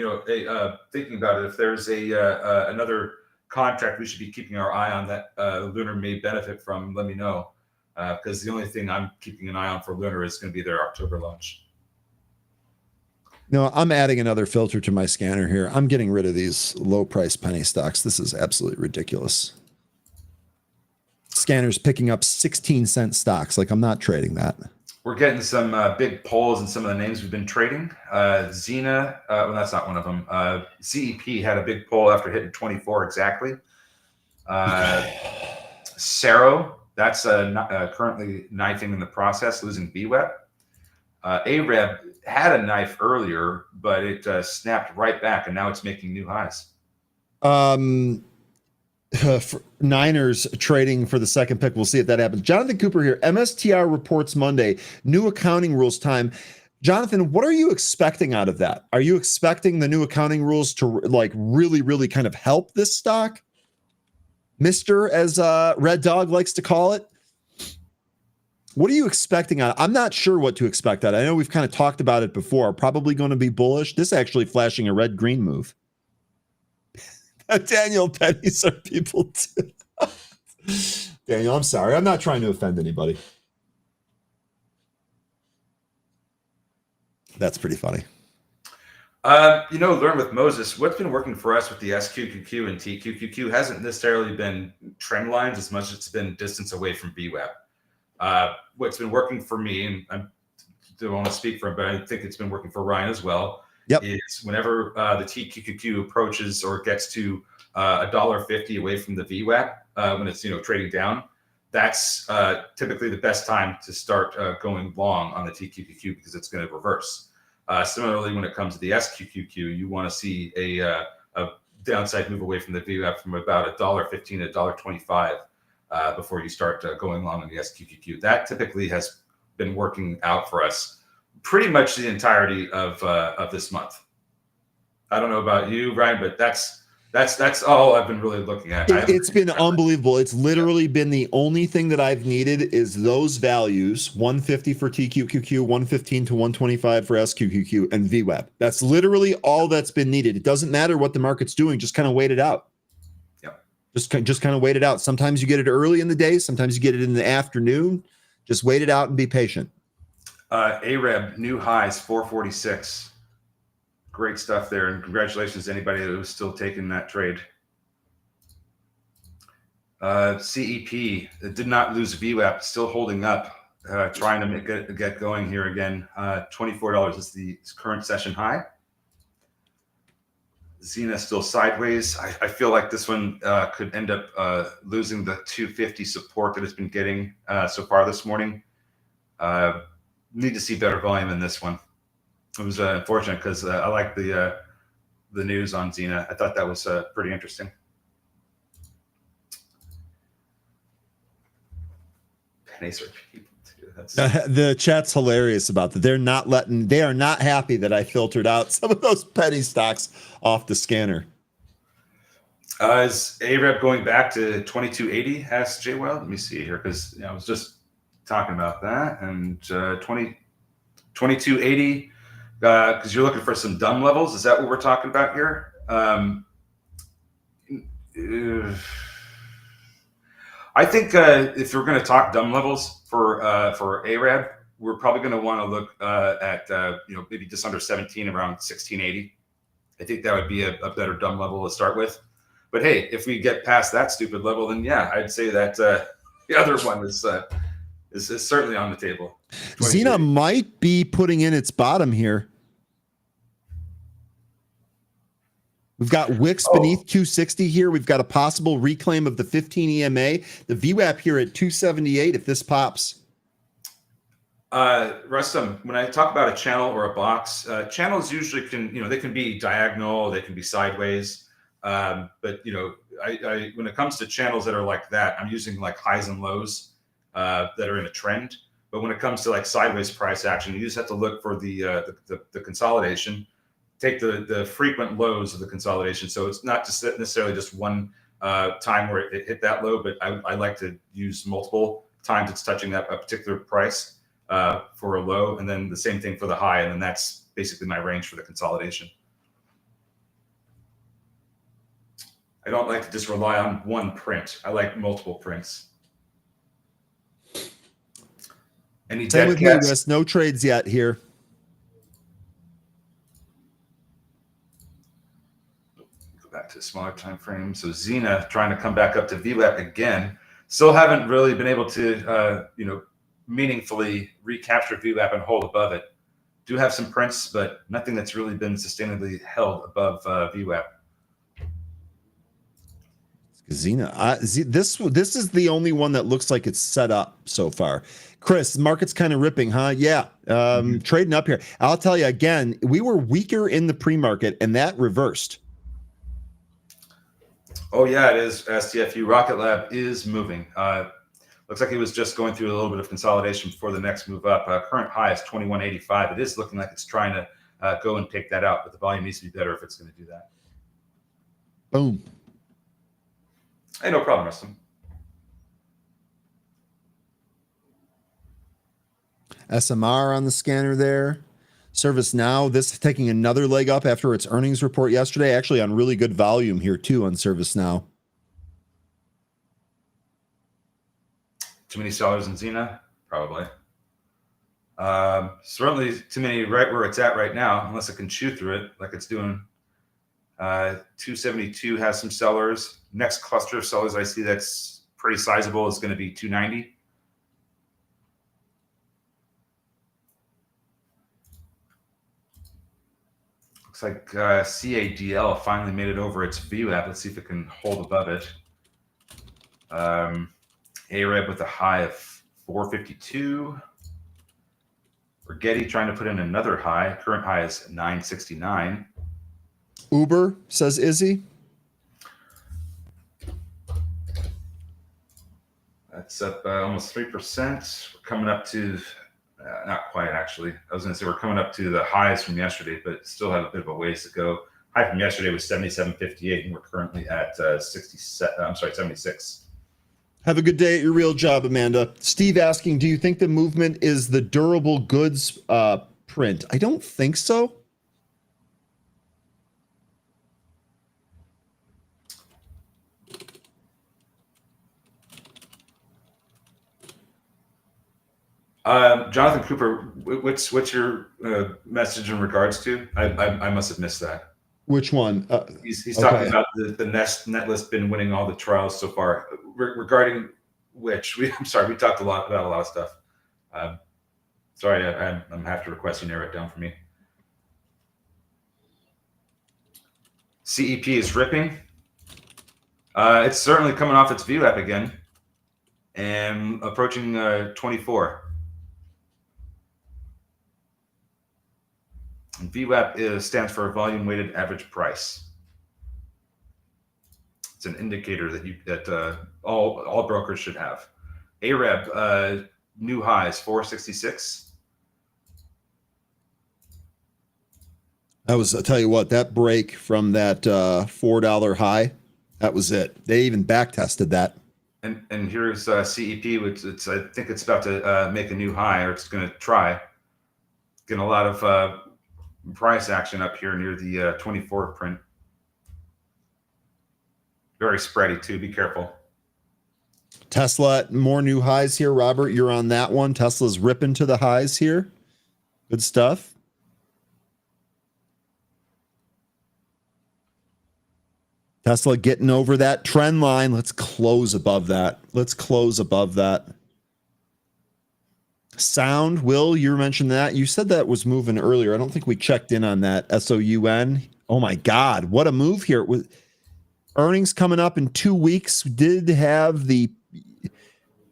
thinking about it, if there's another contract we should be keeping our eye on that Lunar may benefit from, let me know. Because the only thing I'm keeping an eye on for Lunar is going to be their October launch. No, I'm adding another filter to my scanner here. I'm getting rid of these low price penny stocks. This is absolutely ridiculous. Scanner's picking up 16-cent stocks. Like, I'm not trading that. We're getting some big pulls in some of the names we've been trading. Xena, well, that's not one of them. CEP had a big pull after hitting 24 exactly. Cero, that's currently knifing in the process, losing VWAP. AREB had a knife earlier, but it snapped right back, and now it's making new highs. Niners trading for the second pick. We'll see if that happens. Jonathan Cooper here. MSTR reports Monday. New accounting rules time. Jonathan, what are you expecting out of that? Are you expecting the new accounting rules to really kind of help this stock? Mr. as Red Dog likes to call it. What are you expecting out? I'm not sure what to expect out. I know we've kind of talked about it before. Probably going to be bullish. This actually flashing a red-green move. Daniel, pennies are people too. Daniel, I'm sorry. I'm not trying to offend anybody. That's pretty funny. Learn with Moses. What's been working for us with the SQQQ and TQQQ hasn't necessarily been trend lines as much as it's been distance away from VWAP. What's been working for me, and I don't want to speak for him, but I think it's been working for Ryan as well, is whenever the TQQQ approaches or gets to $1.50 away from the VWAP, when it's trading down, that's typically the best time to start going long on the TQQQ because it's going to reverse. Similarly, when it comes to the SQQQ, you want to see a downside move away from the VWAP from about $1.15 to $1.25 before you start going long on the SQQQ. That typically has been working out for us pretty much the entirety of this month. I don't know about you, Ryan, but that's all I've been really looking at. It's been unbelievable. It's literally been the only thing that I've needed is those values, 150 for TQQQ, 115 to 125 for SQQQ, and VWAP. That's literally all that's been needed. It doesn't matter what the market's doing. Just kind of wait it out. Yep. Just kind of wait it out. Sometimes you get it early in the day. Sometimes you get it in the afternoon. Just wait it out and be patient. AREB, new highs, 446. Great stuff there, and congratulations to anybody that was still taking that trade. CEP, it did not lose VWAP, still holding up, trying to get going here again. $24 is the current session high. Xena still sideways. I feel like this one could end up losing the 250 support that it's been getting so far this morning. Need to see better volume in this one. It was unfortunate because I like the news on Xena. I thought that was pretty interesting. Pennies are people too. The chat's hilarious about that. They are not happy that I filtered out some of those penny stocks off the scanner. Is AREB going back to 2280? Asked Jay Well. Let me see here because I was just talking about that. And 2280. Because you're looking for some dumb levels. Is that what we're talking about here? I think if we're going to talk dumb levels for AREB, we're probably going to want to look at maybe just under 17, around 1680. I think that would be a better dumb level to start with. But hey, if we get past that stupid level, then yeah, I'd say that the other one is certainly on the table. Xena might be putting in its bottom here. We've got wicks beneath 260 here. We've got a possible reclaim of the 15 EMA. The VWAP here at 278 if this pops. Rustam, when I talk about a channel or a box, channels usually can, they can be diagonal, they can be sideways. But I when it comes to channels that are like that, I'm using like highs and lows that are in a trend. But when it comes to like sideways price action, you just have to look for the consolidation. Take the frequent lows of the consolidation. So it's not just necessarily just one time where it hit that low, but I like to use multiple times it's touching that a particular price for a low, and then the same thing for the high, and then that's basically my range for the consolidation. I don't like to just rely on one print. I like multiple prints. Any Same dead with cats? me, Wes. No trades yet here. Go back to a smaller time frame. So Xena trying to come back up to VWAP again. Still haven't really been able to, meaningfully recapture VWAP and hold above it. Do have some prints, but nothing that's really been sustainably held above VWAP. Xena, this is the only one that looks like it's set up so far. Chris, the market's kind of ripping, huh? Yeah, trading up here. I'll tell you again, we were weaker in the pre-market, and that reversed. Oh yeah, it is. STFU Rocket Lab is moving. Looks like it was just going through a little bit of consolidation before the next move up. Current high is 2185. It is looking like it's trying to go and take that out, but the volume needs to be better if it's going to do that. Boom. Hey, no problem, Rustam. SMR on the scanner there. ServiceNow, this taking another leg up after its earnings report yesterday, actually on really good volume here too on ServiceNow. Too many sellers in Xena? Probably. Certainly too many right where it's at right now, unless it can chew through it like it's doing. 272 has some sellers. Next cluster of sellers I see that's pretty sizable is going to be 290. Looks like CADL finally made it over its VWAP. Let's see if it can hold above it. AREB with a high of 452. Rigetti trying to put in another high. Current high is 969. Uber, says Izzy. That's up almost 3%. We're coming up to, not quite actually. I was going to say we're coming up to the highs from yesterday, but still have a bit of a ways to go. High from yesterday was 77.58, and we're currently at 76. Have a good day at your real job, Amanda. Steve asking, do you think the movement is the durable goods print? I don't think so. Jonathan Cooper, what's your message in regards to? I must have missed that. Which one? He's talking about the net list been winning all the trials so far. Regarding which, I'm sorry, we talked about a lot of stuff. Sorry, I'm have to request you narrow it down for me. CEP is ripping. It's certainly coming off its VWAP again and approaching 24. And VWAP stands for volume weighted average price. It's an indicator that all brokers should have. AREB new highs 466. I'll tell you what, that break from that $4 high, that was it. They even back tested that. And here's CEP, which I think it's about to make a new high, or it's going to try. Getting a lot of price action up here near the 24 print. Very spready too. Be careful. Tesla, more new highs here. Robert, you're on that one. Tesla's ripping to the highs here. Good stuff. Tesla getting over that trend line. Let's close above that. Sound, Will, you mentioned that. You said that was moving earlier. I don't think we checked in on that. SOUN Oh my God, what a move here. With earnings coming up in 2 weeks, did have the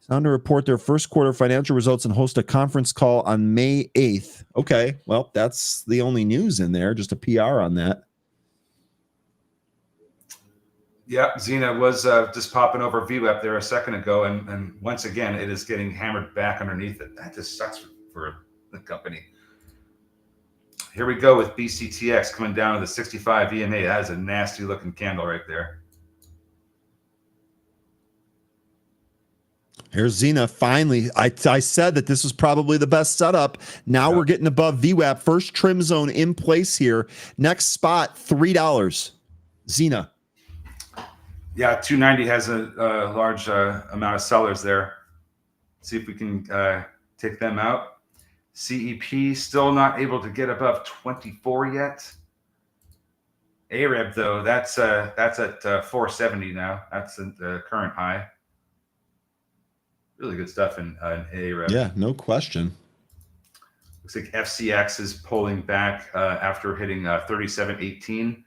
Sound to report their first quarter financial results and host a conference call on May 8th. Okay, well, that's the only news in there, just a PR on that. Yeah, Xena was just popping over VWAP there a second ago, and once again, it is getting hammered back underneath it. That just sucks for the company. Here we go with BCTX coming down to the 65 EMA. That is a nasty looking candle right there. Here's Xena. Finally, I said that this was probably the best setup. Now we're getting above VWAP. First trim zone in place here. Next spot, $3. Xena. Yeah, 290 has a large amount of sellers there. See if we can take them out. CEP still not able to get above 24 yet. AREB though, that's at 470 now. That's the current high. Really good stuff in AREB. Yeah, no question. Looks like FCX is pulling back after hitting 37.18.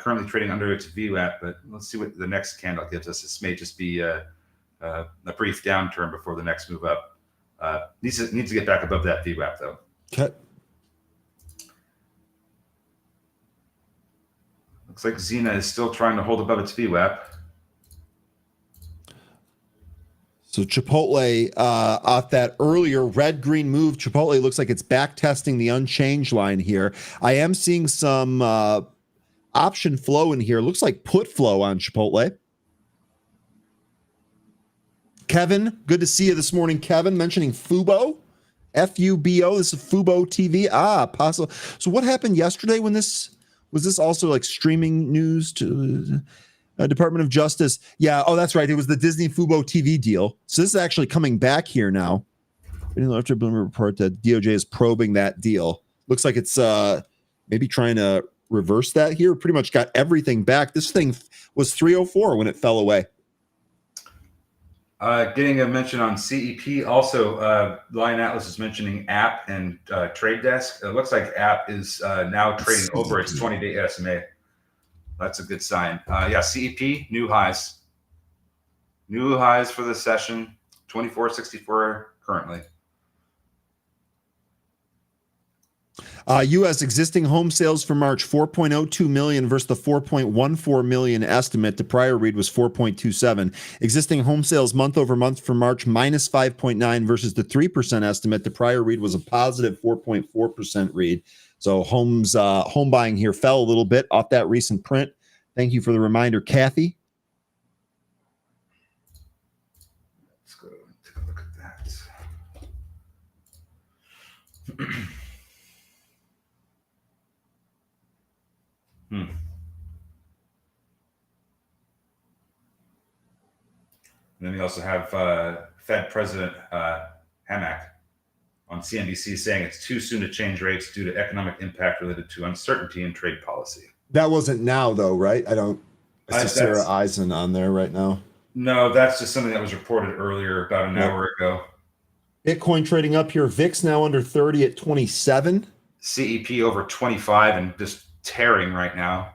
Currently trading under its VWAP, but let's see what the next candle gives us. This may just be a brief downturn before the next move up. Needs to get back above that VWAP though. Okay. Looks like Xena is still trying to hold above its VWAP. So Chipotle, off that earlier red-green move, Chipotle looks like it's back testing the unchanged line here. I am seeing some option flow in here. Looks like put flow on Chipotle. Kevin, good to see you this morning. Kevin mentioning Fubo, Fubo. This is Fubo TV. Possible. So what happened yesterday when this was this also like streaming news to Department of Justice? Yeah. Oh, that's right. It was the Disney Fubo TV deal. So this is actually coming back here now. After Bloomberg report that DOJ is probing that deal. Looks like it's maybe trying to reverse that here. Pretty much got everything back. This thing was 304 when it fell away. Getting a mention on CEP. Also, Lion Atlas is mentioning App and Trade Desk. It looks like App is now trading over its 20-day SMA. That's a good sign. Yeah, CEP, new highs. New highs for the session, 24.64 currently. U.S. existing home sales for March, 4.02 million versus the 4.14 million estimate. The prior read was 4.27. Existing home sales month over month for March, minus 5.9 versus the 3% estimate. The prior read was a positive 4.4% read. So home buying here fell a little bit off that recent print. Thank you for the reminder, Kathy. Let's go take a look at that. And then we also have Fed President Hammack on CNBC saying it's too soon to change rates due to economic impact related to uncertainty in trade policy. That wasn't now, though, right? I see Sarah Eisen on there right now. No, that's just something that was reported earlier about an hour ago. Bitcoin trading up here. VIX now under 30 at 27. CEP over 25 and just tearing right now.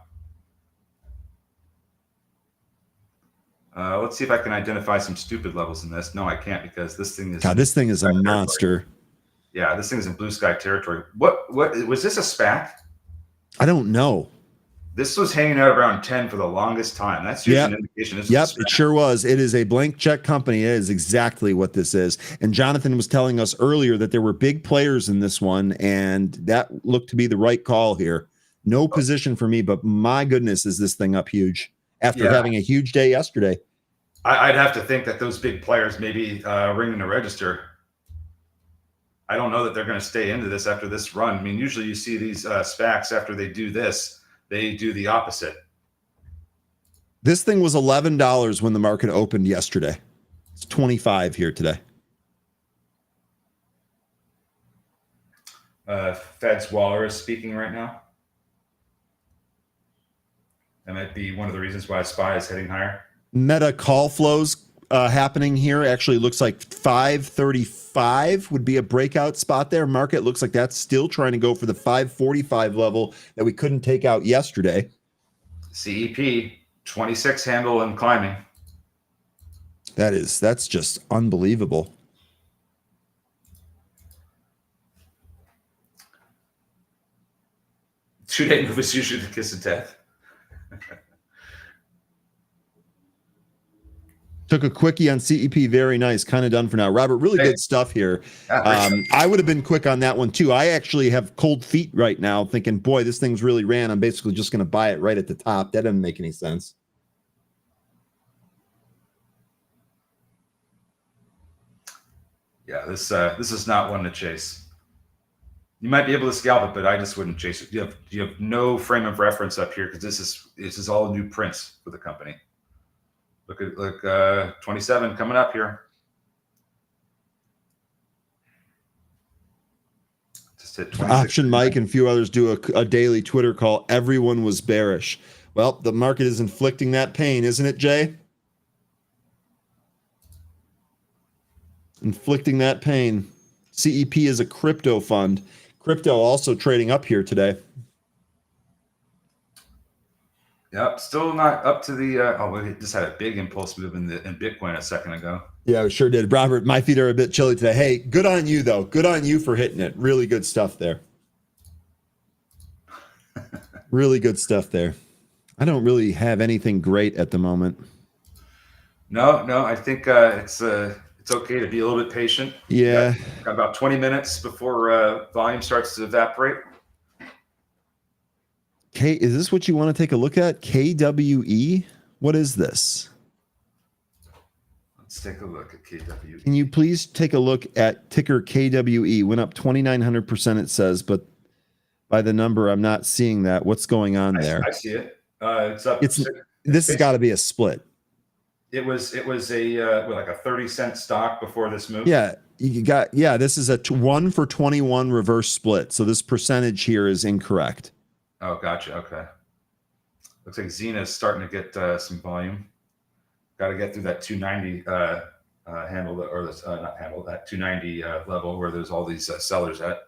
Let's see if I can identify some stupid levels in this. No, I can't because this thing is. God, this thing is a monster. Yeah, this thing is in blue sky territory. What was this a SPAC? I don't know. This was hanging out around 10 for the longest time. That's usually an indication. It sure was. It is a blank check company. It is exactly what this is. And Jonathan was telling us earlier that there were big players in this one, and that looked to be the right call here. No position for me, but my goodness, is this thing up huge after having a huge day yesterday. I'd have to think that those big players may be ringing the register. I don't know that they're going to stay into this after this run. I mean, usually you see these SPACs after they do this, they do the opposite. This thing was $11 when the market opened yesterday. It's 25 here today. Fed's Waller is speaking right now. That might be one of the reasons why SPY is heading higher. Meta call flows happening here. Actually, looks like 535 would be a breakout spot there. Market looks like that's still trying to go for the 545 level that we couldn't take out yesterday. CEP 26 handle and climbing. That's just unbelievable. Two-day move is usually the kiss of death. Took a quickie on CEP. Very nice. Kind of done for now. Robert, really good stuff here. I would have been quick on that one too. I actually have cold feet right now thinking, boy, this thing's really ran. I'm basically just going to buy it right at the top. That doesn't make any sense. Yeah, this is not one to chase. You might be able to scalp it, but I just wouldn't chase it. You have no frame of reference up here because this is all new prints for the company. Look at 27 coming up here. Just hit 26. Option Mike and a few others do a daily Twitter call. Everyone was bearish. Well, the market is inflicting that pain, isn't it, Jay? Inflicting that pain. CEP is a crypto fund. Crypto also trading up here today. Yep, still not up to the. We just had a big impulse move in Bitcoin a second ago. Yeah, we sure did. Robert, my feet are a bit chilly today. Hey, good on you though. Good on you for hitting it. Really good stuff there. Really good stuff there. I don't really have anything great at the moment. No, I think it's okay to be a little bit patient. Yeah. Got about 20 minutes before volume starts to evaporate. Is this what you want to take a look at? KWE? What is this? Let's take a look at KWE. Can you please take a look at ticker KWE? Went up 2,900%, it says, but by the number, I'm not seeing that. What's going on there? I see it. It's up. This has got to be a split. It was a like a 30-cent stock before this move. Yeah, this is a 1 for 21 reverse split. So this percentage here is incorrect. Oh, gotcha. Okay. Looks like Xena is starting to get some volume. Got to get through that 290 handle, or not handle, that 290 level where there's all these sellers at.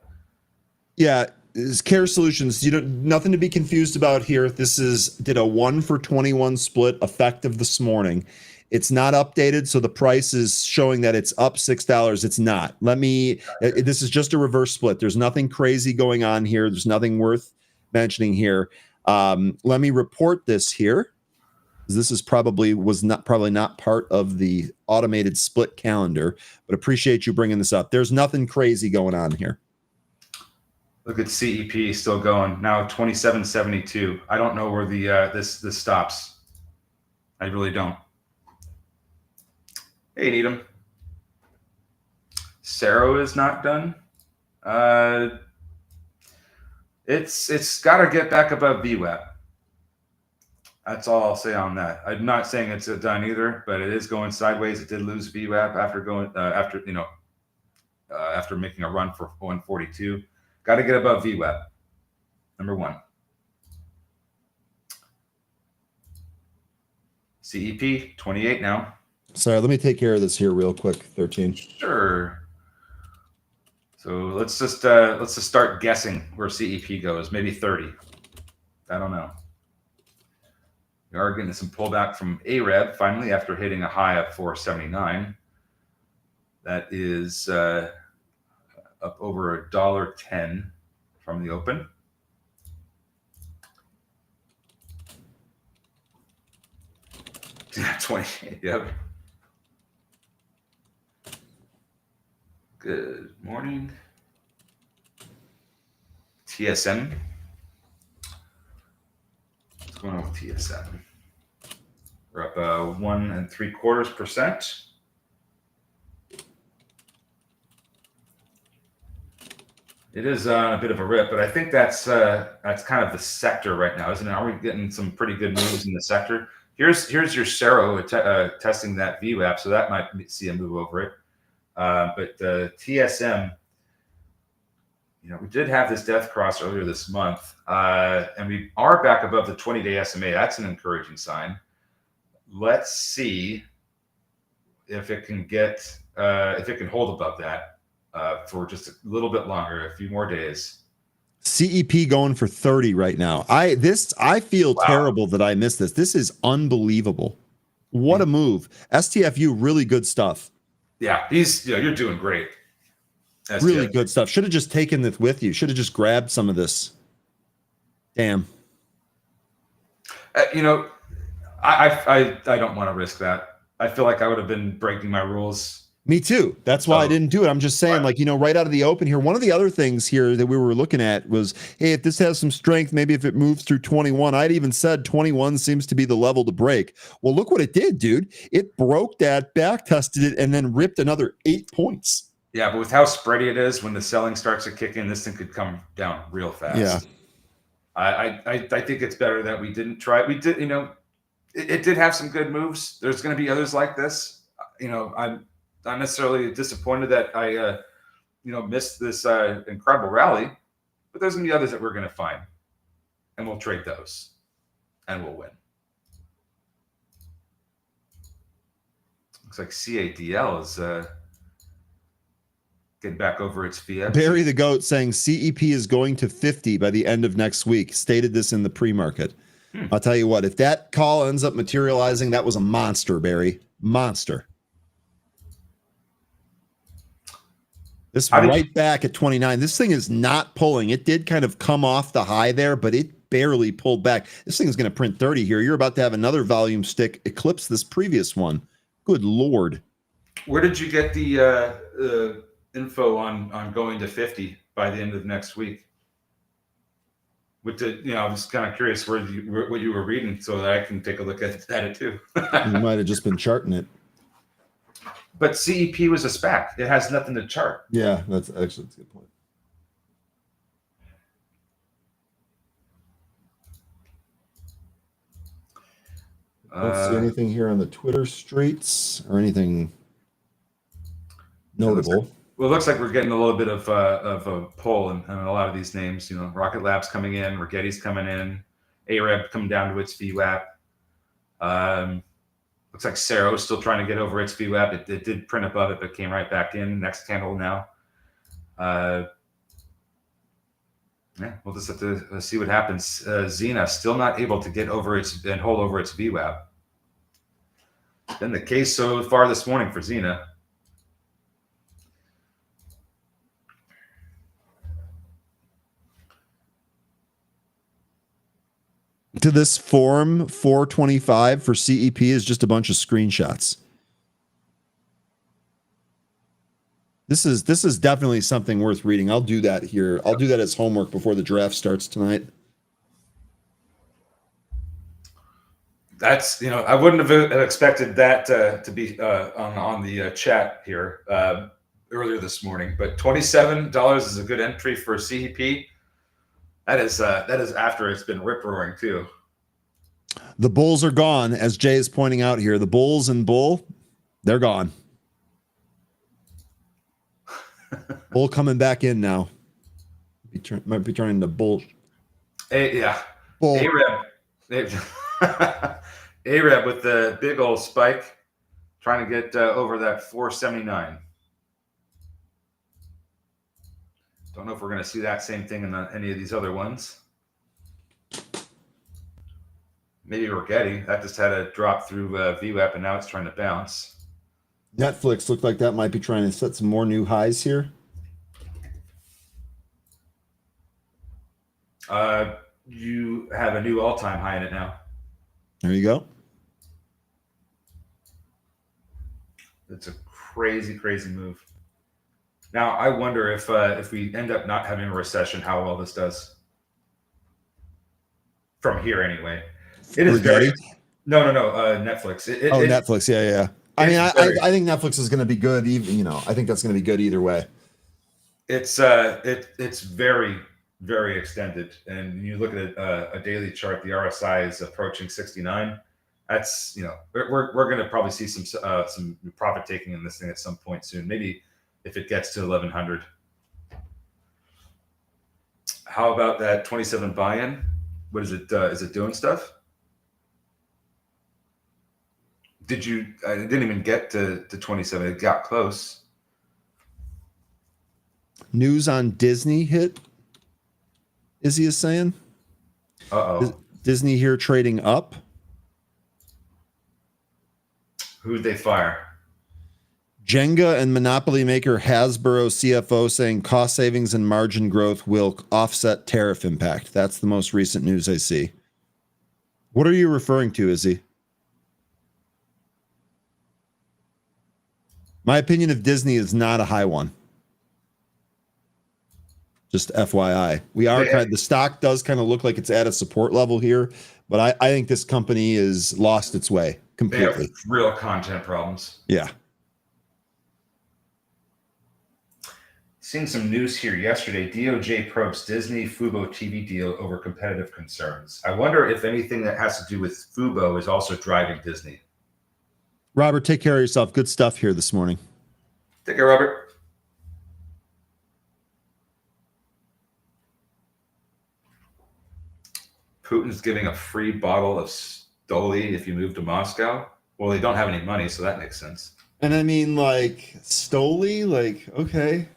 Yeah, is Care Solutions. Nothing to be confused about here. This did a 1 for 21 split effective this morning. It's not updated, so the price is showing that it's up $6. It's not. This is just a reverse split. There's nothing crazy going on here. There's nothing worth mentioning here. Let me report this here. This is probably not part of the automated split calendar, but appreciate you bringing this up. There's nothing crazy going on here. Look at CEP still going now, 27.72. I don't know where the this stops. I really don't. Hey, Needham. Cero is not done. It's got to get back above VWAP. That's all I'll say on that. I'm not saying it's done either, but it is going sideways. It did lose VWAP after making a run for 142. Got to get above VWAP. Number one. CEP 28 now. Sorry, let me take care of this here real quick. 13. Sure. So let's just start guessing where CEP goes. Maybe 30. I don't know. We are getting some pullback from AREB finally after hitting a high of 479. That is up over $1.10 from the open. Yeah, 28. Yep. Good morning. TSM. What's going on with TSM? We're up 1 3/4%. It is a bit of a rip, but I think that's kind of the sector right now, isn't it? Are we getting some pretty good moves in the sector? Here's your Cero testing that VWAP, so that might see a move over it. But TSM, we did have this death cross earlier this month, and we are back above the 20-day SMA. That's an encouraging sign. Let's see if it can get if it can hold above that for just a little bit longer, a few more days. CEP going for 30 right now. I feel terrible that I missed this. This is unbelievable. What a move. STFU, really good stuff. Yeah, you're doing great. STFU. Really good stuff. Should have just taken this with you. Should have just grabbed some of this. Damn. I don't want to risk that. I feel like I would have been breaking my rules. Me too. That's why I didn't do it. I'm just saying, right out of the open here. One of the other things here that we were looking at was, hey, if this has some strength, maybe if it moves through 21, I'd even said 21 seems to be the level to break. Well, look what it did, dude. It broke that, back tested it, and then ripped another 8 points. Yeah, but with how spready it is, when the selling starts to kick in, this thing could come down real fast. Yeah. I think it's better that we didn't try it. We did, it did have some good moves. There's going to be others like this. I'm not necessarily disappointed that I, missed this incredible rally, but there's going to be others that we're going to find, and we'll trade those, and we'll win. Looks like CADL is getting back over its VF. Barry the Goat saying CEP is going to 50 by the end of next week. Stated this in the pre-market. I'll tell you what, if that call ends up materializing, that was a monster, Barry. Monster. This right back at 29. This thing is not pulling. It did kind of come off the high there, but it barely pulled back. This thing is going to print 30 here. You're about to have another volume stick eclipse this previous one. Good Lord. Where did you get the info on going to 50 by the end of next week? I was kind of curious what you were reading so that I can take a look at it too. You might have just been charting it. But CEP was a SPAC. It has nothing to chart. Yeah, that's a good point. Don't see anything here on the Twitter streets or anything notable. It looks like we're getting a little bit of a pull in a lot of these names. Rocket Lab's coming in, Rigetti's coming in, AREB coming down to its VWAP. Looks like Cero's still trying to get over its VWAP. It did print above it, but came right back in. Next candle now. We'll just have to see what happens. Xena still not able to get over and hold over its VWAP. Been the case so far this morning for Xena. To this form 425 for CEP is just a bunch of screenshots. This is definitely something worth reading. I'll do that here. I'll do that as homework before the draft starts tonight. That's I wouldn't have expected that to be on the chat here earlier this morning. But $27 is a good entry for CEP. That is after it's been rip roaring too. The bulls are gone, as Jay is pointing out here. The bulls and bull, they're gone. Bull coming back in now. Might be turning to bull. Bull. AREB with the big old spike, trying to get over that 479. Don't know if we're going to see that same thing in any of these other ones. Maybe Rigetti. That just had a drop through VWAP, and now it's trying to bounce. Netflix looked like that might be trying to set some more new highs here. You have a new all-time high in it now. There you go. It's a crazy, crazy move. Now, I wonder if we end up not having a recession, how well this does. From here, anyway. It is very... No, Netflix. Netflix. Yeah. I mean, I think Netflix is going to be good. Even I think that's going to be good either way. It's very, very extended, and you look at a daily chart. The RSI is approaching 69. That's we're going to probably see some profit taking in this thing at some point soon. Maybe if it gets to 1100. How about that 27 buy-in? What is it? Is it doing stuff? Did you? I didn't even get to 27. It got close. News on Disney hit. Izzy is saying. Uh-oh. Disney here trading up. Who'd they fire? Jenga and Monopoly maker Hasbro CFO saying cost savings and margin growth will offset tariff impact. That's the most recent news I see. What are you referring to, Izzy? My opinion of Disney is not a high one. Just FYI. The stock does kind of look like it's at a support level here, but I think this company is lost its way completely. They have real content problems. Yeah. Seeing some news here yesterday, DOJ probes Disney Fubo TV deal over competitive concerns. I wonder if anything that has to do with Fubo is also driving Disney. Robert, take care of yourself. Good stuff here this morning. Take care, Robert. Putin's giving a free bottle of Stoli if you move to Moscow. Well, they don't have any money, so that makes sense. And I mean, like, Stoli, like, okay.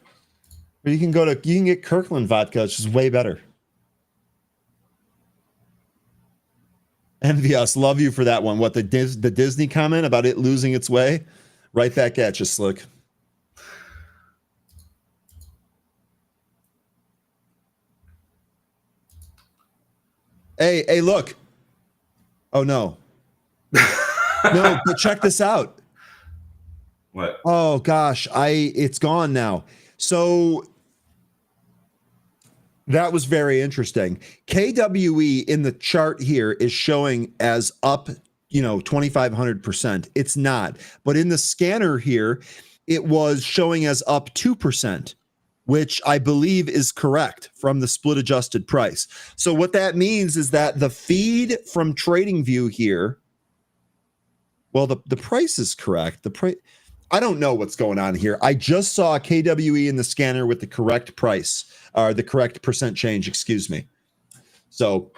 But you can get Kirkland vodka, which is way better. Envy us. Love you for that one. What, the Disney comment about it losing its way? Right back at you, Slick. Hey, look. Oh, no. No, but check this out. What? Oh, gosh. It's gone now. So that was very interesting. KWE in the chart here is showing as up, 2,500%. It's not. But in the scanner here, it was showing as up 2%, which I believe is correct from the split adjusted price. So what that means is that the feed from TradingView here, well, the price is correct. The price, I don't know what's going on here. I just saw KWE in the scanner with the correct price, or the correct percent change, excuse me. So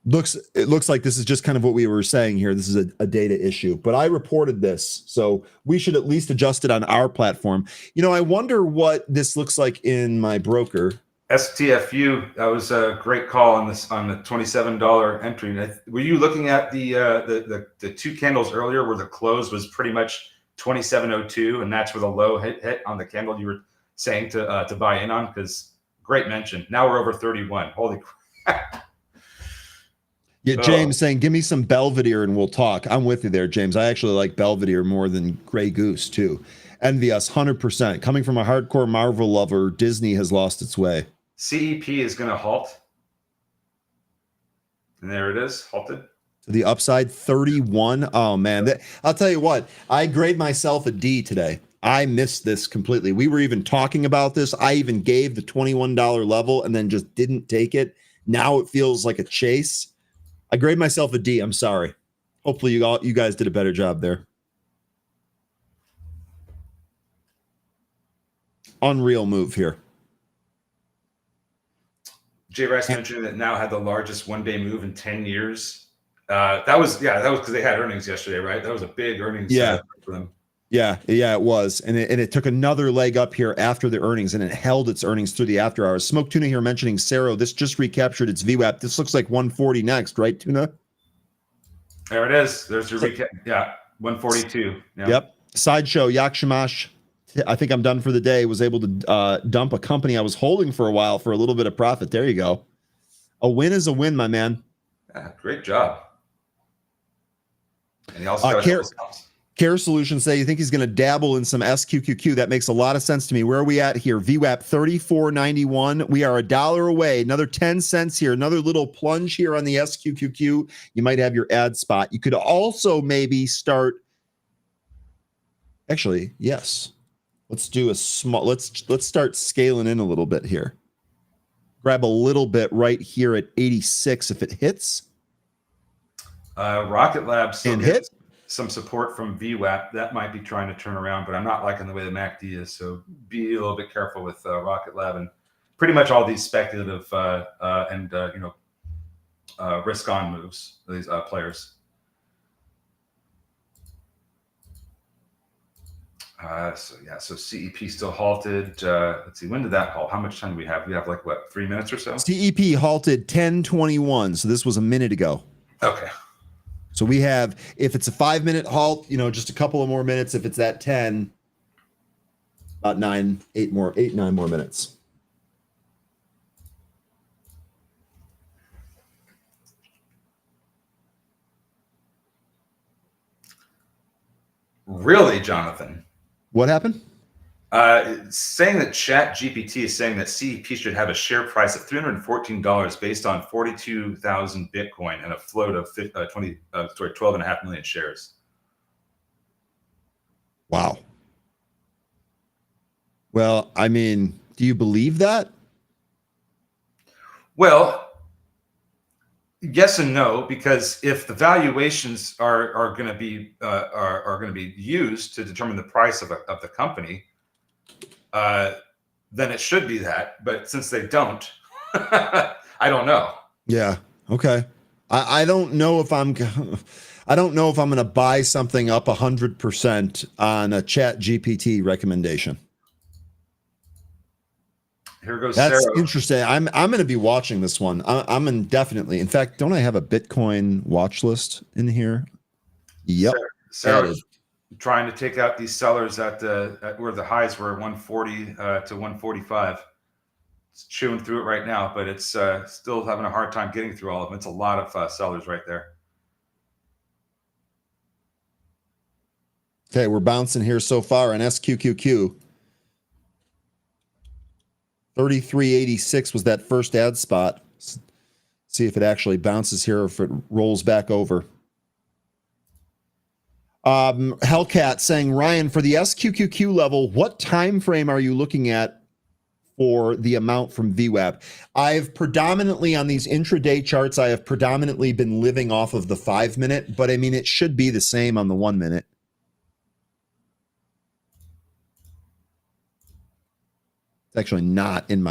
it looks like this is just kind of what we were saying here. This is a data issue, but I reported this, so we should at least adjust it on our platform. I wonder what this looks like in my broker. STFU, that was a great call on the $27 entry. Were you looking at the two candles earlier where the close was pretty much 27.02, and that's where the low hit on the candle you were saying to buy in on? Because great mention. Now we're over 31. Holy crap. Yeah, James saying, give me some Belvedere and we'll talk. I'm with you there, James. I actually like Belvedere more than Grey Goose, too. Envy us, 100%. Coming from a hardcore Marvel lover, Disney has lost its way. CEP is going to halt. And there it is, halted. To the upside, 31. Oh, man. I'll tell you what, I grade myself a D today. I missed this completely. We were even talking about this. I even gave the $21 level and then just didn't take it. Now it feels like a chase. I grade myself a D. I'm sorry. Hopefully you guys did a better job there. Unreal move here. Jay Rice mentioned that now had the largest one-day move in 10 years. That was because they had earnings yesterday, right? That was a big earnings for them. Yeah, it was. And it took another leg up here after the earnings, and it held its earnings through the after hours. Smoke Tuna here mentioning Cero. This just recaptured its VWAP. This looks like 140 next, right, Tuna? There it is. There's your recap. Yeah, 142. Yeah. Yep. Sideshow, Yakshamash. I think I'm done for the day. Was able to dump a company I was holding for a while for a little bit of profit. There you go. A win is a win, my man. Yeah, great job. And he also got Care Solutions say you think he's going to dabble in some SQQQ. That makes a lot of sense to me. Where are we at here? VWAP 34.91. We are $1 away. Another 10 cents here. Another little plunge here on the SQQQ. You might have your ad spot. You could also maybe start. Actually, yes. Let's do a small. Let's start scaling in a little bit here. Grab a little bit right here at 86 if it hits. Rocket Lab still hit some support from VWAP. That might be trying to turn around, but I'm not liking the way the MACD is. So be a little bit careful with Rocket Lab and pretty much all these speculative and risk on moves. These players. So CEP still halted. Let's see, when did that halt? How much time do we have? We have like what, 3 minutes or so? CEP halted 10:21, so this was a minute ago. Okay. So we have, if it's a 5-minute halt, just a couple of more minutes. If it's at 10, about 9 more minutes. Really, Jonathan? What happened? Saying that Chat GPT is saying that CEP should have a share price of $314 based on 42,000 Bitcoin and a float of 12.5 million shares. Wow. Well, I mean, do you believe that? Well, yes and no, because if the valuations are going to be used to determine the price of the company, then it should be that. But since they don't, I don't know. Yeah. Okay. I don't know if I'm going to buy something up 100% on a Chat GPT recommendation. Here goes That's Sarah. interesting. I'm going to be watching this one. I'm indefinitely. In fact, don't I have a Bitcoin watch list in here? Yep. Sarah's trying to take out these sellers at where the highs were, 140 to 145. It's chewing through it right now, but it's still having a hard time getting through all of them. It's a lot of sellers right there. Okay, we're bouncing here so far in SQQQ. 3386 was that first ad spot. See if it actually bounces here or if it rolls back over. Hellcat saying, Ryan, for the SQQQ level, what time frame are you looking at for the amount from VWAP? I've predominantly, on these intraday charts, I have predominantly been living off of the 5-minute, but I mean, it should be the same on the 1 minute. Actually not in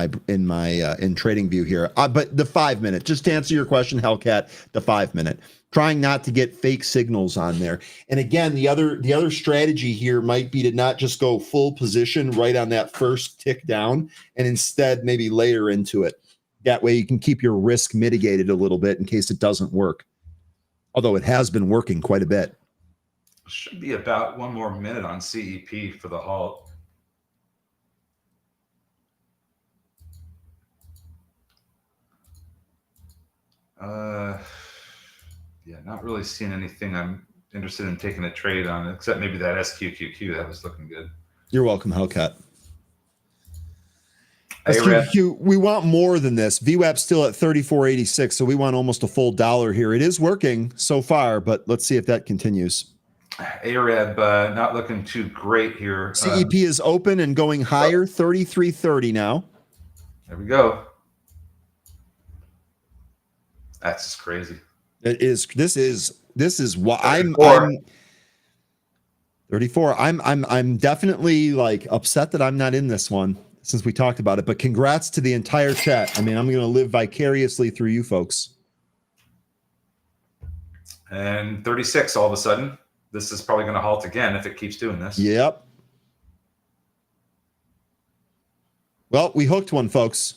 trading view here, but the 5-minute, just to answer your question, Hellcat, the 5-minute, trying not to get fake signals on there. And again, the other strategy here might be to not just go full position right on that first tick down, and instead maybe layer into it. That way you can keep your risk mitigated a little bit in case it doesn't work, although it has been working quite a bit. Should be about 1 more minute on CEP for the halt. Yeah, not really seeing anything I'm interested in taking a trade on, except maybe that SQQQ. That was looking good. You're welcome, Hellcat. SQQQ, we want more than this. VWAP's still at 34.86, so we want almost a full dollar here. It is working so far, but let's see if that continues. AREB not looking too great here. CEP is open and going higher, 33.30 now. There we go. That's just crazy. It is. This is what 34. I'm 34. I'm definitely like upset that I'm not in this one since we talked about it. But congrats to the entire chat. I mean, I'm going to live vicariously through you folks. And 36 all of a sudden. This is probably going to halt again if it keeps doing this. Yep. Well, we hooked one, folks.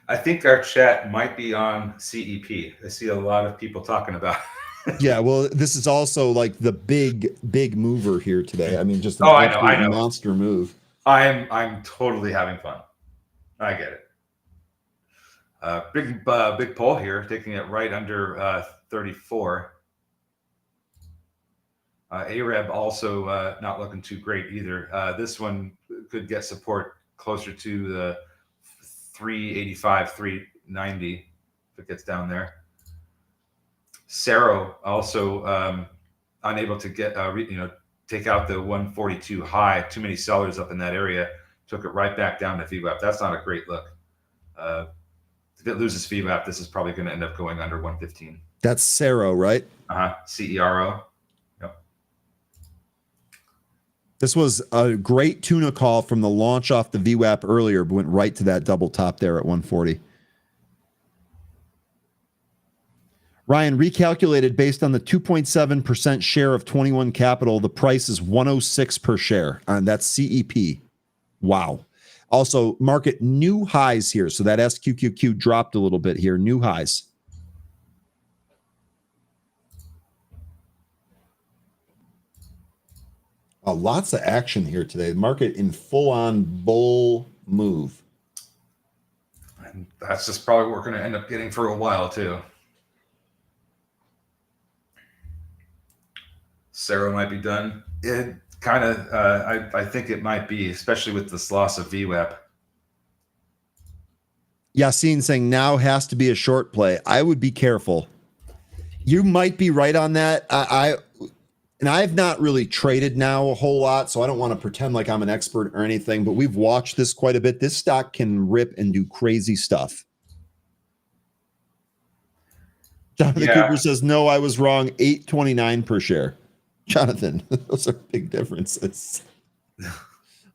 I think our chat might be on CEP. I see a lot of people talking about it. Yeah, well, this is also like the big mover here today. I mean, just an I know. Monster move. I'm totally having fun. I get it. Big pull here, taking it right under 34. AREB also not looking too great either. This one could get support closer to the 385, 390 if it gets down there. Cerro also unable to get take out the 142 high. Too many sellers up in that area. Took it right back down to VWAP. That's not a great look. If it loses VWAP, this is probably going to end up going under 115. That's Cerro, right? CERO. This was a great tuna call from the launch off the VWAP earlier, but went right to that double top there at 140. Ryan, recalculated based on the 2.7% share of 21 Capital, the price is 106 per share. And that's CEP. Wow. Also, market new highs here. So that SQQQ dropped a little bit here. New highs. Lots of action here today. The market in full-on bull move. And that's just probably what we're going to end up getting for a while, too. Sarah might be done. It kind of, I think it might be, especially with this loss of VWAP. Yassine saying now has to be a short play. I would be careful. You might be right on that. I've not really traded now a whole lot, so I don't want to pretend like I'm an expert or anything, but we've watched this quite a bit. This stock can rip and do crazy stuff. Jonathan Cooper says, no, I was wrong. $8.29 per share. Jonathan, those are big differences.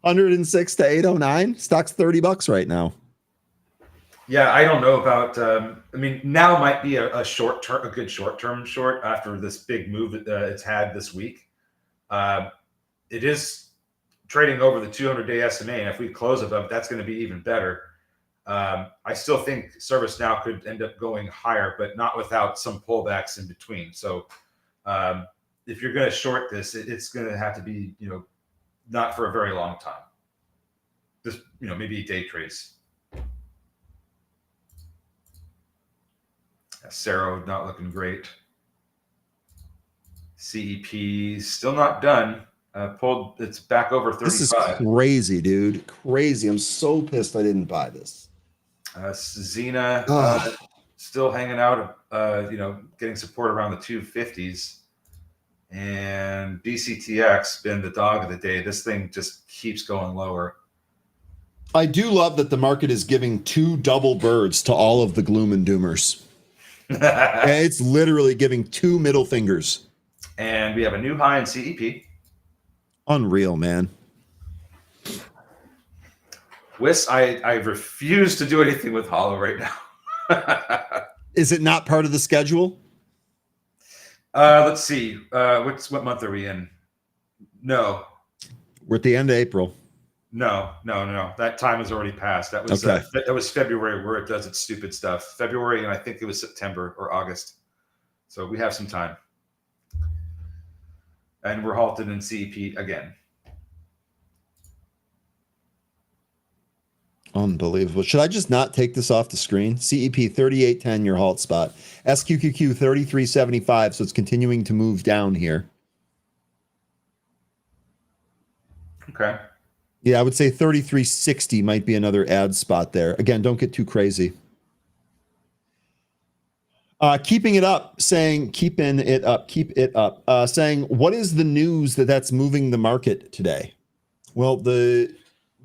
106 to 809. Stock's $30 right now. Yeah, I don't know about. I mean, now might be a short term, a good short term short after this big move it's had this week. It is trading over the 200-day SMA, and if we close above, that's going to be even better. I still think ServiceNow could end up going higher, but not without some pullbacks in between. So, if you're going to short this, it's going to have to be, not for a very long time. Just, maybe day trades. Cerro not looking great. CEP still not done. Pulled, it's back over 35. This is crazy, dude. Crazy. I'm so pissed I didn't buy this. Xena still hanging out, getting support around the 250s. And BCTX been the dog of the day. This thing just keeps going lower. I do love that the market is giving two double birds to all of the gloom and doomers. It's literally giving two middle fingers. And we have a new high in CEP. Unreal, man. WIS, I refuse to do anything with Hollow right now. Is it not part of the schedule? Let's see. What month are we in? No. We're at the end of April. No. That time has already passed. That was okay. That was February where it does its stupid stuff. February, and I think it was September or August. So we have some time. And we're halted in CEP again. Unbelievable. Should I just not take this off the screen? CEP 3810, your halt spot. SQQQ 3375, so it's continuing to move down here. Okay. Yeah, I would say 3360 might be another ad spot there. Again, don't get too crazy. Keeping it up, saying, keep it up, saying, what is the news that's moving the market today? Well, there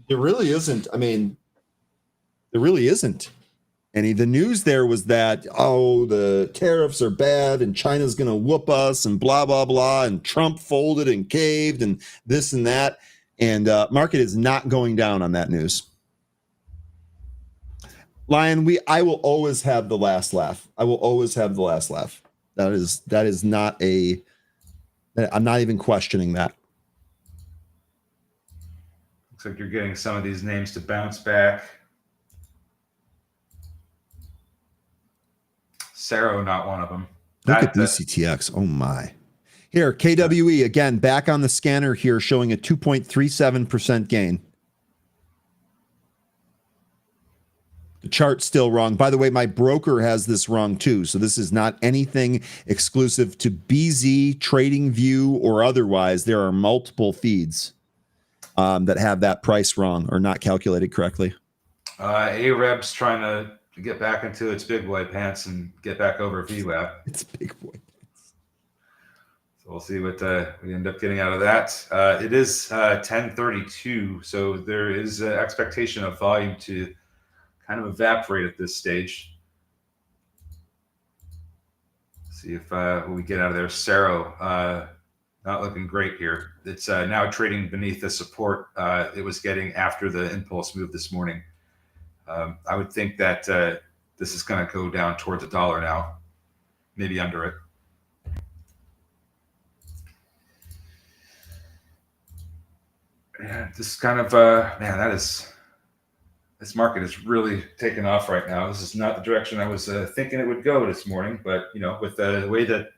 really isn't. I mean, there really isn't any. The news there was that, the tariffs are bad and China's going to whoop us and blah, blah, blah. And Trump folded and caved and this and that. And market is not going down on that news. Lion, I will always have the last laugh. I will always have the last laugh. That is not I'm not even questioning that. Looks like you're getting some of these names to bounce back. Cerro, not one of them. Look at BCTX. Oh my. Here, KWE, again, back on the scanner here, showing a 2.37% gain. The chart's still wrong. By the way, my broker has this wrong too. So this is not anything exclusive to BZ, TradingView, or otherwise. There are multiple feeds that have that price wrong or not calculated correctly. AREB's trying to get back into its big boy pants and get back over VWAP. It's big boy. So we'll see what we end up getting out of that. It is 10:32, so there is an expectation of volume to kind of evaporate at this stage. See if we get out of there. Cerro, not looking great here. It's now trading beneath the support it was getting after the impulse move this morning. I would think that this is going to go down towards $1 now. maybe under it. Yeah, this kind of man, this market is really taking off right now. This is not the direction I was thinking it would go this morning, but with the way that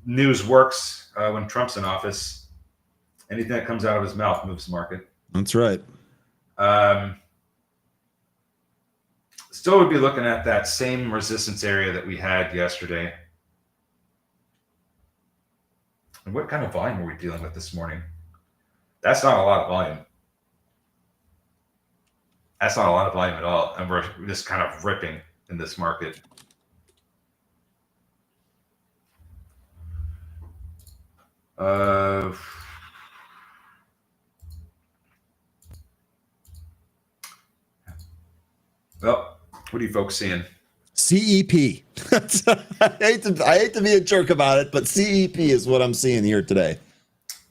news works when Trump's in office, anything that comes out of his mouth moves the market. That's right. Still would be looking at that same resistance area that we had yesterday. And what kind of volume are we dealing with this morning? That's not a lot of volume. That's not a lot of volume at all. And we're just kind of ripping in this market. Well, what are you folks seeing? CEP. I hate to be a jerk about it, but CEP is what I'm seeing here today.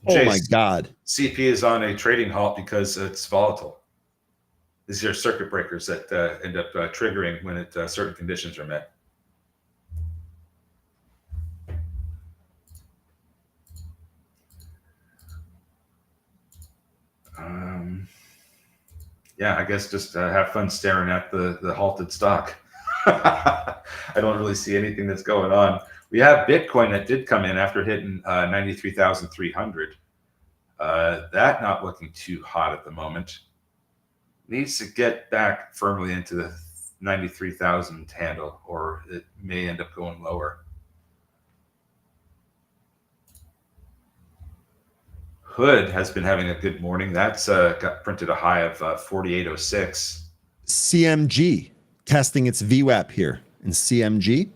Oh my God. CEP is on a trading halt because it's volatile. These are circuit breakers that end up triggering when certain conditions are met. Yeah, I guess just have fun staring at the halted stock. I don't really see anything that's going on. We have Bitcoin that did come in after hitting 93,300. That not looking too hot at the moment. Needs to get back firmly into the 93,000 handle, or it may end up going lower. Hood has been having a good morning. That's got printed a high of 48.06. CMG testing its VWAP here in CMG.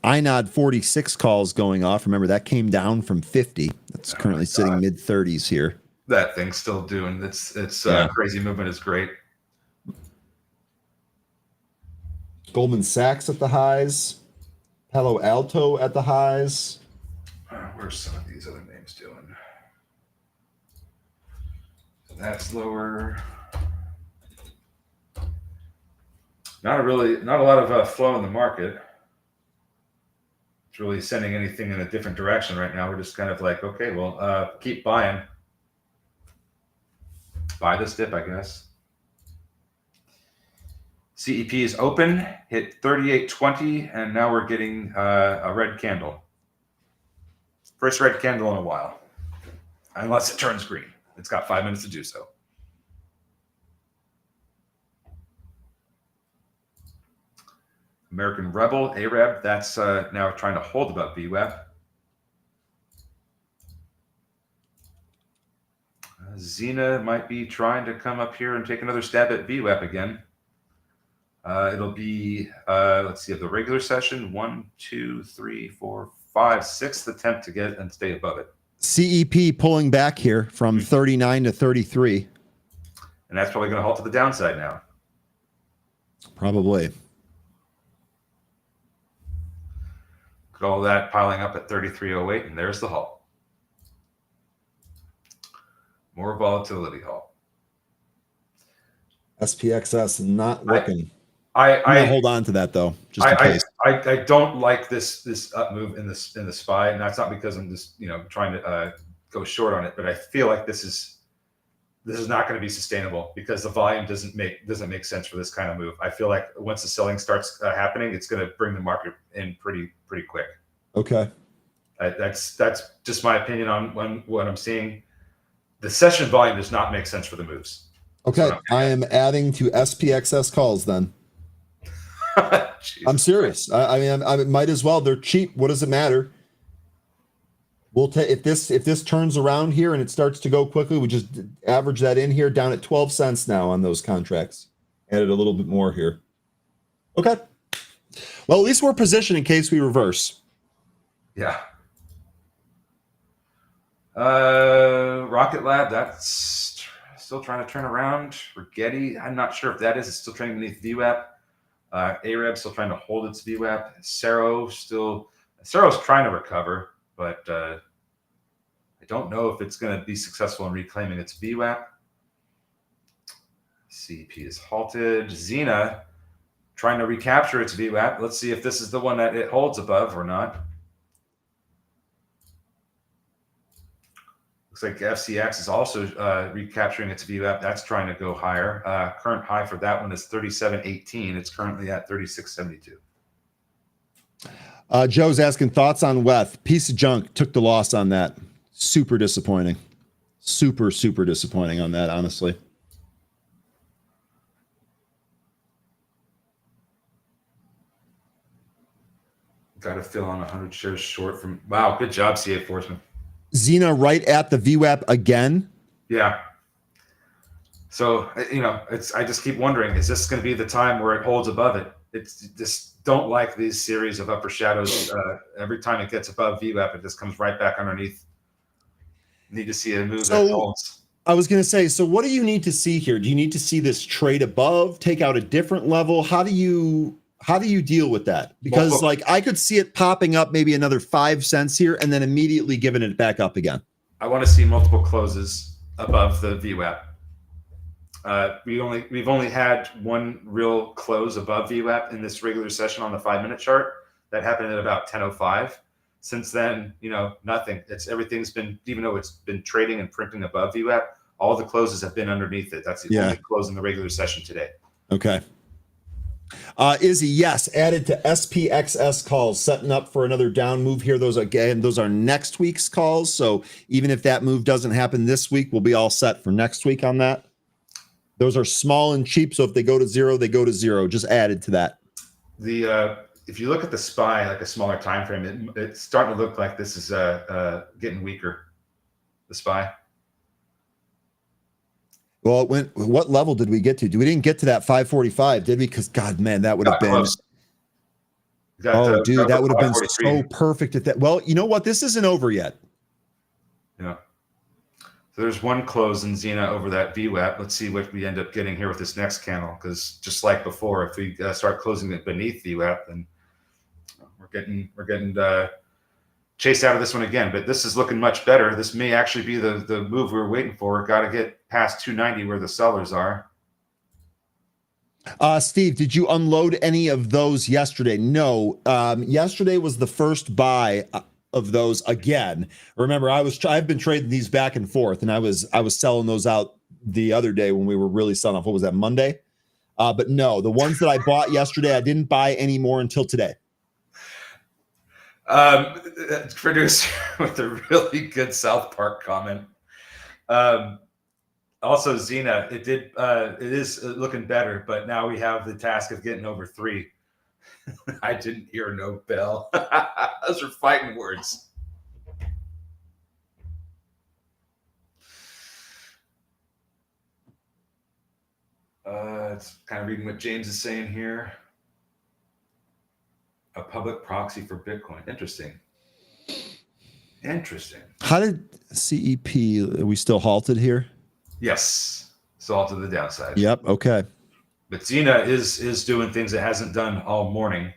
INOD 46 calls going off. Remember, that came down from 50. That's currently sitting mid 30s here. That thing's still doing it's crazy movement is great. Goldman Sachs at the highs. Palo Alto at the highs. Where's some of these other names doing? So that's lower. Not a lot of flow in the market. It's really sending anything in a different direction right now. We're just kind of like, okay, well, keep buying. Buy this dip, I guess. CEP is open, hit 38.20, and now we're getting a red candle. First red candle in a while, unless it turns green. It's got 5 minutes to do so. American Rebel, AREB, that's now trying to hold above VWAP. Xena might be trying to come up here and take another stab at VWAP again. It'll be, let's see, of the regular session, 1, 2, 3, 4, 5, sixth attempt to get and stay above it. CEP pulling back here from 39 to 33. And that's probably going to halt to the downside now. Probably. Look at all that piling up at 33.08, and there's the halt. More volatility halt. SPXS not working. I hold on to that though. Just in case. I don't like this up move in the SPY, and that's not because I'm just trying to go short on it, but I feel like this is not going to be sustainable because the volume doesn't make sense for this kind of move. I feel like once the selling starts happening, it's going to bring the market in pretty quick. Okay, that's just my opinion on what I'm seeing. The session volume does not make sense for the moves. Okay, I am adding to SPXS calls then. I'm serious. I mean, I might as well. They're cheap. What does it matter? We'll take if this turns around here and it starts to go quickly. We just average that in here down at 12 cents now on those contracts. Added a little bit more here. Okay. Well, at least we're positioned in case we reverse. Yeah. Rocket Lab, that's still trying to turn around. Rigetti, I'm not sure if that is. It's still trading beneath VWAP. AREB still trying to hold its VWAP. Cero's trying to recover, but I don't know if it's going to be successful in reclaiming its VWAP. CEP is halted. Xena trying to recapture its VWAP. Let's see if this is the one that it holds above or not. Looks like FCX is also recapturing its VWAP. That's trying to go higher. Current high for that one is 37.18. It's currently at 36.72. Joe's asking thoughts on WETH. Piece of junk. Took the loss on that. Super disappointing. Super disappointing on that, honestly. Got to fill on 100 shares short from. Wow, good job, CA Forsman. Xena right at the VWAP again. Yeah. So, I just keep wondering, is this going to be the time where it holds above it? It's just don't like these series of upper shadows. Every time it gets above VWAP, it just comes right back underneath. Need to see a move that holds. I was going to say, so what do you need to see here? Do you need to see this trade above, take out a different level? How do you deal with that? Because I could see it popping up maybe another 5 cents here and then immediately giving it back up again. I want to see multiple closes above the VWAP. We've only had one real close above VWAP in this regular session on the 5-minute chart. That happened at about 10:05. Since then, nothing. Everything's been, even though it's been trading and printing above VWAP, all the closes have been underneath it. That's the only close in the regular session today. Okay. Izzy, yes, added to SPXS calls, setting up for another down move here. Those are next week's calls. So even if that move doesn't happen this week, we'll be all set for next week on that. Those are small and cheap. So if they go to zero, they go to zero. Just added to that. If you look at the SPY, like a smaller time frame, it's starting to look like this is getting weaker. The SPY. Well, what level did we get to? We didn't get to that 545, did we? Because God, man, that would have been. Dude, that would have been so perfect at that. Well, you know what? This isn't over yet. Yeah. So there's one close in Xena over that VWAP. Let's see what we end up getting here with this next candle. Because just like before, if we start closing it beneath VWAP, then we're getting chased out of this one again. But this is looking much better. This may actually be the move we were waiting for. Got to get past 290 where the sellers are. Steve, did you unload any of those yesterday? No. Yesterday was the first buy of those again. Remember, I've been trading these back and forth, and I was selling those out the other day when we were really selling off. What was that, Monday? But no, the ones that I bought yesterday, I didn't buy any more until today. Producer with a really good South Park comment. Also, Xena, it is looking better, but now we have the task of getting over 3. I didn't hear no bell. Those are fighting words. It's kind of reading what James is saying here. A public proxy for Bitcoin. Interesting. How did CEP, are we still halted here? Yes. It's all to the downside. Yep. Okay. But Xena is doing things it hasn't done all morning,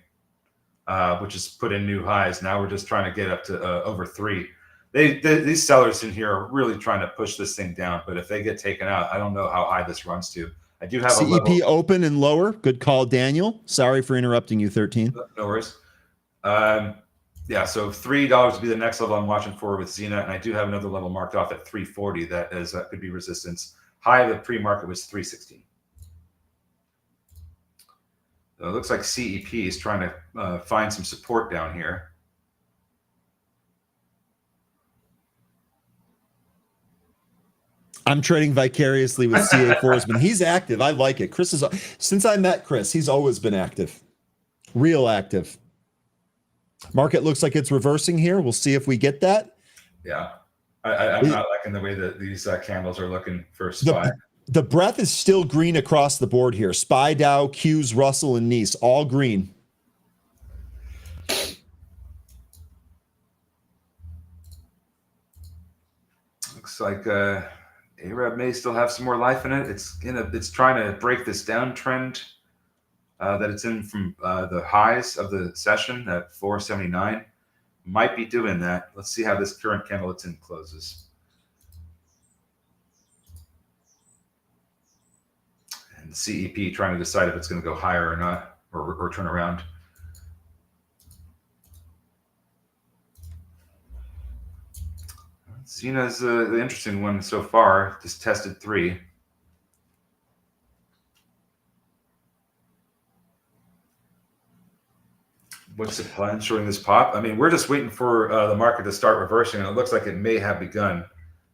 which is put in new highs. Now we're just trying to get up to over 3. These sellers in here are really trying to push this thing down. But if they get taken out, I don't know how high this runs to. I do have CEP open and lower. Good call, Daniel. Sorry for interrupting you, 13. No worries. Yeah, so $3 would be the next level I'm watching for with Xena, and I do have another level marked off at 340. That could be resistance. High of the pre-market was 316. So it looks like CEP is trying to find some support down here. I'm trading vicariously with CA Forsman. He's active. I like it. Since I met Chris, he's always been active. Real active. Market looks like it's reversing here. We'll see if we get that. Yeah. I'm not liking the way that these candles are looking for SPY. The breadth is still green across the board here. SPY, Dow, Qs, Russell, and Nice, all green. Looks like Arab may still have some more life in it. It's trying to break this downtrend that it's in from the highs of the session at 479. Might be doing that. Let's see how this current candle it's in closes. CEP trying to decide if it's going to go higher or not, or turn around. Cena's the interesting one so far. Just tested 3. What's the plan showing this pop? I mean, we're just waiting for the market to start reversing, and it looks like it may have begun.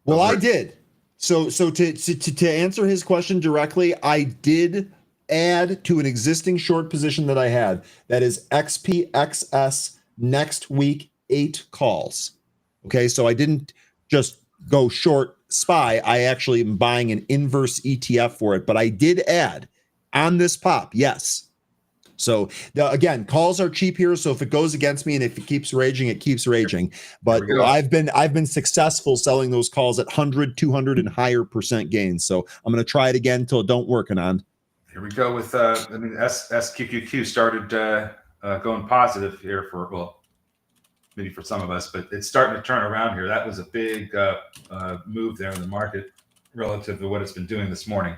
Well, I did. So to answer his question directly, I did add to an existing short position that I had. That is XPXS next week 8 calls. Okay, so I didn't just go short SPY. I actually am buying an inverse ETF for it, but I did add on this pop. Yes. So again, calls are cheap here. So if it goes against me and if it keeps raging, it keeps raging. But I've been successful selling those calls at 100, 200 and higher % gains. So I'm going to try it again until it don't work, Anand. Here we go with I mean, SQQQ started going positive here for, well, maybe for some of us, but it's starting to turn around here. That was a big move there in the market relative to what it's been doing this morning.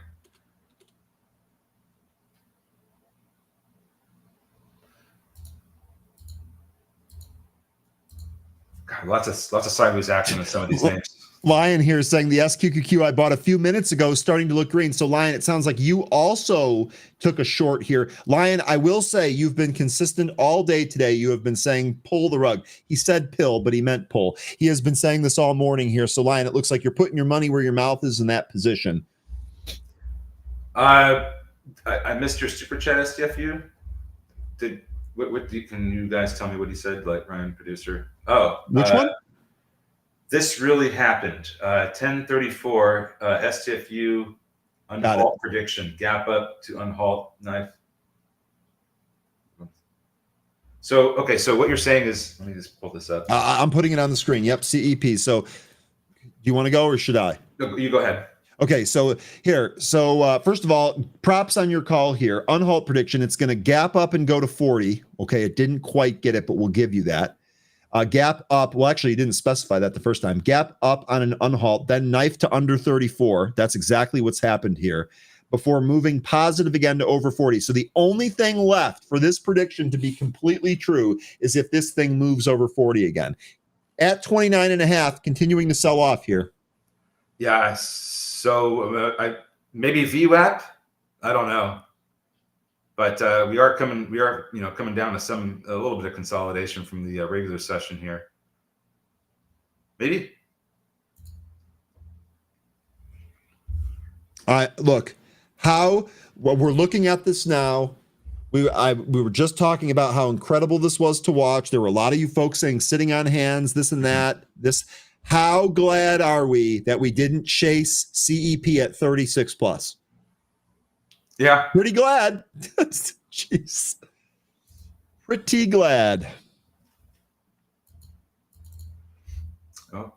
God, lots of sideways action with some of these names. Lion here is saying the SQQQ I bought a few minutes ago starting to look green. So Lion, it sounds like you also took a short here. Lion, I will say you've been consistent all day today. You have been saying pull the rug. He said pill, but he meant pull. He has been saying this all morning here. So Lion, it looks like you're putting your money where your mouth is in that position. I missed your super chat, STFU. Can you guys tell me what he said, like Ryan, producer? Oh, which one? This really happened. 1034 STFU unhalt prediction. Gap up to unhalt knife. So, okay. So what you're saying is, let me just pull this up. I'm putting it on the screen. Yep. CEP. So do you want to go or should I? No, you go ahead. Okay, so here, first of all, props on your call here. Unhalt prediction, it's going to gap up and go to 40. Okay, it didn't quite get it, but we'll give you that. Gap up, well, actually, you didn't specify that the first time. Gap up on an unhalt, then knife to under 34. That's exactly what's happened here before moving positive again to over 40. So the only thing left for this prediction to be completely true is if this thing moves over 40 again. At 29.5, continuing to sell off here. Yeah, so maybe VWAP. I don't know, but we are coming down to a little bit of consolidation from the regular session here. Maybe. Look, we're looking at this now. We were just talking about how incredible this was to watch. There were a lot of you folks saying sitting on hands, this and that. How glad are we that we didn't chase CEP at 36 plus? Yeah. Pretty glad. Jeez. Pretty glad. Oh,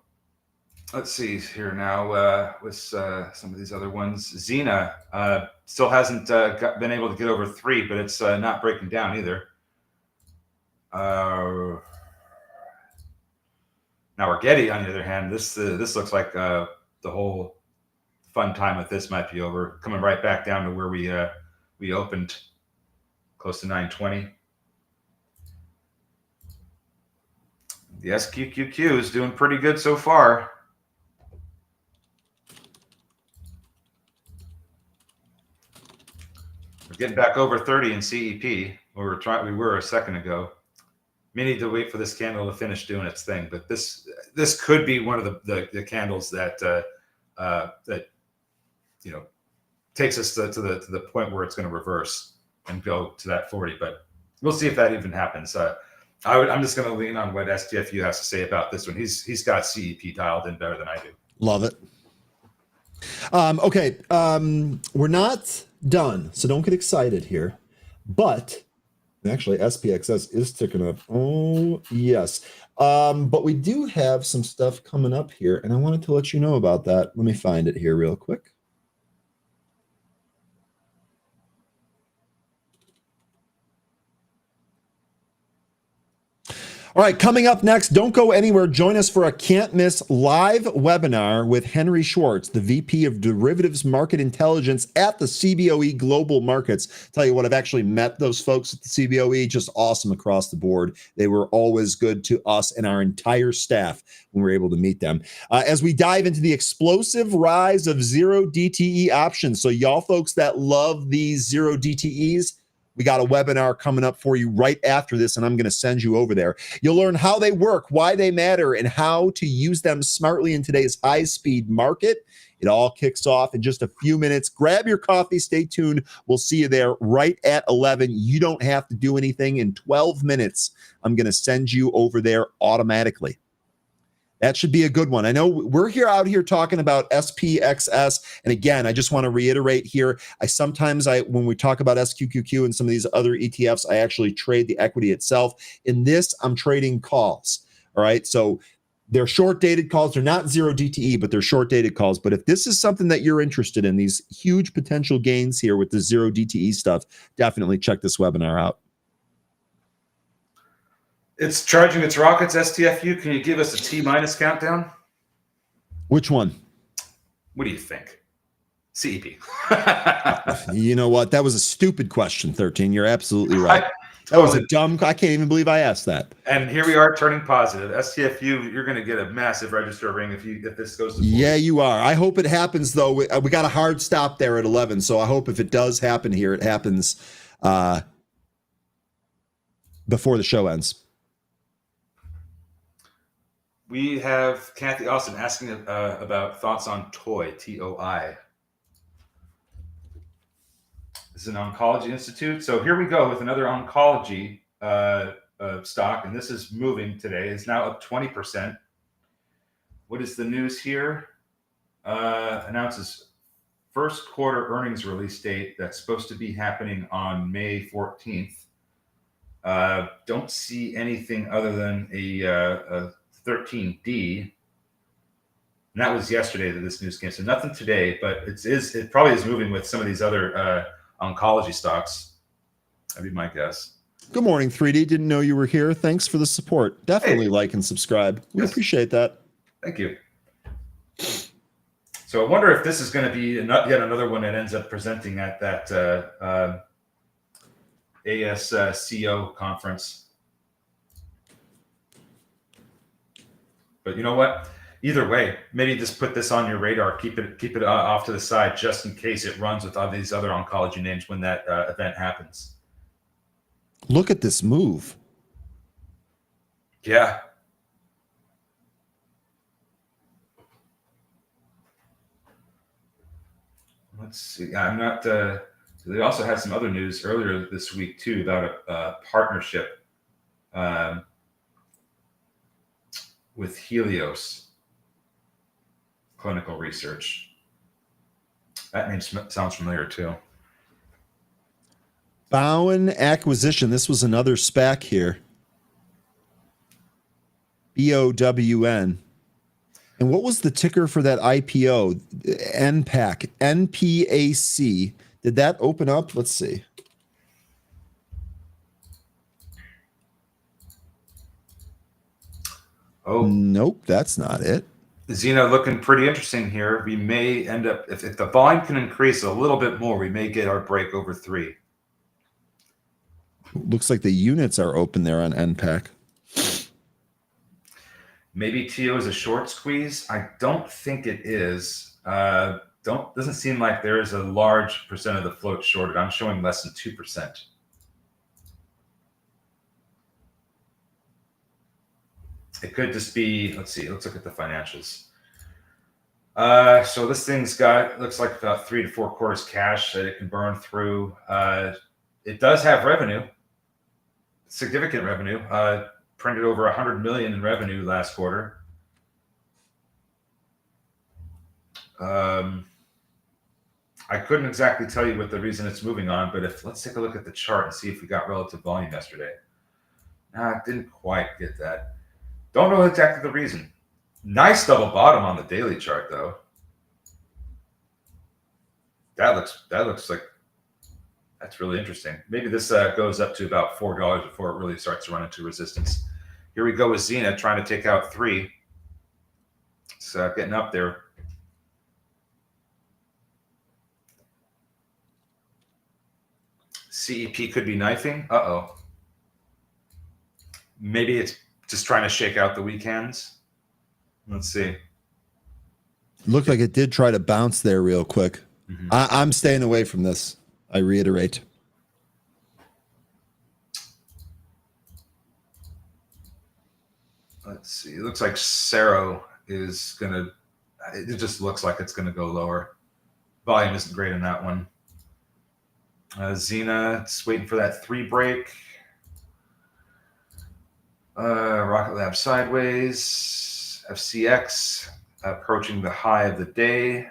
let's see here now with some of these other ones. Xena still hasn't been able to get over 3, but it's not breaking down either. Now Rigetti, on the other hand, this looks like the whole fun time with this might be over. Coming right back down to where we opened, close to 920. The SQQQ is doing pretty good so far. We're getting back over 30 in CEP. We were a second ago. We need to wait for this candle to finish doing its thing, but this could be one of the candles that takes us to the point where it's going to reverse and go to that 40. But we'll see if that even happens. I'm just going to lean on what STFU has to say about this one. He's got CEP dialed in better than I do. Love it. Okay, we're not done, so don't get excited here, but. Actually, SPXS is ticking up. Oh, yes. But we do have some stuff coming up here, and I wanted to let you know about that. Let me find it here real quick. All right, coming up next, don't go anywhere. Join us for a can't miss live webinar with Henry Schwartz, the VP of Derivatives Market Intelligence at the CBOE Global Markets. Tell you what, I've actually met those folks at the CBOE, just awesome across the board. They were always good to us and our entire staff when we were able to meet them. As we dive into the explosive rise of zero DTE options. So y'all folks that love these zero DTEs, we got a webinar coming up for you right after this, and I'm going to send you over there. You'll learn how they work, why they matter, and how to use them smartly in today's high-speed market. It all kicks off in just a few minutes. Grab your coffee. Stay tuned. We'll see you there right at 11. You don't have to do anything. In 12 minutes, I'm going to send you over there automatically. That should be a good one. I know we're out here talking about SPXS. And again, I just want to reiterate here, when we talk about SQQQ and some of these other ETFs, I actually trade the equity itself. In this, I'm trading calls. All right. So they're short dated calls. They're not zero DTE, but they're short dated calls. But if this is something that you're interested in, these huge potential gains here with the zero DTE stuff, definitely check this webinar out. It's charging its rockets, STFU. Can you give us a T-minus countdown? Which one? What do you think? CEP. You know what? That was a stupid question, 13. You're absolutely right. That was a dumb. I can't even believe I asked that. And here we are turning positive. STFU, you're going to get a massive register ring if this goes to 40. Yeah, you are. I hope it happens, though. We got a hard stop there at 11. So I hope if it does happen here, it happens before the show ends. We have Kathy Austin asking about thoughts on TOI, T-O-I. This is an oncology institute. So here we go with another oncology stock, and this is moving today. It's now up 20%. What is the news here? Announces first quarter earnings release date that's supposed to be happening on May 14th. Don't see anything other than a 13D. And that was yesterday that this news came. So nothing today, but it probably is moving with some of these other oncology stocks. That'd be my guess. Good morning, 3D. Didn't know you were here. Thanks for the support. Definitely like and subscribe. We appreciate that. Thank you. So I wonder if this is going to be yet another one that ends up presenting at that ASCO conference. But you know what? Either way, maybe just put this on your radar. Keep it off to the side just in case it runs with all these other oncology names when that event happens. Look at this move. Yeah. Let's see. I'm not. They also had some other news earlier this week too about a partnership with Helios Clinical Research. That name sounds familiar too. Bowen Acquisition. This was another SPAC here. BOWN. And what was the ticker for that IPO? NPAC. NPAC. Did that open up? Let's see. Oh, nope, that's not it. Zena looking pretty interesting here. We may end up, if the volume can increase a little bit more, we may get our break over 3. Looks like the units are open there on NPAC. Maybe TO is a short squeeze. I don't think it is. Doesn't seem like there is a large percent of the float shorted. I'm showing less than 2%. It could just be, let's see, let's look at the financials. So this thing's looks like about 3 to 4 quarters cash that it can burn through. It does have revenue, significant revenue, printed over 100 million in revenue last quarter. I couldn't exactly tell you what the reason it's moving on, but let's take a look at the chart and see if we got relative volume yesterday. Didn't quite get that. Don't know exactly the reason. Nice double bottom on the daily chart, though. That looks like that's really interesting. Maybe this goes up to about $4 before it really starts to run into resistance. Here we go with Xena trying to take out 3. It's getting up there. CEP could be knifing. Uh-oh. Maybe it's just trying to shake out the weak hands. Let's see. Looked like it did try to bounce there real quick. Mm-hmm. I'm staying away from this. I reiterate. Let's see. It looks like Sero is going to, it just looks like it's going to go lower. Volume isn't great in that one. Xena, it's waiting for that 3 break. Rocket Lab sideways. FCX approaching the high of the day.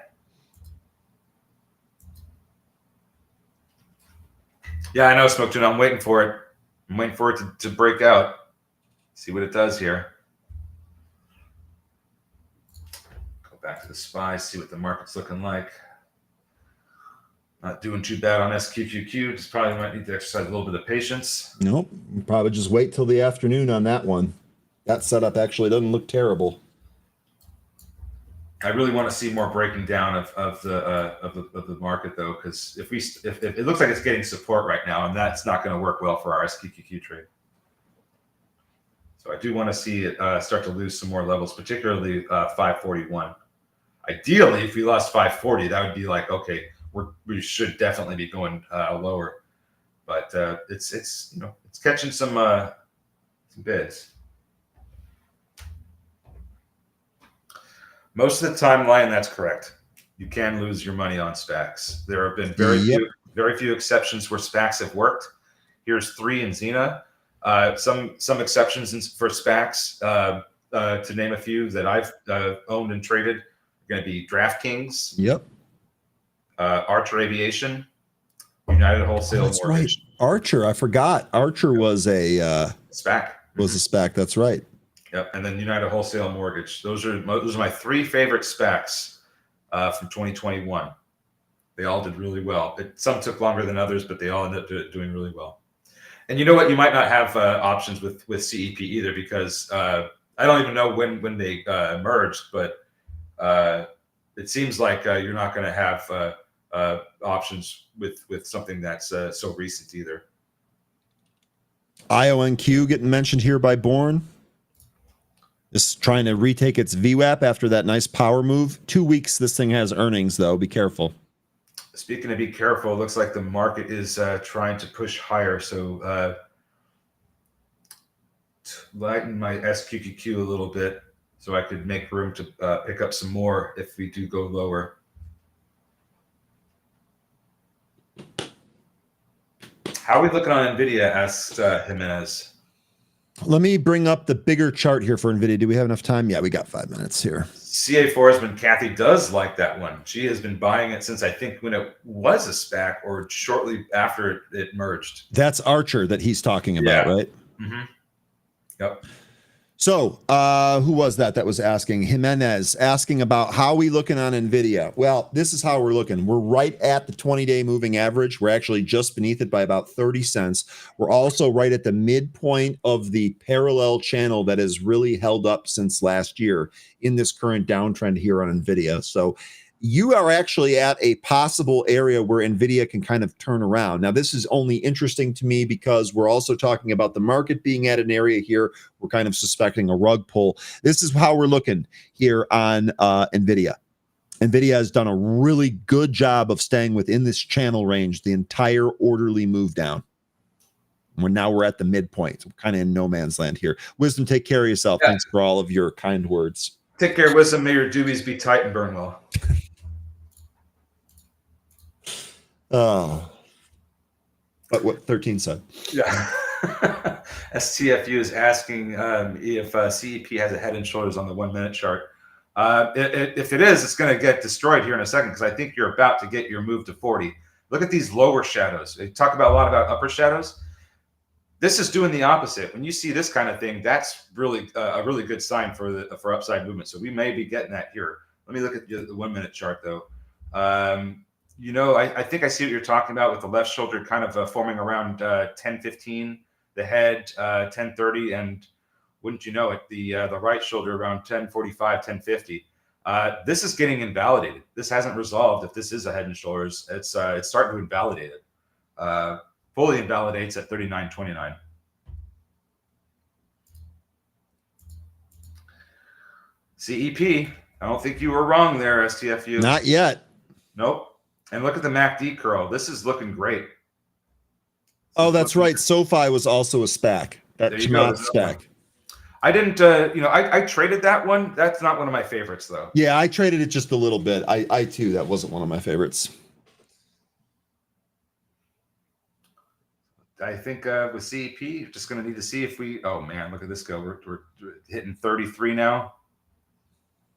Yeah, I know, Smoke Tuna. I'm waiting for it. I'm waiting for it to break out. See what it does here. Go back to the SPY, see what the market's looking like. Not doing too bad on SQQQ. Just probably might need to exercise a little bit of patience. Nope. Probably just wait till the afternoon on that one. That setup actually doesn't look terrible. I really want to see more breaking down of the market though, because if it looks like it's getting support right now, and that's not going to work well for our SQQQ trade. So I do want to see it start to lose some more levels, particularly 541. Ideally, if we lost 540, that would be like, okay, we should definitely be going lower. But it's catching some bids. Most of the time, Lion, that's correct. You can lose your money on SPACs. There have been very few exceptions where SPACs have worked. Here's 3 in Xena. Some exceptions for SPACs, to name a few that I've owned and traded, are going to be DraftKings. Yep. Archer Aviation, United Wholesale. That's right. Archer. I forgot. Archer was a SPAC. Was a SPAC. That's right. Yep. And then United Wholesale Mortgage. Those are my 3 favorite SPACs from 2021. They all did really well. Some took longer than others, but they all ended up doing really well. And you know what? You might not have options with CEP either, because I don't even know when they merged, but it seems like you're not going to have options with something that's so recent either. IONQ getting mentioned here by Bourne. Just trying to retake its VWAP after that nice power move. 2 weeks this thing has earnings, though. Be careful. Speaking of be careful, it looks like the market is trying to push higher. So lighten my SQQQ a little bit so I could make room to pick up some more if we do go lower. How are we looking on NVIDIA? Asked Jimenez. Let me bring up the bigger chart here for NVIDIA. Do we have enough time? Yeah, we got 5 minutes here. CA Forsman, Kathy does like that one. She has been buying it since I think when it was a SPAC or shortly after it merged. That's Archer that he's talking about, right? Mm-hmm. Yep. So who was that was asking? Jimenez asking about how we looking on NVIDIA. Well, this is how we're looking. We're right at the 20-day moving average. We're actually just beneath it by about 30 cents. We're also right at the midpoint of the parallel channel that has really held up since last year in this current downtrend here on NVIDIA. So you are actually at a possible area where NVIDIA can kind of turn around. Now, this is only interesting to me because we're also talking about the market being at an area here. We're kind of suspecting a rug pull. This is how we're looking here on NVIDIA. NVIDIA has done a really good job of staying within this channel range the entire orderly move down. Now we're at the midpoint. We're kind of in no man's land here. Wisdom, take care of yourself. Yeah. Thanks for all of your kind words. Take care, Wisdom. May your doobies be tight and burn well. But what 13 said? Yeah. STFU is asking if CEP has a head and shoulders on the 1 minute chart. If it is, it's going to get destroyed here in a second, because I think you're about to get your move to 40. Look at these lower shadows. They talk about a lot about upper shadows. This is doing the opposite. When you see this kind of thing, that's really a really good sign for upside movement. So we may be getting that here. Let me look at the 1 minute chart though. I think I see what you're talking about with the left shoulder kind of forming around 10:15, the head 10:30, and wouldn't you know it, the right shoulder around 1045, 1050. This is getting invalidated. This hasn't resolved. If this is a head and shoulders, it's starting to invalidate it. Fully invalidates at 39.29. CEP. I don't think you were wrong there, STFU. Not yet. Nope. And look at the MACD curl. This is looking great. Oh, that's right. SoFi was also a SPAC. That Chamath SPAC. I didn't, I traded that one. That's not one of my favorites, though. Yeah, I traded it just a little bit. I too, that wasn't one of my favorites. I think with CEP, you're just going to need to see if we. Oh man, look at this go. We're hitting 33 now.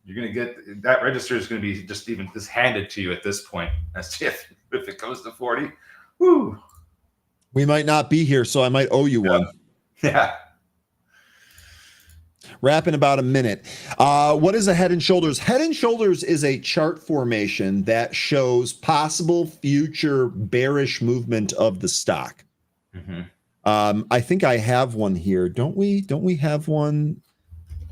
You're going to get that register is going to be just handed to you at this point. As if it goes to 40. Woo. We might not be here, so I might owe you one. Yeah. Wrap in about a minute. What is a head and shoulders? Head and shoulders is a chart formation that shows possible future bearish movement of the stock. Mm-hmm. I think I have one here. Don't we have one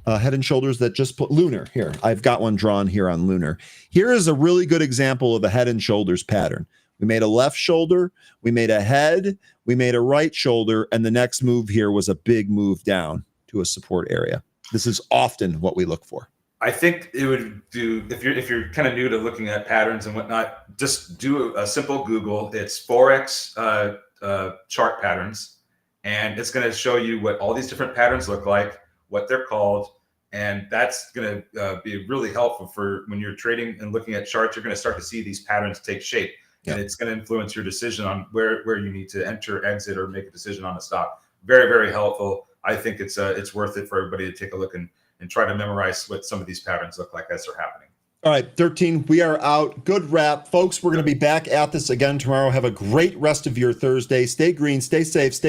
head and shoulders that just put Lunar here? I've got one drawn here on Lunar. Here is a really good example of a head and shoulders pattern. We made a left shoulder, we made a head, we made a right shoulder, and the next move here was a big move down to a support area. This is often what we look for. I think it would do, if you're kind of new to looking at patterns and whatnot, just do a simple Google. It's Forex chart patterns, and it's going to show you what all these different patterns look like, what they're called, and that's going to be really helpful for when you're trading and looking at charts. You're going to start to see these patterns take shape. And it's going to influence your decision on where you need to enter, exit, or make a decision on a stock. Very, very helpful. I think it's worth it for everybody to take a look and try to memorize what some of these patterns look like as they're happening. All right, 13, we are out. Good wrap. Folks, we're going to be back at this again tomorrow. Have a great rest of your Thursday. Stay green, stay safe, stay